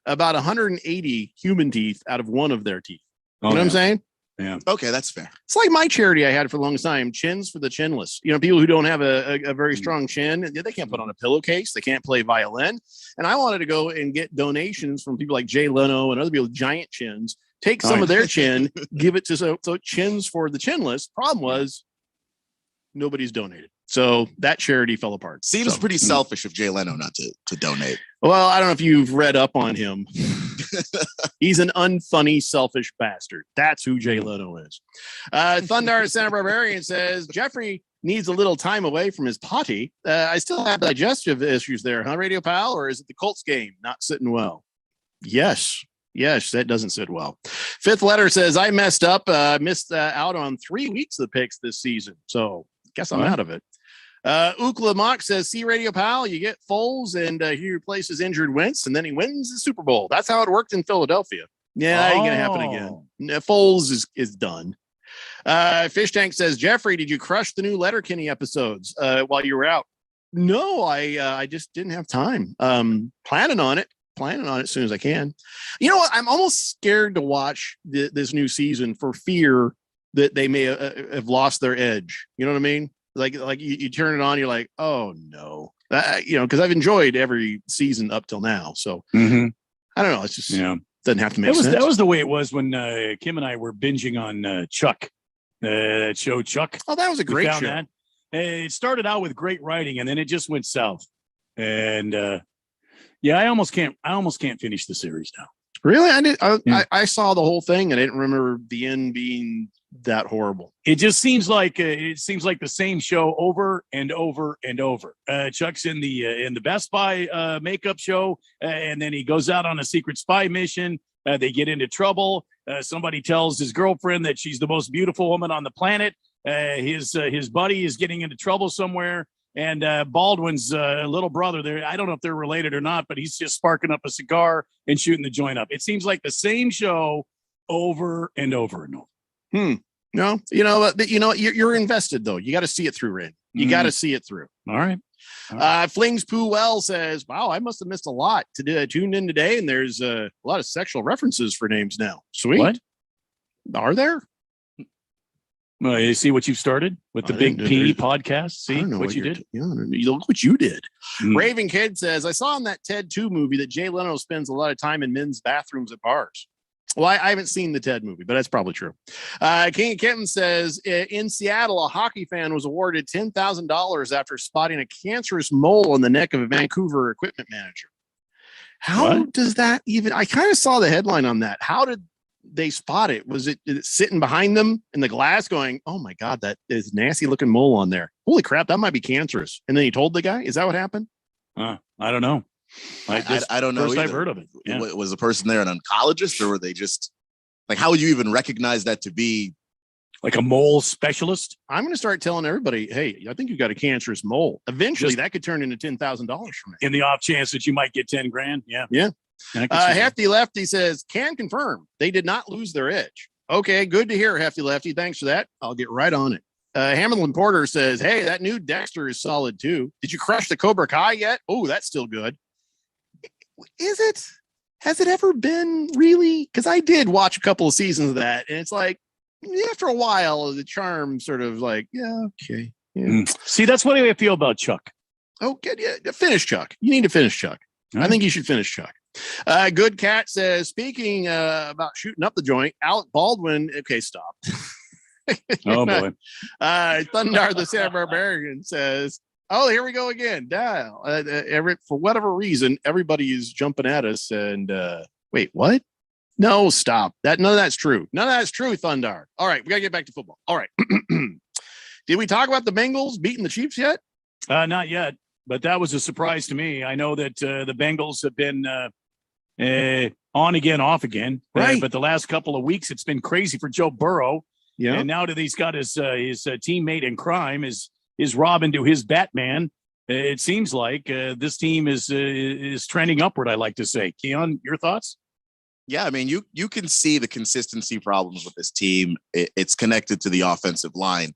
about 180 human teeth out of one of their teeth. You know what I'm saying? Yeah. Okay, that's fair. It's like my charity I had for the longest time, Chins for the Chinless. People who don't have a very strong chin, they can't put on a pillowcase. They can't play violin. And I wanted to go and get donations from people like Jay Leno and other people with giant chins, take some of their chin, give it to so Chins for the Chinless. Problem was nobody's donated. So that charity fell apart. Seems pretty selfish of Jay Leno not to donate. Well, I don't know if you've read up on him. He's an unfunny, selfish bastard. That's who Jay Leno is. Thundar Santa Barbarian says, "Jeffrey needs a little time away from his potty. I still have digestive issues there, huh, Radio Pal? Or is it the Colts game not sitting well?" Yes, that doesn't sit well. Fifth letter says, "I messed up. Missed out on 3 weeks of the picks this season. So guess I'm out of it." Ukla Mock says, "See, Radio Pal, you get Foles and he replaces injured Wentz and then he wins the Super Bowl. That's how it worked in Philadelphia." Yeah, ain't gonna happen again. Foles is done. Fish Tank says, "Jeffrey, did you crush the new Letterkenny episodes while you were out?" No, I just didn't have time. Planning on it as soon as I can. You know what? I'm almost scared to watch this new season for fear that they may have lost their edge. You know what I mean? Like you turn it on, you're like, oh no, because I've enjoyed every season up till now. So I don't know. It's just doesn't have to make sense. That was the way it was when Kim and I were binging on Chuck, that show Chuck. Oh, that was a great show. That. It started out with great writing, and then it just went south. And I almost can't finish the series now. Really? I saw the whole thing and I didn't remember the end being that horrible. It just seems like the same show over and over and over. Chuck's in the Best Buy makeup show, and then he goes out on a secret spy mission, They get into trouble. Somebody tells his girlfriend that she's the most beautiful woman on the planet. His buddy is getting into trouble somewhere. And Baldwin's little brother there, I don't know if they're related or not, but he's just sparking up a cigar and shooting the joint up. It seems like the same show over and over and over. No, you're invested though. You got to see it through, Red. You got to see it through. All right. Flings Puel says, "Wow, I must have missed a lot to tune in today, and there's a lot of sexual references for names now. Sweet. What are there? You see what you've started with the Big P podcast. See what you did. Look what you did." Raven Kid says, "I saw in that Ted 2 movie that Jay Leno spends a lot of time in men's bathrooms at bars." Well, I haven't seen the Ted movie, but that's probably true. King of Kenton says, in Seattle, a hockey fan was awarded $10,000 after spotting a cancerous mole on the neck of a Vancouver equipment manager. How does that even? I kind of saw the headline on that. How did they spot it? Was it sitting behind them in the glass going, "Oh my God, that is nasty looking mole on there. Holy crap, that might be cancerous." And then he told the guy, is that what happened? I don't know. I don't know. First I've heard of it. Yeah. Was the person there an oncologist, or were they just like, how would you even recognize that to be like a mole specialist? I'm going to start telling everybody, hey, I think you've got a cancerous mole. Eventually that could turn into $10,000 from it. In the off chance that you might get 10 grand. Yeah. Yeah. Hefty Lefty says, can confirm they did not lose their edge. Okay, good to hear, Hefty Lefty. Thanks for that. I'll get right on it. Hamilton Porter says, hey, that new Dexter is solid too. Did you crush the Cobra Kai yet? Oh, that's still good. Is it? Has it ever been really? Because I did watch a couple of seasons of that, and it's like after a while, the charm sort of like, yeah, okay. Yeah. See, that's what I feel about Chuck. Okay, yeah, finish Chuck. You need to finish Chuck. I think you should finish Chuck. Good Cat says, speaking about shooting up the joint, Alec Baldwin. Okay, stop. Oh boy. Thundar the Santa Barbarian says, oh, here we go again. Dial. For whatever reason, everybody is jumping at us. And wait, what? No, stop. None of that's true. None of that's true, Thundar. All right, we gotta get back to football. All right. Did we talk about the Bengals beating the Chiefs yet? Not yet, but that was a surprise to me. I know that the Bengals have been on again, off again. Right. But the last couple of weeks, it's been crazy for Joe Burrow. Yeah. And now that he's got his teammate in crime, his Robin to his Batman, it seems like this team is trending upward, I like to say. Keon, your thoughts? Yeah, I mean, you can see the consistency problems with this team. It's connected to the offensive line.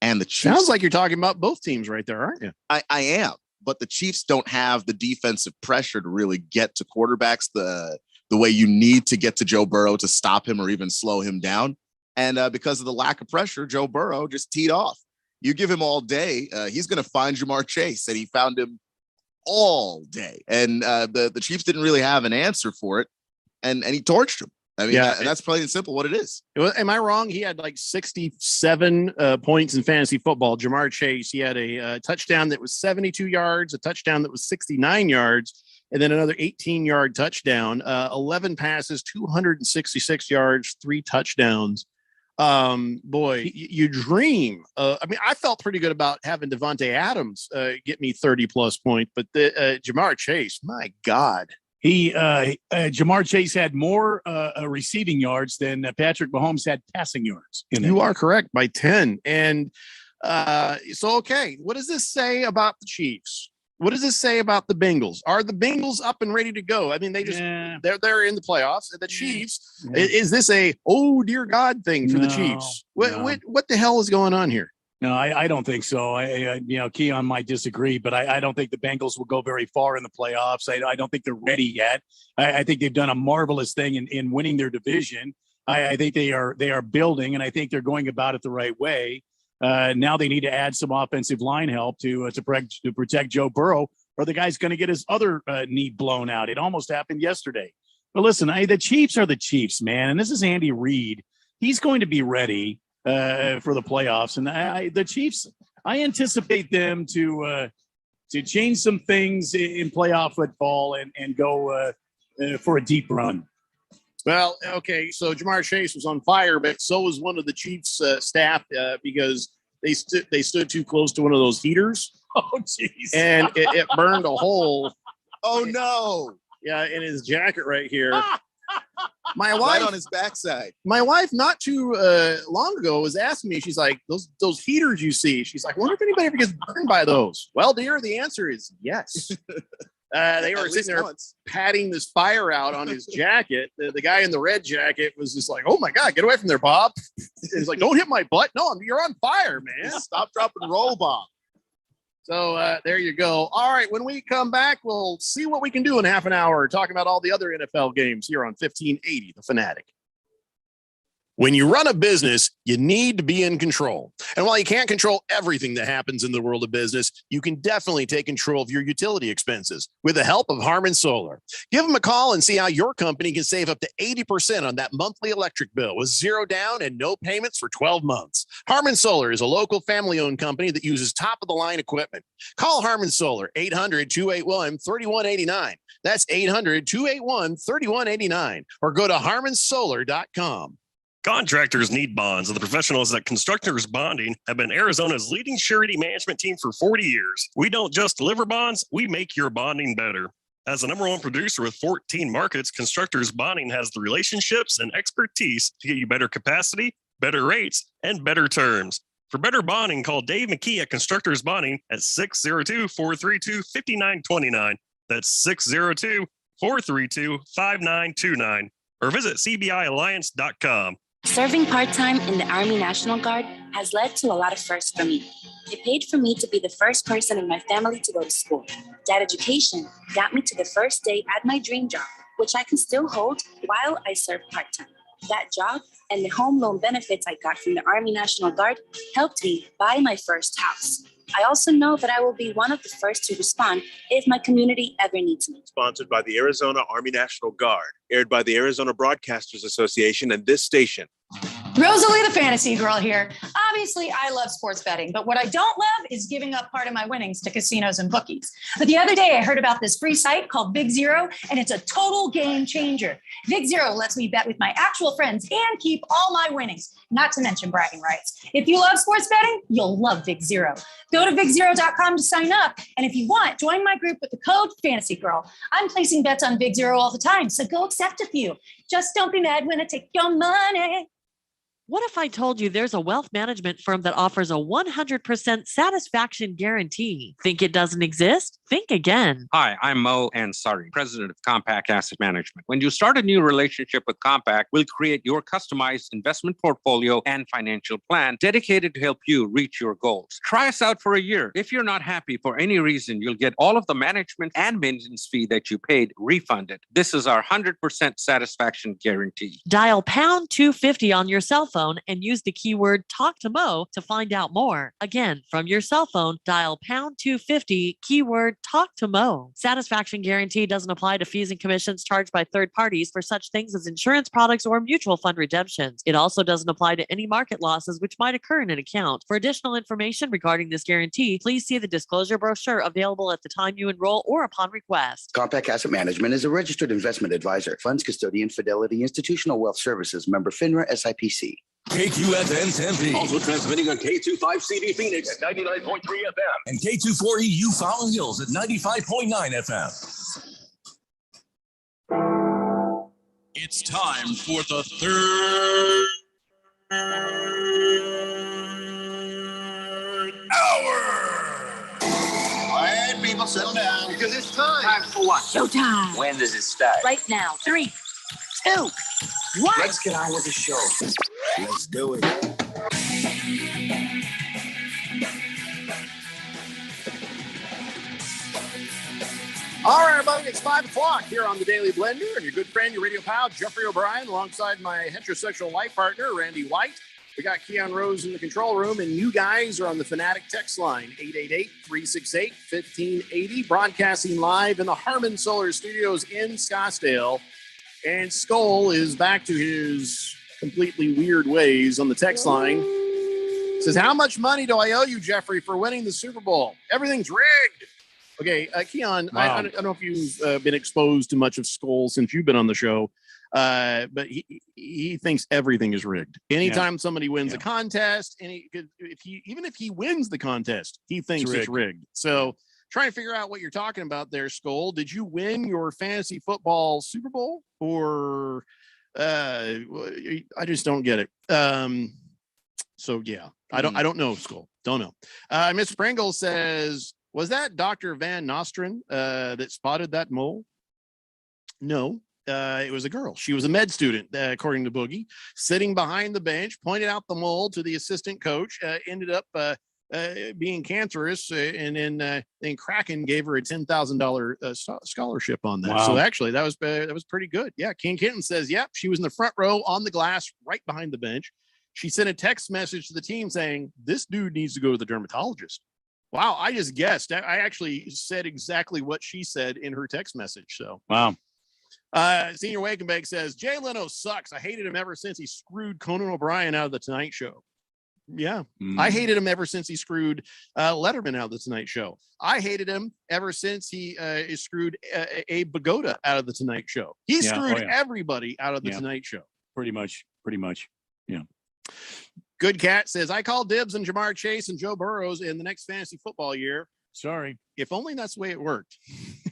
And the Chiefs. Sounds like you're talking about both teams right there, aren't you? I am. But the Chiefs don't have the defensive pressure to really get to quarterbacks the way you need to get to Joe Burrow to stop him or even slow him down. And because of the lack of pressure, Joe Burrow just teed off. You give him all day, he's going to find Jamar Chase, and he found him all day. And the Chiefs didn't really have an answer for it, and he torched him. I mean, and that's plain and simple what it is. Am I wrong? He had like 67 points in fantasy football. Jamar Chase, he had a touchdown that was 72 yards, a touchdown that was 69 yards, and then another 18-yard touchdown, 11 passes, 266 yards, 3 touchdowns. Boy, you dream. I mean, I felt pretty good about having Devontae Adams get me 30+ points, but the Jamar Chase, my God. Jamar Chase had more receiving yards than Patrick Mahomes had passing yards. You are correct by 10. And so, okay, what does this say about the Chiefs? What does this say about the Bengals? Are the Bengals up and ready to go? I mean, they're in the playoffs. The Chiefs, is this a oh dear God thing for the Chiefs? What the hell is going on here? No, I don't think so. Keon might disagree, but I don't think the Bengals will go very far in the playoffs. I don't think they're ready yet. I think they've done a marvelous thing in winning their division. I think they are building, and I think they're going about it the right way. Now they need to add some offensive line help to protect Joe Burrow, or the guy's going to get his other knee blown out. It almost happened yesterday. But listen, the Chiefs are the Chiefs, man, and this is Andy Reid. He's going to be ready for the playoffs, and the Chiefs, I anticipate them to change some things in playoff football and go for a deep run. Well, okay, so Jamar Chase was on fire, but so was one of the Chiefs staff because they stood too close to one of those heaters. Oh, jeez. And it burned a hole. Oh, no. Yeah, in his jacket right here. My Right wife on his backside. My wife, not too long ago, was asking me. She's like, "Those heaters you see." She's like, "Wonder if anybody ever gets burned by those." Well, dear, the answer is yes. They were sitting there patting this fire out on his jacket. The guy in the red jacket was just like, "Oh my God, get away from there, Bob!" He's like, "Don't hit my butt." No, you're on fire, man. Stop, drop, and roll, Bob. So there you go. All right, when we come back, we'll see what we can do in half an hour, talking about all the other NFL games here on 1580 The Fanatic. When you run a business, you need to be in control. And while you can't control everything that happens in the world of business, you can definitely take control of your utility expenses with the help of Harmon Solar. Give them a call and see how your company can save up to 80% on that monthly electric bill with zero down and no payments for 12 months. Harmon Solar is a local family-owned company that uses top-of-the-line equipment. Call Harmon Solar, 800-281-3189. That's 800-281-3189. Or go to harmonsolar.com. Contractors need bonds, and the professionals at Constructors Bonding have been Arizona's leading surety management team for 40 years. We don't just deliver bonds, we make your bonding better. As the #1 producer with 14 markets, Constructors Bonding has the relationships and expertise to get you better capacity, better rates, and better terms. For better bonding, call Dave McKee at Constructors Bonding at 602-432-5929. That's 602-432-5929. Or visit cbialliance.com. Serving part-time in the Army National Guard has led to a lot of firsts for me. It paid for me to be the first person in my family to go to school. That education got me to the first day at my dream job, which I can still hold while I serve part-time. That job and the home loan benefits I got from the Army National Guard helped me buy my first house. I also know that I will be one of the first to respond if my community ever needs me. Sponsored by the Arizona Army National Guard, aired by the Arizona Broadcasters Association and this station. Rosalie the fantasy girl here. Obviously, I love sports betting, but what I don't love is giving up part of my winnings to casinos and bookies. But the other day, I heard about this free site called Big Zero, and it's a total game changer. Big Zero lets me bet with my actual friends and keep all my winnings, not to mention bragging rights. If you love sports betting, you'll love Big Zero. Go to bigzero.com to sign up, and if you want, join my group with the code Fantasy Girl. I'm placing bets on Big Zero all the time, so go accept a few. Just don't be mad when I take your money. What if I told you there's a wealth management firm that offers a 100% satisfaction guarantee? Think it doesn't exist? Think again. Hi, I'm Mo Ansari, president of Compact Asset Management. When you start a new relationship with Compact, we'll create your customized investment portfolio and financial plan dedicated to help you reach your goals. Try us out for a year. If you're not happy for any reason, you'll get all of the management and maintenance fee that you paid refunded. This is our 100% satisfaction guarantee. Dial pound 250 on your cell phone and use the keyword talk to Mo to find out more. Again, from your cell phone, dial pound 250, keyword talk to Mo. Satisfaction guarantee doesn't apply to fees and commissions charged by third parties for such things as insurance products or mutual fund redemptions. It also doesn't apply to any market losses which might occur in an account. For additional information regarding this guarantee, please see the disclosure brochure available at the time you enroll or upon request. Compact Asset Management is a registered investment advisor. Funds custodian, Fidelity Institutional Wealth Services, member FINRA SIPC. KQFN Tempe. Also transmitting on K25CD Phoenix at 99.3 FM. And K240U Fountain Hills at 95.9 FM. It's time for the third hour. All right, people, settle down. Because it's time. Time for what? Showtime. When does it start? Right now. 3, 2, 1. Let's get on with the show. Let's do it. All right, everybody, it's 5 o'clock here on the Daily Blender, and your good friend, your radio pal, Jeffrey O'Brien, alongside my heterosexual life partner, Randy White. We got Keon Rose in the control room, and you guys are on the Fanatic text line, 888-368-1580, broadcasting live in the Harmon Solar Studios in Scottsdale. And Skull is back to his completely weird ways on the text line. Says, how much money do I owe you, Jeffrey, for winning the Super Bowl? Everything's rigged. Okay, Keon, wow. I don't know if you've been exposed to much of Skull since you've been on the show, but he thinks everything is rigged. Anytime somebody wins a contest, even if he wins the contest, he thinks it's rigged. So trying to figure out what you're talking about there, Skull. Did you win your fantasy football Super Bowl, or I just don't get it. So yeah, I don't know, Skull. Don't know. Miss Pringle says, was that Dr. Van Nostrand that spotted that mole? No, it was a girl. She was a med student, according to Boogie, sitting behind the bench, pointed out the mole to the assistant coach, ended up being cancerous, and then Kraken gave her a $10,000 scholarship on that. Wow. So actually, that was pretty good. Yeah, King Kenton says, yep, she was in the front row on the glass, right behind the bench. She sent a text message to the team saying, "This dude needs to go to the dermatologist." Wow, I just guessed. I actually said exactly what she said in her text message. So wow. Senior Wakenbeck says, Jay Leno sucks. I hated him ever since he screwed Conan O'Brien out of the Tonight Show. Yeah, I hated him ever since he screwed Letterman out of the Tonight Show. I hated him ever since he screwed Abe Vigoda out of the Tonight Show. He screwed everybody out of the Tonight Show. Pretty much. Yeah. Good Cat says, I call dibs on Jamar Chase and Joe Burrows in the next fantasy football year. Sorry. If only that's the way it worked.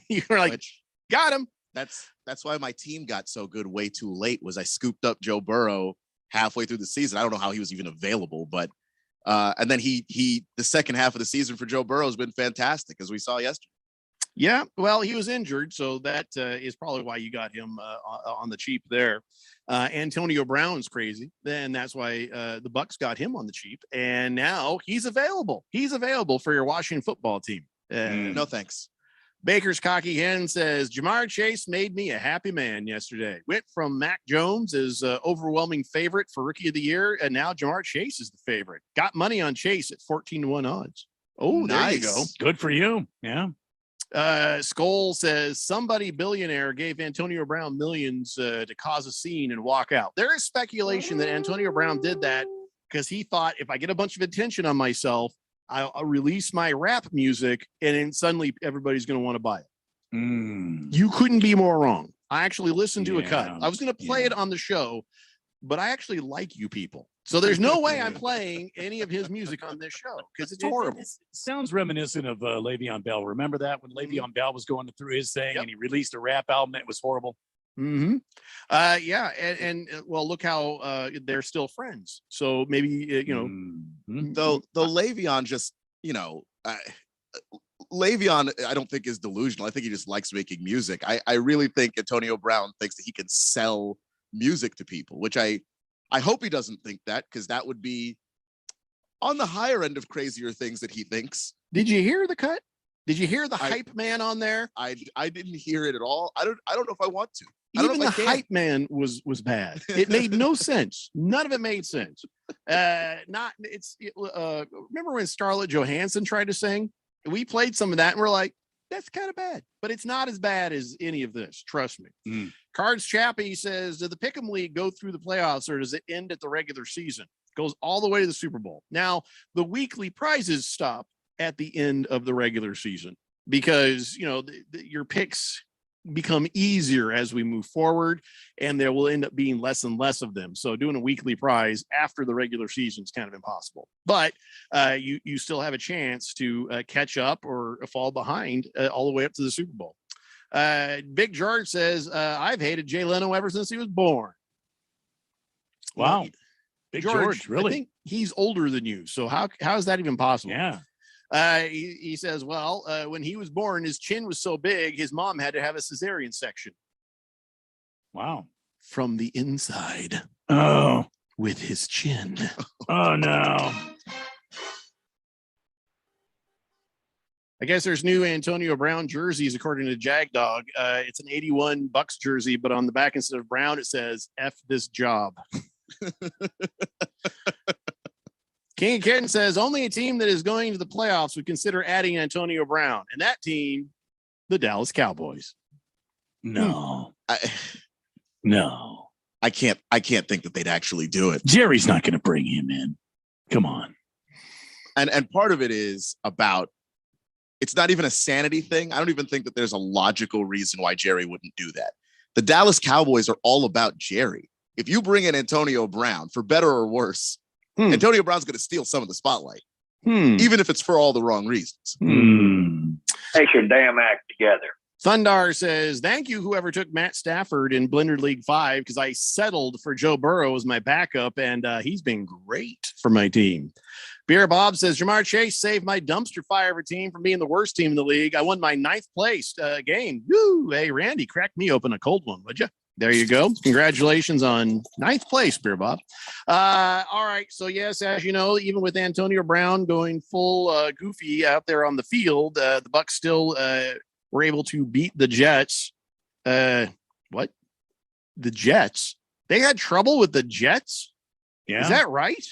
You're like, got him. That's why my team got so good way too late, was I scooped up Joe Burrow halfway through the season. I don't know how he was even available, but and then he the second half of the season for Joe Burrow has been fantastic, as we saw yesterday. Yeah, well, he was injured, so that is probably why you got him on the cheap there. Antonio Brown's crazy, then that's why the Bucks got him on the cheap, and now he's available. He's available for your Washington football team. No thanks. Baker's Cocky Hen says, Jamar Chase made me a happy man yesterday. Went from Mac Jones as overwhelming favorite for Rookie of the Year, and now Jamar Chase is the favorite. Got money on Chase at 14-1 odds. Oh, nice. There you go. Good for you. Yeah. Skoll says, somebody billionaire gave Antonio Brown millions to cause a scene and walk out. There is speculation that Antonio Brown did that because he thought, if I get a bunch of attention on myself, I'll release my rap music, and then suddenly everybody's going to want to buy it. You couldn't be more wrong. I actually listened to a cut. I was going to play it on the show, but I actually like you people. So there's no way I'm playing any of his music on this show because it's horrible. It sounds reminiscent of Le'Veon Bell. Remember that when Le'Veon Bell was going through his thing and he released a rap album that was horrible? Yeah, and well, look how they're still friends. So maybe though Le'Veon just Le'Veon, I don't think is delusional. I think he just likes making music. I really think Antonio Brown thinks that he can sell music to people, which I hope he doesn't think that, because that would be on the higher end of crazier things that he thinks. Did you hear the cut? Did you hear the hype man on there? I didn't hear it at all. I don't know if I want to. Even the hype man was bad. It made no sense. None of it made sense. Remember when Scarlett Johansson tried to sing? We played some of that and we're like, that's kind of bad, but it's not as bad as any of this. Trust me. Cards Chappie says, did the Pick'em League go through the playoffs, or does it end at the regular season? Goes all the way to the Super Bowl. Now, the weekly prizes stop at the end of the regular season because, your picks become easier as we move forward, and there will end up being less and less of them. So doing a weekly prize after the regular season is kind of impossible, but you still have a chance to catch up or fall behind all the way up to the Super Bowl. Big George says, I've hated Jay Leno ever since he was born. Wow. Big George, really? I think he's older than you. So how is that even possible? Yeah. He says, well, when he was born, his chin was so big, his mom had to have a cesarean section. Wow. From the inside. Oh. With his chin. Oh, no. I guess there's new Antonio Brown jerseys, according to Jag Dog. It's an 81 Bucks jersey, but on the back, instead of Brown, it says, F this job. King Kitten says, only a team that is going to the playoffs would consider adding Antonio Brown, and that team, the Dallas Cowboys. No. No. I can't think that they'd actually do it. Jerry's not going to bring him in. Come on. And part of it is about, it's not even a sanity thing. I don't even think that there's a logical reason why Jerry wouldn't do that. The Dallas Cowboys are all about Jerry. If you bring in Antonio Brown, for better or worse, Antonio Brown's going to steal some of the spotlight. even if it's for all the wrong reasons. Take your damn act together. Thundar says, thank you, whoever took Matt Stafford in Blender League 5, because I settled for Joe Burrow as my backup, and he's been great for my team. Beer Bob says, Jamar Chase saved my dumpster fire team from being the worst team in the league. I won my 9th place game. Woo! Hey, Randy, crack me open a cold one, would you? There you go. Congratulations on 9th place, Beer Bob. All right. So, yes, as you know, even with Antonio Brown going full goofy out there on the field, the Bucs still were able to beat the Jets. What? The Jets? They had trouble with the Jets? Yeah. Is that right?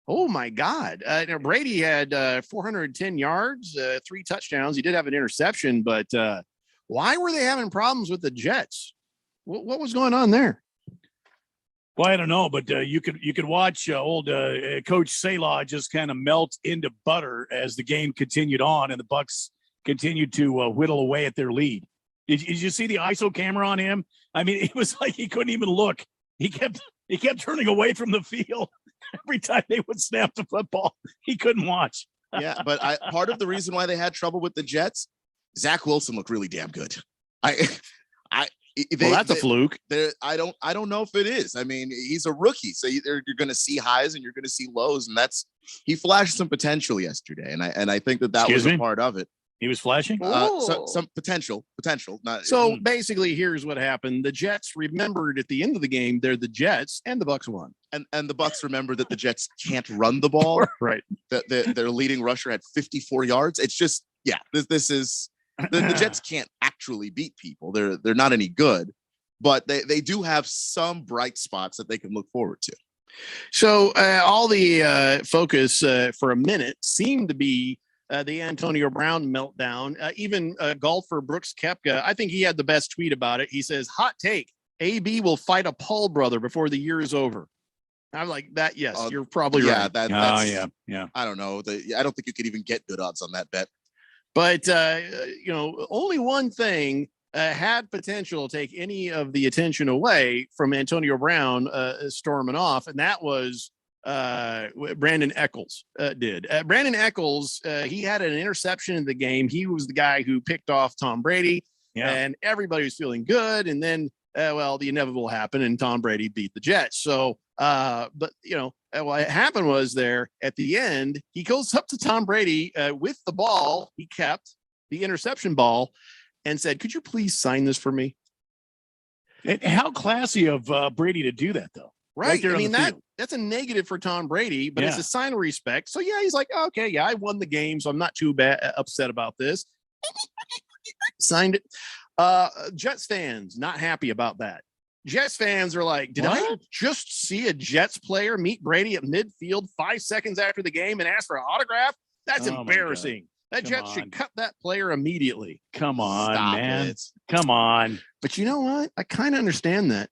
Oh, my God. Brady had 410 yards, 3 touchdowns. He did have an interception, but why were they having problems with the Jets? What was going on there? Well, I don't know, but you could watch old Coach Salah just kind of melt into butter as the game continued on, and the Bucs continued to whittle away at their lead. Did you see the ISO camera on him? I mean, it was like he couldn't even look. He kept turning away from the field every time they would snap the football. He couldn't watch. Yeah, but part of the reason why they had trouble with the Jets, Zach Wilson looked really damn good. That's a fluke. I don't know if it is. I mean, he's a rookie, so you're going to see highs and you're going to see lows, and he flashed some potential yesterday, and I think that was a part of it. He was flashing? Some potential. Not so. Basically, here's what happened: the Jets remembered at the end of the game they're the Jets, and the Bucs won. And the Bucs remembered that the Jets can't run the ball. Right. Their leading rusher had 54 yards. It's just this is the Jets can't actually beat people. They're not any good, but they do have some bright spots that they can look forward to. So all the focus for a minute seemed to be the Antonio Brown meltdown. Even golfer Brooks Koepka, I think he had the best tweet about it. He says, hot take, AB will fight a Paul brother before the year is over. I'm like that. Yes, you're probably right. Yeah. I don't know. I don't think you could even get good odds on that bet. But, only one thing had potential to take any of the attention away from Antonio Brown storming off, and that was Brandon Eccles did. Brandon Eccles, he had an interception in the game. He was the guy who picked off Tom Brady, and everybody was feeling good. And then, the inevitable happened, and Tom Brady beat the Jets. So, what happened was there at the end, he goes up to Tom Brady with the ball. He kept the interception ball and said, could you please sign this for me? And how classy of Brady to do that, though. Right. I mean, that's a negative for Tom Brady, but it's a sign of respect. So, he's like, okay, I won the game, so I'm not too upset about this. Signed it. Jets fans, not happy about that. Jets fans are like, did I just see a Jets player meet Brady at midfield 5 seconds after the game and ask for an autograph? That's embarrassing. That Jets should cut that player immediately. Come on, Stop man. it. Come on. But you know what? I kind of understand that.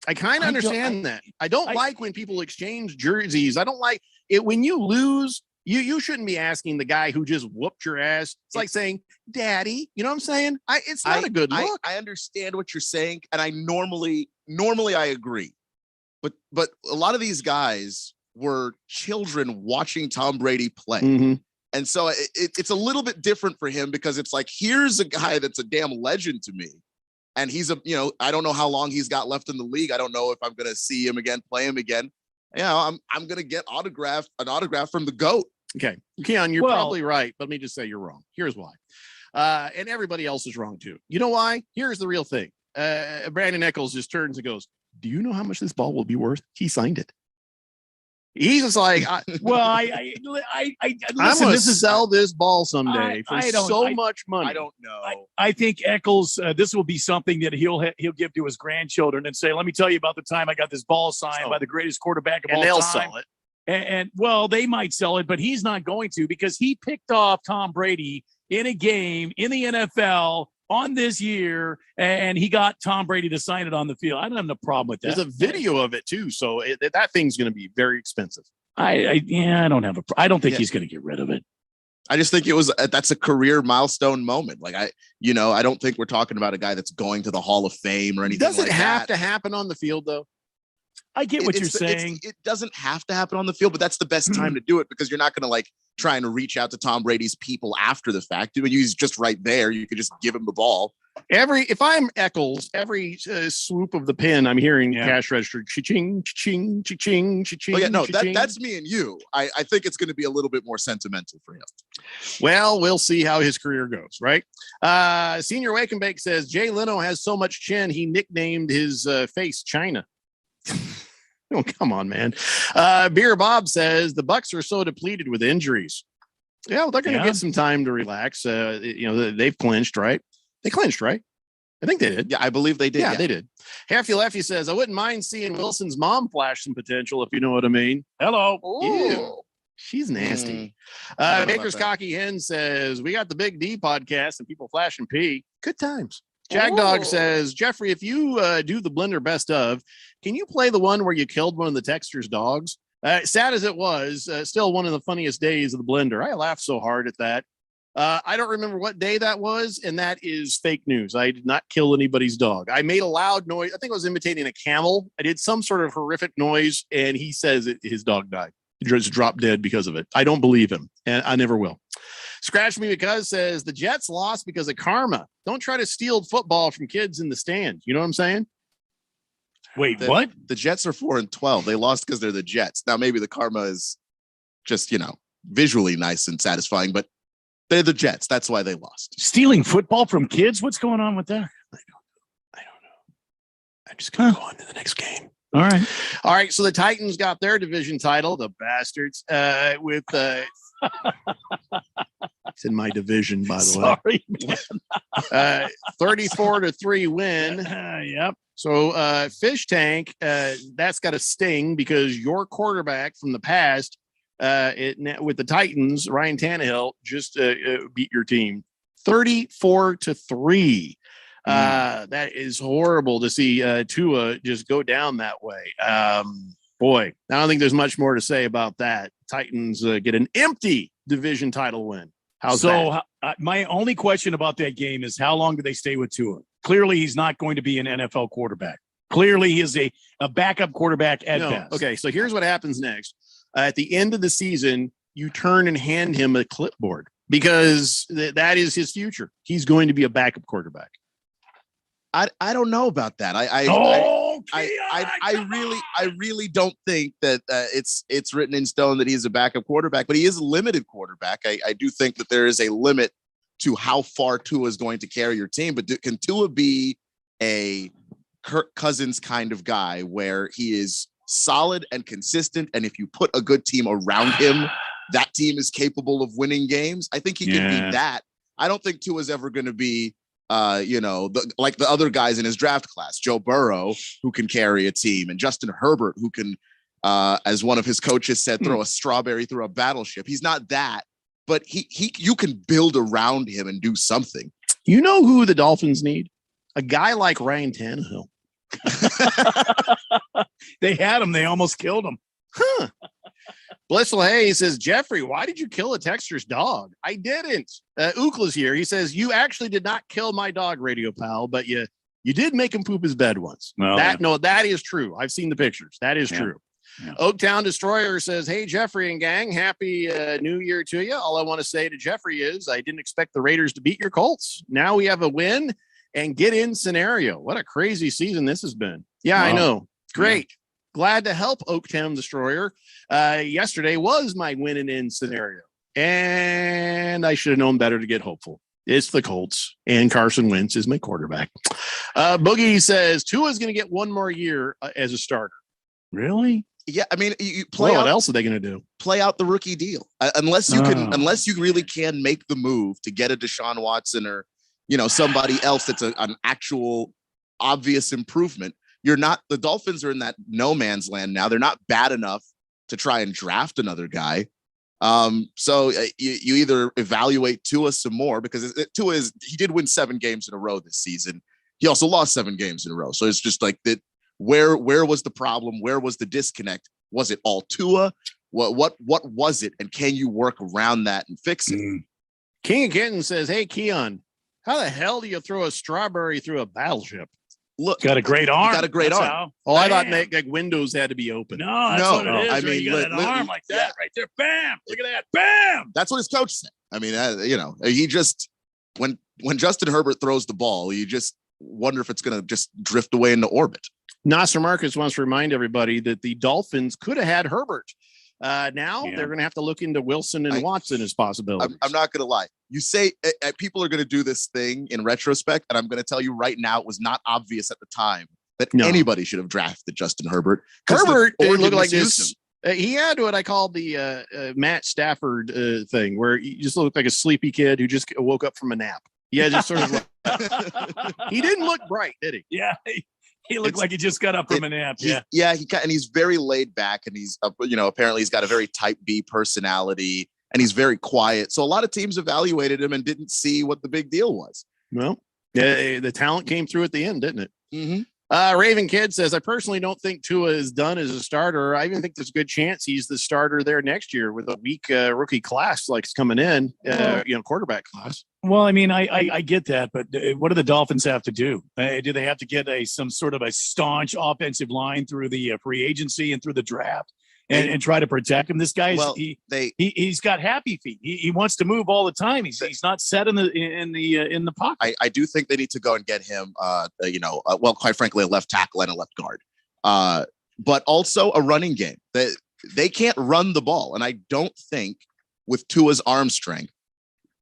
I don't like when people exchange jerseys. I don't like it when you lose. You shouldn't be asking the guy who just whooped your ass. It's like saying, Daddy, you know what I'm saying? It's not a good look. I understand what you're saying, and I normally I agree. But a lot of these guys were children watching Tom Brady play. Mm-hmm. And so it's a little bit different for him because it's like, here's a guy that's a damn legend to me. And he's I don't know how long he's got left in the league. I don't know if I'm going to see him again, play him again. I'm going to get an autograph from the GOAT. Okay. Keon, you're probably right. But let me just say you're wrong. Here's why. And everybody else is wrong too. You know why? Here's the real thing. Brandon Eccles just turns and goes, do you know how much this ball will be worth? He signed it. He's just like, I listen, I'm going to sell this ball someday for so much money. I don't know. I think Eccles, this will be something that he'll give to his grandchildren and say, let me tell you about the time I got this ball signed by the greatest quarterback of all time. And they'll sell it. And they might sell it, but he's not going to, because he picked off Tom Brady in a game in the NFL on this year, and he got Tom Brady to sign it on the field. I don't have no problem with that. There's a video of it too, so that thing's going to be very expensive. I don't think he's going to get rid of it. I just think that's a career milestone moment. Like I don't think we're talking about a guy that's going to the Hall of Fame or anything. Does it have to happen on the field though? I get what you're saying. It doesn't have to happen on the field, but that's the best time to do it, because you're not going to trying to reach out to Tom Brady's people after the fact. He's just right there. You could just give him the ball. If I'm Eccles, every swoop of the pin, I'm hearing cash register cha-ching, cha-ching, cha-ching, cha-ching. Oh yeah, no, cha-ching. that's me and you. I think it's going to be a little bit more sentimental for him. Well, we'll see how his career goes, right? Senior Wake and Bake says Jay Leno has so much chin, he nicknamed his face China. Oh, come on, man. Beer Bob says the Bucks are so depleted with injuries. Yeah, well, they're going to get some time to relax. They've clinched, right? They clinched, right? I think they did. Yeah, I believe they did. Yeah, they did. Hefty Lefty says, I wouldn't mind seeing Wilson's mom flash some potential, if you know what I mean. Hello. Ew. She's nasty. Baker's Cocky Hen says, we got the Big D podcast and people flashing pee. Good times. Jag Dog says, Jeffrey, if you do the Blender best of, can you play the one where you killed one of the Texter's dogs? Sad as it was, still one of the funniest days of the Blender. I laughed so hard at that. I don't remember what day that was, and that is fake news. I did not kill anybody's dog. I made a loud noise. I think I was imitating a camel. I did some sort of horrific noise, and he says his dog died. He just dropped dead because of it. I don't believe him, and I never will. Scratch Me Because says the Jets lost because of karma. Don't try to steal football from kids in the stand. You know what I'm saying? Wait, what? The Jets are 4-12. They lost because they're the Jets. Now, maybe the karma is just, visually nice and satisfying, but they're the Jets. That's why they lost. Stealing football from kids? What's going on with that? I don't know. I'm just going to go on to the next game. All right. So the Titans got their division title, the bastards, with it's in my division, by the way. 34-3 win. Yep. So Fish Tank, that's got a sting because your quarterback from the past, with the Titans, Ryan Tannehill, just beat your team 34-3. That is horrible to see Tua just go down that way. Boy, I don't think there's much more to say about that. Titans get an empty division title win. How's that? My only question about that game is how long do they stay with Tua? Clearly, he's not going to be an NFL quarterback. Clearly, he is a backup quarterback at best. Okay, so here's what happens next. At the end of the season, you turn and hand him a clipboard because that is his future. He's going to be a backup quarterback. I don't know about that. I really don't think that it's written in stone that he's a backup quarterback, but he is a limited quarterback. I do think that there is a limit to how far Tua is going to carry your team. But can Tua be a Kirk Cousins kind of guy where he is solid and consistent, and if you put a good team around him, that team is capable of winning games? I think he can be that. I don't think Tua is ever going to be like the other guys in his draft class, Joe Burrow, who can carry a team, and Justin Herbert, who can, as one of his coaches said, throw a strawberry through a battleship. He's not that, but you can build around him and do something. You know who the Dolphins need? A guy like Ryan Tannehill. They had him. They almost killed him. Huh. Blissful Hayes says, Jeffrey, why did you kill a Texter's dog? I didn't. Ookla's here. He says, you actually did not kill my dog, Radio Pal, but you did make him poop his bed once. Well, that is true. I've seen the pictures. That is true. Yeah. Oaktown Destroyer says, hey, Jeffrey and gang, happy New Year to you. All I want to say to Jeffrey is I didn't expect the Raiders to beat your Colts. Now we have a win and get in scenario. What a crazy season this has been. Yeah, wow. I know. Great. Yeah. Glad to help Oaktown Destroyer. Yesterday was my win and in scenario, and I should have known better to get hopeful. It's the Colts, and Carson Wentz is my quarterback. Boogie says Tua's going to get one more year as a starter. Really? Yeah, I mean, you play. What else are they going to do? Play out the rookie deal, unless you really can make the move to get a Deshaun Watson or somebody else that's an actual obvious improvement. The Dolphins are in that no man's land now. They're not bad enough to try and draft another guy. So you either evaluate Tua some more, because he did win 7 games in a row this season. He also lost 7 games in a row. So it's just like that. Where was the problem? Where was the disconnect? Was it all Tua? What was it? And can you work around that and fix it? King of Kitten says, hey, Keon, how the hell do you throw a strawberry through a battleship? look, got a great arm. Got a great That's arm. how. Oh, I thought Bam. like windows had to be open. No, that's what it is. I right? mean, You got an arm like that right there. Bam! Look at that. Bam! That's what his coach said. I mean, he just when Justin Herbert throws the ball, you just wonder if it's going to just drift away into orbit. Nasser Marcus wants to remind everybody that the Dolphins could have had Herbert. Now they're going to have to look into Wilson and Watson as possibilities. I'm not going to lie. You say people are going to do this thing in retrospect, and I'm going to tell you right now, it was not obvious at the time that anybody should have drafted Justin Herbert. Herbert Oregon looked like misused this. He had what I call the Matt Stafford thing, where he just looked like a sleepy kid who just woke up from a nap. Yeah, just sort of. He didn't look bright, did he? Yeah, he looked like he just got up from a nap. And he's very laid back, and he's apparently he's got a very type B personality, and he's very quiet. So a lot of teams evaluated him and didn't see what the big deal was. Well, the talent came through at the end, didn't it? Mm-hmm. Raven Kid says, I personally don't think Tua is done as a starter. I even think there's a good chance he's the starter there next year with a weak rookie class like coming in, quarterback class. Well, I mean, I get that, but what do the Dolphins have to do? Do they have to get some sort of a staunch offensive line through the free agency and through the draft and try to protect him? This guy's he's got happy feet. He wants to move all the time. He's not set in the pocket. I do think they need to go and get him. Quite frankly, a left tackle and a left guard, but also a running game. They can't run the ball, and I don't think with Tua's arm strength,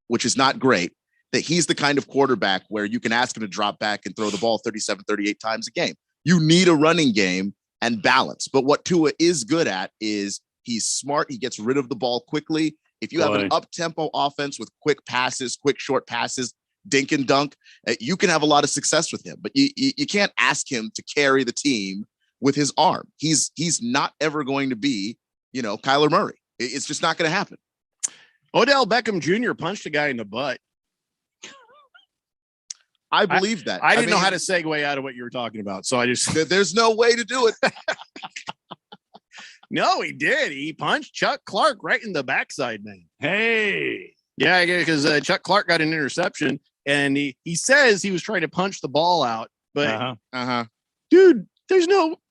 which is not great, that he's the kind of quarterback where you can ask him to drop back and throw the ball 37, 38 times a game. You need a running game and balance. But what Tua is good at is he's smart. He gets rid of the ball quickly. If you have an up-tempo offense with quick passes, quick short passes, dink and dunk, you can have a lot of success with him. But you can't ask him to carry the team with his arm. He's not ever going to be, Kyler Murray. It's just not going to happen. Odell Beckham Jr. punched a guy in the butt. I believe that. I didn't know how to segue out of what you were talking about, so I just there's no way to do it. No, he did. He punched Chuck Clark right in the backside, man. Hey, yeah, because Chuck Clark got an interception, and he says he was trying to punch the ball out, but dude,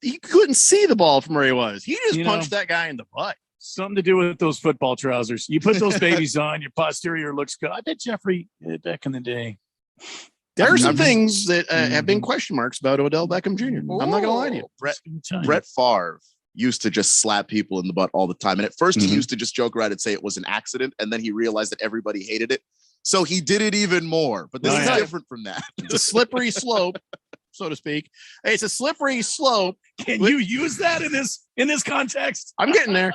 he couldn't see the ball from where he was. He just punched that guy in the butt. Something to do with those football trousers. You put those babies on, your posterior looks good. I bet Jeffrey back in the day. There are some things that have been question marks about Odell Beckham Jr. I'm not going to lie to you. Brett Favre used to just slap people in the butt all the time. And at first he used to just joke around and say it was an accident. And then he realized that everybody hated it. So he did it even more. But this is different from that. It's a slippery slope, so to speak. It's a slippery slope. Can you use that in this context? I'm getting there.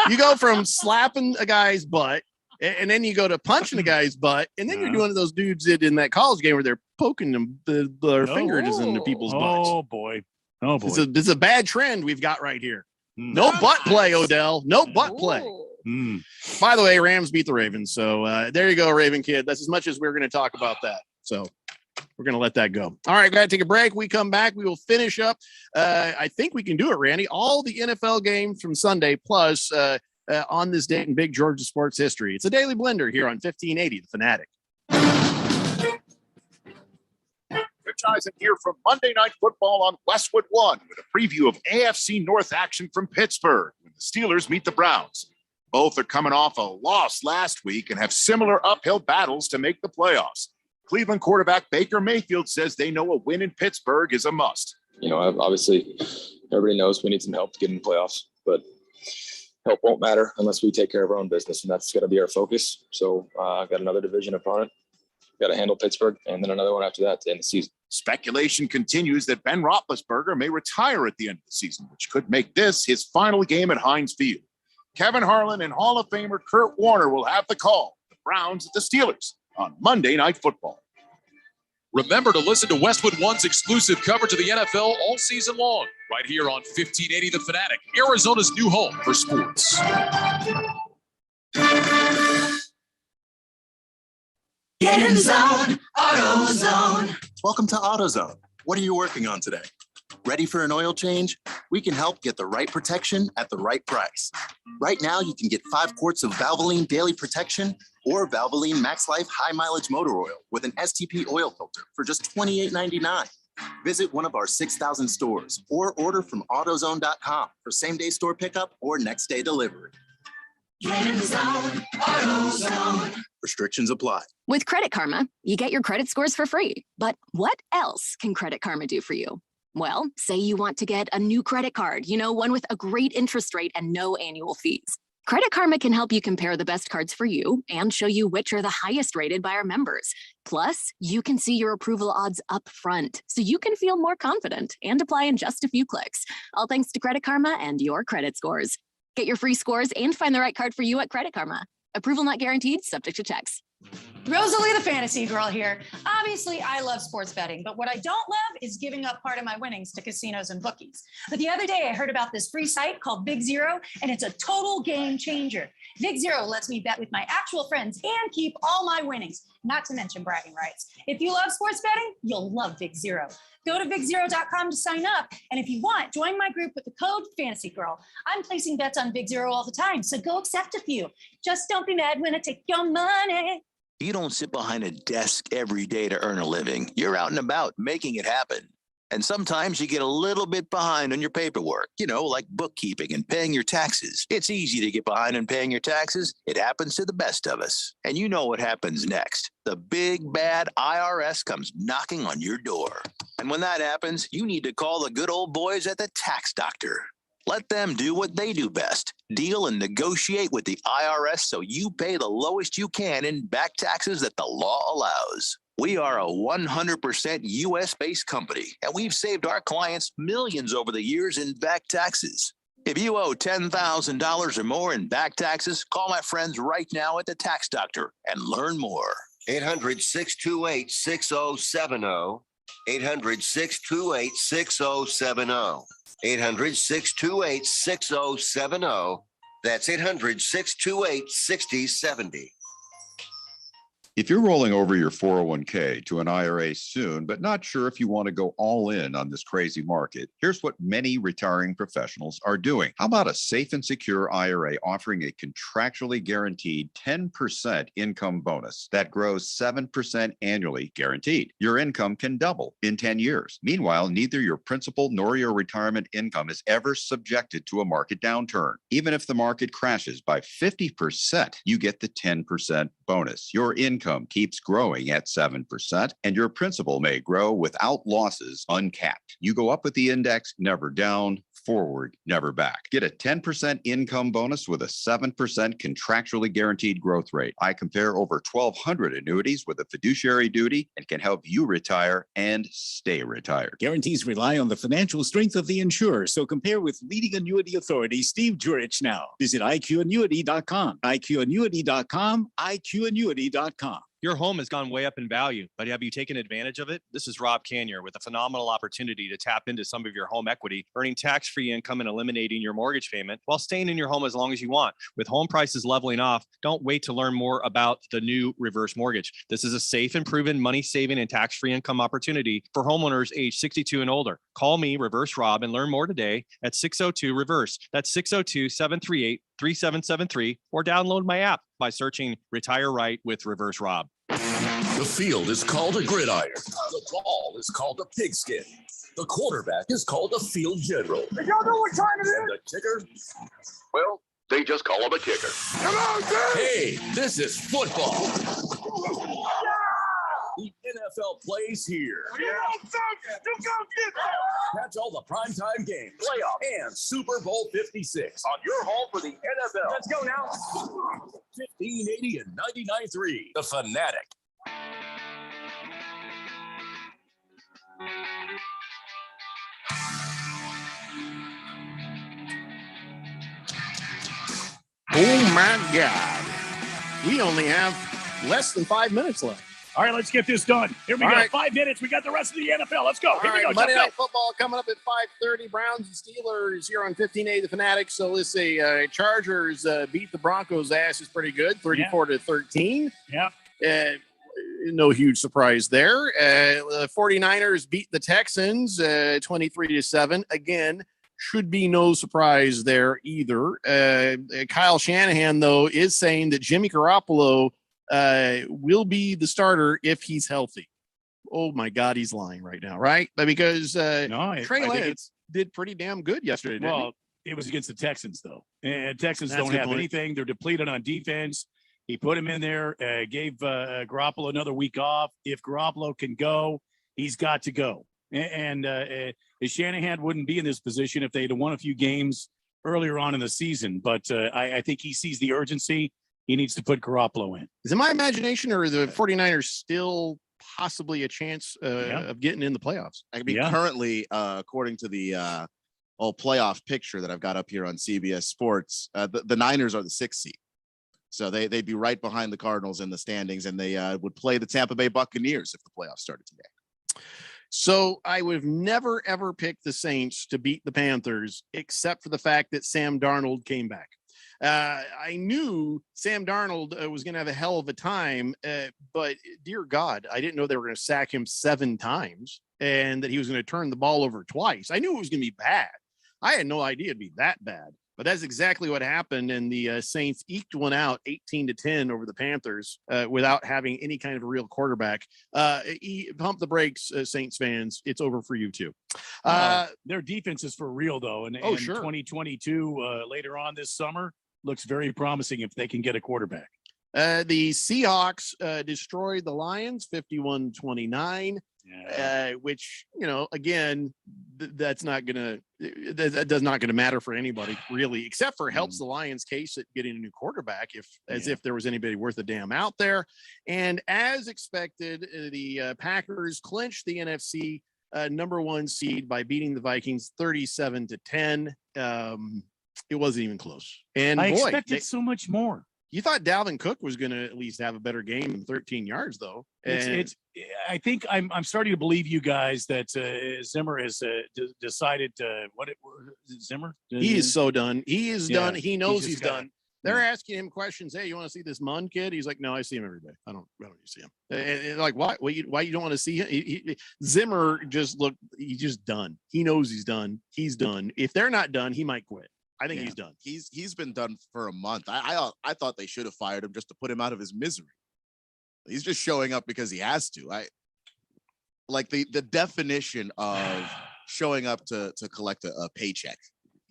You go from slapping a guy's butt, and then you go to punching a guy's butt, and then you're doing those dudes that in that college game where they're poking them their fingers into people's butts. Oh boy. This is a bad trend we've got right here. No butt play, Odell. No butt play. By the way, Rams beat the Ravens. So there you go, Raven Kid. That's as much as we're going to talk about that. So we're going to let that go. All right, got to take a break. We come back. We will finish up. I think we can do it, Randy. All the NFL games from Sunday plus on this date in Big Georgia sports history. It's a Daily Blender here on 1580 The Fanatic. Rich Eisen here from Monday Night Football on Westwood One with a preview of AFC North action from Pittsburgh when the Steelers meet the Browns. Both are coming off a loss last week and have similar uphill battles to make the playoffs. Cleveland quarterback Baker Mayfield says they know a win in Pittsburgh is a must. Obviously, everybody knows we need some help to get in the playoffs, but help won't matter unless we take care of our own business, and that's got to be our focus. So I've got another division opponent. Got to handle Pittsburgh, and then another one after that to end the season. Speculation continues that Ben Roethlisberger may retire at the end of the season, which could make this his final game at Heinz Field. Kevin Harlan and Hall of Famer Kurt Warner will have the call. The Browns at the Steelers on Monday Night Football. Remember to listen to Westwood One's exclusive coverage of the NFL all season long, right here on 1580 The Fanatic, Arizona's new home for sports. Get in the zone, AutoZone. Welcome to AutoZone. What are you working on today? Ready for an oil change? We can help get the right protection at the right price. Right now, you can get 5 quarts of Valvoline Daily Protection or Valvoline Max Life High Mileage Motor Oil with an STP oil filter for just $28.99. Visit one of our 6,000 stores or order from AutoZone.com for same-day store pickup or next-day delivery. Get in the zone, AutoZone. Restrictions apply. With Credit Karma, you get your credit scores for free. But what else can Credit Karma do for you? Well, say you want to get a new credit card, one with a great interest rate and no annual fees. Credit Karma can help you compare the best cards for you and show you which are the highest rated by our members. Plus, you can see your approval odds up front, so you can feel more confident and apply in just a few clicks. All thanks to Credit Karma and your credit scores. Get your free scores and find the right card for you at Credit Karma. Approval not guaranteed, subject to checks. Rosalie the fantasy girl here. Obviously, I love sports betting, but what I don't love is giving up part of my winnings to casinos and bookies. But the other day, I heard about this free site called Big Zero, and it's a total game changer. Big Zero lets me bet with my actual friends and keep all my winnings, not to mention bragging rights. If you love sports betting, you'll love Big Zero. Go to bigzero.com to sign up. And if you want, join my group with the code Fantasy Girl. I'm placing bets on Big Zero all the time, so go accept a few. Just don't be mad when I take your money. You don't sit behind a desk every day to earn a living. You're out and about making it happen. And sometimes you get a little bit behind on your paperwork, like bookkeeping and paying your taxes. It's easy to get behind on paying your taxes. It happens to the best of us. And you know what happens next. The big bad IRS comes knocking on your door. And when that happens, you need to call the good old boys at the Tax Doctor. Let them do what they do best, deal and negotiate with the IRS so you pay the lowest you can in back taxes that the law allows. We are a 100% U.S.-based company, and we've saved our clients millions over the years in back taxes. If you owe $10,000 or more in back taxes, call my friends right now at the Tax Doctor and learn more. 800-628-6070. 800-628-6070. 800-628-6070. That's 800-628-6070. If you're rolling over your 401k to an IRA soon, but not sure if you want to go all in on this crazy market, here's what many retiring professionals are doing. How about a safe and secure IRA offering a contractually guaranteed 10% income bonus that grows 7% annually guaranteed? Your income can double in 10 years. Meanwhile, neither your principal nor your retirement income is ever subjected to a market downturn. Even if the market crashes by 50%, you get the 10% bonus. Your income keeps growing at 7%, and your principal may grow without losses uncapped. You go up with the index, never down, forward, never back. Get a 10% income bonus with a 7% contractually guaranteed growth rate. I compare over 1,200 annuities with a fiduciary duty and can help you retire and stay retired. Guarantees rely on the financial strength of the insurer, so compare with leading annuity authority Steve Jurich now. Visit IQannuity.com, IQannuity.com, IQannuity.com. Your home has gone way up in value, but have you taken advantage of it? This is Rob Canier with a phenomenal opportunity to tap into some of your home equity, earning tax-free income and eliminating your mortgage payment while staying in your home as long as you want. With home prices leveling off, don't wait to learn more about the new reverse mortgage. This is a safe and proven money-saving and tax-free income opportunity for homeowners age 62 and older. Call me, Reverse Rob, and learn more today at 602-REVERSE. That's 602-738-3773, or download my app by searching Retire Right with Reverse Rob. The field is called a gridiron. The ball is called a pigskin. The quarterback is called a field general. Y'all know what time it is? And the kicker? Well, they just call him a kicker. Come on, dude! Hey, this is football. The NFL plays here. Catch all the primetime games, playoff, and Super Bowl 56 on your home for the NFL. Let's go now. 1580 and 99.3. The Fanatic. Oh my God. We only have less than 5 minutes left. All right, let's get this done. Here we go. Right. 5 minutes. We got the rest of the NFL. Let's go. Here we go. Monday Jump Night Football coming up at 5:30. Browns and Steelers here on 1580 The Fanatic. So let's say Chargers beat the Broncos' ass is pretty good, 34-13. Yeah. No huge surprise there. The 49ers beat the Texans 23-7. Again, should be no surprise there either. Kyle Shanahan, though, is saying that Jimmy Garoppolo will be the starter if he's healthy. oh my God, he's lying right now, right? But because Trey think Lance did pretty damn good yesterday. Didn't Well, it was against the Texans, though. And Texans That's a don't good have point. anything. They're depleted on defense. He put him in there, gave Garoppolo another week off. If Garoppolo can go, he's got to go. And Shanahan wouldn't be in this position if they'd won a few games earlier on in the season. But I think he sees the urgency. He needs to put Garoppolo in. Is it my imagination, or are the 49ers still possibly a chance of getting in the playoffs? I mean, currently, according to the playoff picture that I've got up here on CBS Sports, the Niners are the 6th seed. So they'd be right behind the Cardinals in the standings, and they would play the Tampa Bay Buccaneers if the playoffs started today. So I would have never, ever picked the Saints to beat the Panthers, except for the fact that Sam Darnold came back. I knew Sam Darnold was going to have a hell of a time, but dear God, I didn't know they were going to sack him 7 times and that he was going to turn the ball over twice. I knew it was going to be bad. I had no idea it'd be that bad, but that's exactly what happened. And the Saints eked one out 18-10 over the Panthers without having any kind of a real quarterback. Pump the brakes, Saints fans. It's over for you too. Their defense is for real, though. And sure. 2022 later on this summer looks very promising if they can get a quarterback. The Seahawks destroyed the Lions 51-29, which, again, that's not going to, that does not going to matter for anybody really, except for helps the Lions case at getting a new quarterback if there was anybody worth a damn out there. And as expected, the Packers clinched the NFC number 1 seed by beating the Vikings 37-10. It wasn't even close. And I expected so much more. You thought Dalvin Cook was going to at least have a better game than 13 yards, though. I think I'm starting to believe you guys that Zimmer has decided Zimmer? He is so done. He is done. He knows he's gotta- done. They're asking him questions. Hey, you want to see this Munn kid? He's like, no, I see him every day. I don't see him. And like, why you don't want to see him? Zimmer he's just done. He knows he's done. He's done. If they're not done, he might quit. I think he's done. He's been done for a month. I thought they should have fired him just to put him out of his misery. He's just showing up because he has to. Like the definition of showing up to collect a paycheck.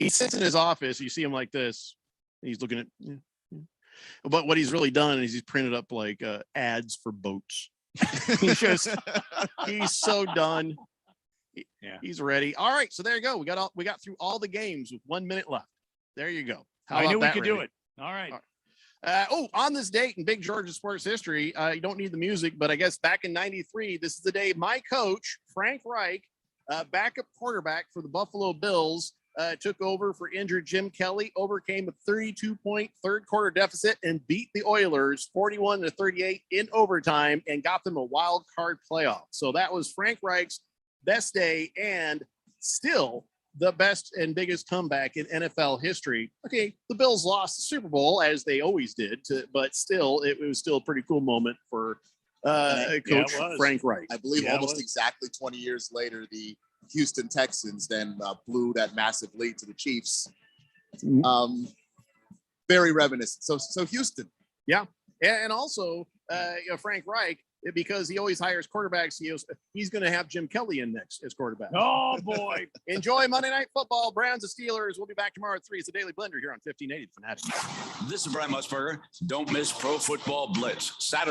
He sits in his office. You see him like this. He's looking at. But what he's really done is he's printed up like ads for boats. He's so done. He's ready. All right, so there you go. We got through all the games with 1 minute left. There you go. I knew we could do it. All right. On this date in Big Georgia sports history, you don't need the music, but I guess back in '93, this is the day my coach, Frank Reich, backup quarterback for the Buffalo Bills, took over for injured Jim Kelly, overcame a 32-point third quarter deficit and beat the Oilers 41-38 in overtime and got them a wild card playoff. So that was Frank Reich's best day and still the best and biggest comeback in NFL history. Okay, the Bills lost the Super Bowl as they always did, but still, it was still a pretty cool moment for Coach Frank Reich. I believe almost exactly 20 years later, the Houston Texans then blew that massive lead to the Chiefs. Very reminiscent. So Houston. Yeah, and also Frank Reich, because he always hires quarterbacks, he's going to have Jim Kelly in next as quarterback. Oh, boy. Enjoy Monday Night Football. Browns and Steelers. We'll be back tomorrow at 3. It's a Daily Blender here on 1580 The Fanatic. This is Brian Musburger. Don't miss Pro Football Blitz Saturday.